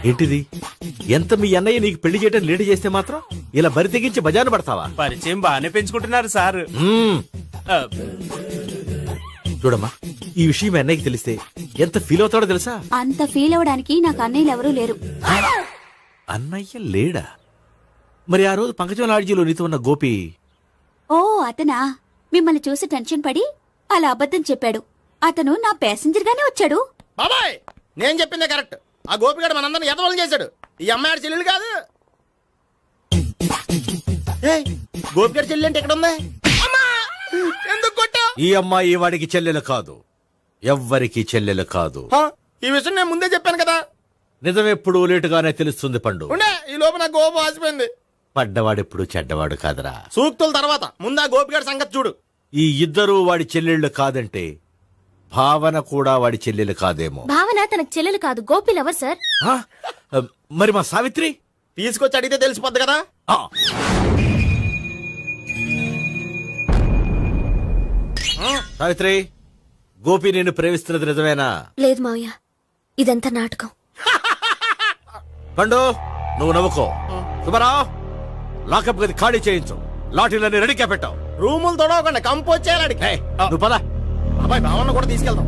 ఏంటిది? ఎంత మీ అన్నయ్య నీకు పెళ్లి చేయడం లేట్ చేస్తే మాత్రం ఇలా బరి తెగించి బజారు పడతావా?
పరిచయం బాగానే పెంచుకుంటున్నారు సార్.
చూడమ్మా, ఈ విషయం మీ అన్నయ్యకి తెలిస్తే ఎంత ఫీల్ అవుతాడో తెలుసా?
అంత ఫీల్ అవ్వడానికి నాకు అన్నయ్యలు ఎవరూ లేరు.
అన్నయ్య లేడా? మరి ఆ రోజు పంకజం లాడ్జీలో నీతో ఉన్న గోపి?
ఓ అతనా? మిమ్మల్ని చూసి టెన్షన్ పడి అలా అబద్ధం చెప్పాడు. అతను నా ప్యాసింజర్ గానే వచ్చాడు.
బాబాయ్ నేను చెప్పిందే కరెక్ట్. ఆ గోపిగాడు మనందరిని ఎదవలు చేశాడు. ఈ అమ్మాయి చెల్లెలు కాదు. గోపిగాడి చెల్లెలు అంటే ఎక్కడ ఉంది? ఎందుకు కొట్టావు?
ఈ అమ్మాయి వాడికి చెల్లెలు కాదు, ఎవ్వరికి చెల్లెలు కాదు.
ఈ విషయం నేను ముందే చెప్పాను కదా.
నిజమెప్పుడు లేటుగానే తెలుస్తుంది పండు.
ఉండే ఈ లోపు నా గోపు ఆసిపోయింది.
పడ్డవాడెప్పుడు చెడ్డవాడు కాదురా.
సూక్తుల తర్వాత ముందు ఆ గోపిగాడి సంగతి చూడు.
ఈ ఇద్దరూ వాడి చెల్లెళ్ళు కాదంటే భావన కూడా వాడి చెల్లెలు కాదేమో.
భావన తనకు చెల్లెలు కాదు, గోపి లవర్ సార్.
మరి మా సావిత్రి?
తీసుకొచ్చి అడిగితే తెలిసిపోద్ది కదా.
సావిత్రి, గోపి నేను ప్రేమిస్తున్నది నిజమేనా?
లేదు మావయ్య, ఇదంతా నాటకం.
పండు నువ్వు నవ్వుకో. సుబ్బారావు, లాకప్ గది ఖాళీ చేయించు. లాఠీలన్నీ రెడీగా పెట్టావు.
రూములు తొడవకుండా కంపోజ్ చేయాలి.
నువ్వు పద.
అబ్బాయి భావన కూడా తీసుకెళ్దాం.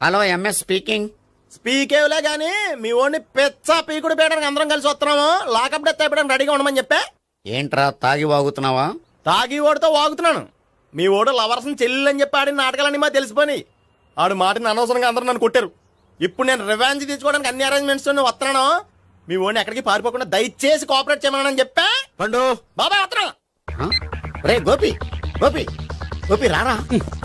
Hello, MS speaking.
స్పీకేవ్లే గానీ మీ ఓడిని పెచ్చ పీకుడు పేయడానికి అందరం కలిసి వస్తున్నాము. లాకప్ డెత్ అయిపోయడానికి రెడీగా ఉండమని చెప్పే.
ఏంట్రా తాగి వాగుతున్నావా?
తాగి ఓడితో వాగుతున్నాను. మీ ఓడు లవర్స్ చెల్లెలు అని చెప్పి ఆడిన నాటకాలన్నీ మా తెలిసిపోయి ఆడు మాటని అనవసరంగా అందరూ నన్ను కొట్టారు. ఇప్పుడు నేను రివెంజ్ తీసుకోవడానికి అన్ని అరేంజ్మెంట్స్ వస్తున్నాను. మీ ఓడిని ఎక్కడికి పారిపోకుండా దయచేసి కోఆపరేట్ చేయమని చెప్పా.
పండు
బాబాయ్ వస్తున్నా.
రే గోపి, గోపి, గోపి రారా.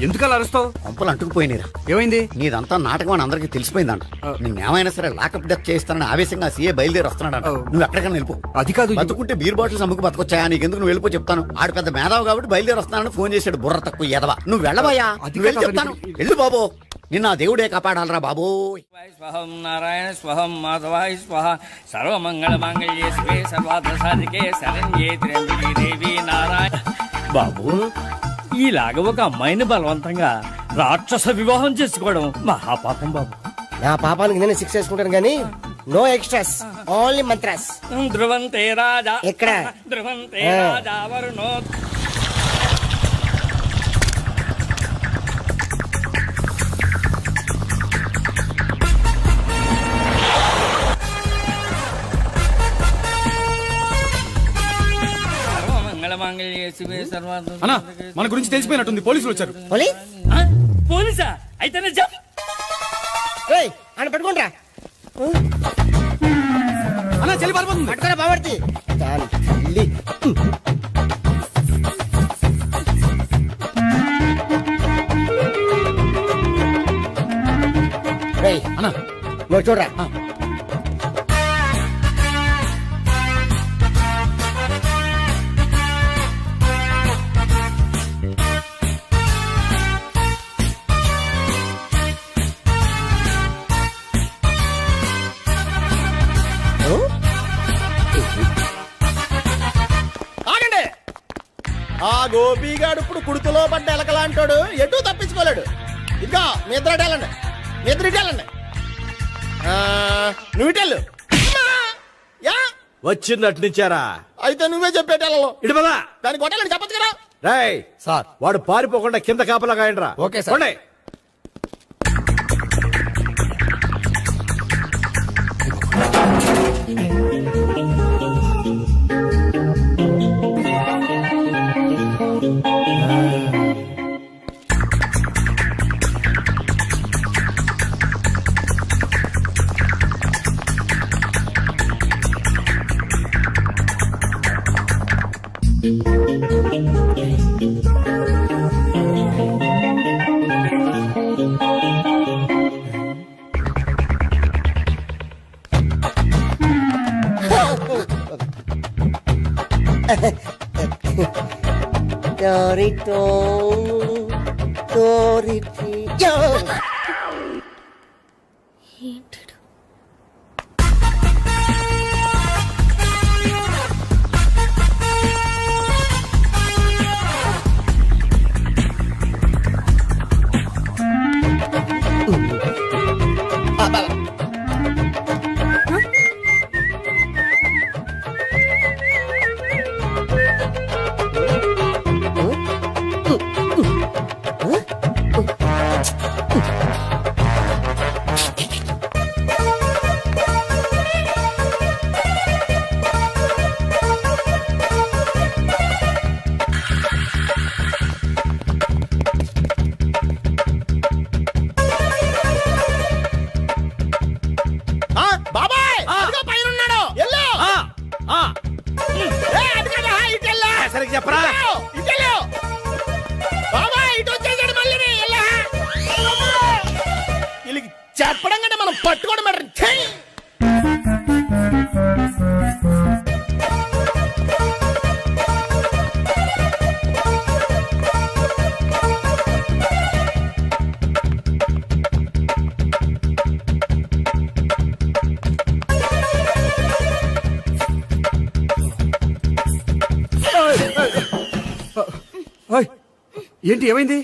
ఎందుకలా అరుస్తావు?
పంపులు అంటుకుపోయినరా.
ఏమైంది?
నీదంతా నాటకం అని అందరికి తెలిసిపోయిందంట. నిన్నేమైనా సరే లాకప్ డెత్ చేస్తానని ఆవేశంగా సీఏ బయలుదేరి వస్తున్నాడంట. నువ్వు ఎక్కడికైనా వెళ్ళిపో.
అది కాదు,
బతుకుంటే బీర్ బాటిల్స్ అమ్ముకు బతకొచ్చాయా? నీకెందుకు? నువ్వు వెళ్ళిపో చెప్తాను. ఆడు పెద్ద మేధావు కాబట్టి బయలుదేరి వస్తున్నానని ఫోన్ చేశాడు. బుర్ర తక్కువ ఎదవా. నువ్వు వెళ్ళబోయా? నువ్వు వెళ్ళి చెప్తాను. వెళ్ళు బాబో, నిన్న ఆ దేవుడే కాపాడాలరా బాబో. స్వహం నారాయణ స్వహం మాధవాయ స్వహ సర్వమంగళ మాంగళ్యే శివే సర్వార్థ సాధికే శరణ్యే త్ర్యంబకే దేవి నారాయణ. బాబు, ఈలాగ ఒక అమ్మాయిని బలవంతంగా రాక్షస వివాహం చేసుకోవడం మహాపాపం బాబు.
నా పాపానికి నేను శిక్ష చేసుకుంటాను కానీ నో ఎక్స్ట్రాస్, ఓన్లీ మంత్రాస్.
ధ్రువంతే రాజా
ఎక్కడ?
ధ్రువంతే రాజా వరుణో.
అన్నా, మన గురించి తెలిసిపోయినట్టుంది. పోలీసులు వచ్చారు.
పోలీసా? అయితేనే జప్.
అని పెట్టుకుంటా
అన్నా, చెల్లి పారిపోతుంది.
పట్టుకురా బాబర్తి.
అన్నా
నువ్వు చూడరా. ఆగండి. ఆ గోపిగాడు ఇప్పుడు కుడుతులో పడ్డ ఎలకలాంటాడు, ఎటు తప్పించుకోలేడు. ఇదిగో మీ ఇద్దరు ఇటేళ్ళండి, మీ ఇద్దరు ఇటేళ్ళండి. నువ్వు ఇటెళ్ళు. యా
వచ్చింది అట్నుంచారా?
అయితే నువ్వే చెప్పేటాలలో
ఇటు పద.
దాని కొట్టాలని చెప్పచ్చు కదా.
రేయ్
సార్
వాడు పారిపోకుండా కింద కాపలా కాయండిరా.
Okay sir.
పోండి.
బాబాయ్ అదిగో పైన ఉన్నాడు. ఎల్లో.
సరిగ్గా చెప్పరా?
బాబాయ్ ఇటు వచ్చేసాడు మళ్ళీ. వీళ్ళకి చెప్పడం కంటే మనం పట్టుకోవడం బెటర్. ఛీ!
ఓయ్, ఏంటి ఏమైంది?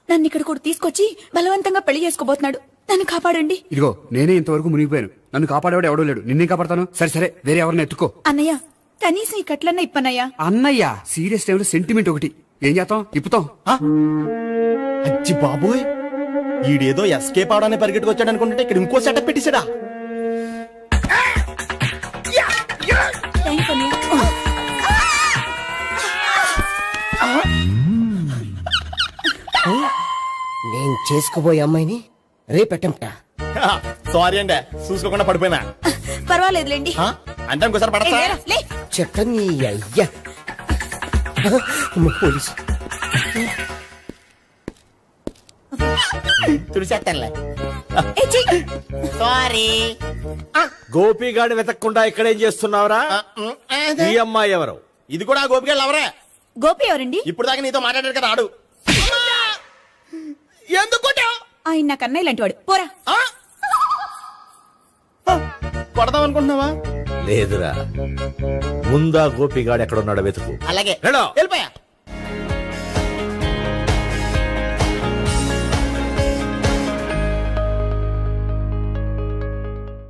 నన్ను ఇక్కడ కూడా తీసుకొచ్చి బలవంతంగా పెళ్లి చేసుకోబోతున్నాడు. నన్ను కాపాడండి.
ఇదిగో నేనే ఇంతవరకు మునిగిపోయాను. నన్ను కాపాడేవాడు ఎవడో లేడు. నిన్నే కాపాడతాను. సరే సరే, వేరే ఎవరిని ఎత్తుకో.
అన్నయ్య కనీసం ఈ కట్లన్నా ఇప్పనయ్యా.
అన్నయ్య సీరియస్ టైంలో సెంటిమెంట్ ఒకటి. ఏం చేస్తాం? ఇప్పుతాం.
అచ్చి బాబోయ్, ఈడేదో ఎస్కేప్ అవడానికి పరిగెట్టుకొచ్చాడు అనుకుంటే ఇక్కడ ఇంకో సెటప్ పెట్టేశాడా?
థ్యాంక్స్ అన్నయ్య.
నేను చేసుకోబోయే అమ్మాయిని రేపెట్టంట. సారీ అండి, చూసుకోకుండా పడిపోయినా.
పర్వాలేదులేండి.
అంటే ఇంకోసారి పడతా.
లే.
చెట్టని అయ్యా పోలీసు తుడిచేస్తానులే. సారీ.
గోపిగాడిని వెతకకుండా ఇక్కడేం చేస్తున్నావురా? ఈ అమ్మాయి ఎవరు?
ఇది కూడా గోపిగాడు ఎవరే?
గోపి ఎవరండి?
ఇప్పుడు దాకా నీతో మాట్లాడారు కదా ఆడు. ఎందుకు కొట్టావ్?
ఆయన నాకు అన్నయ్య లాంటి వాడు. పోరా.
కొడదాం అనుకుంటున్నావా?
లేదురా, ముందా గోపిగాడు ఎక్కడున్నాడో వెతుకు.
అలాగే
వెళ్ళు.
వెళ్ళిపోయా.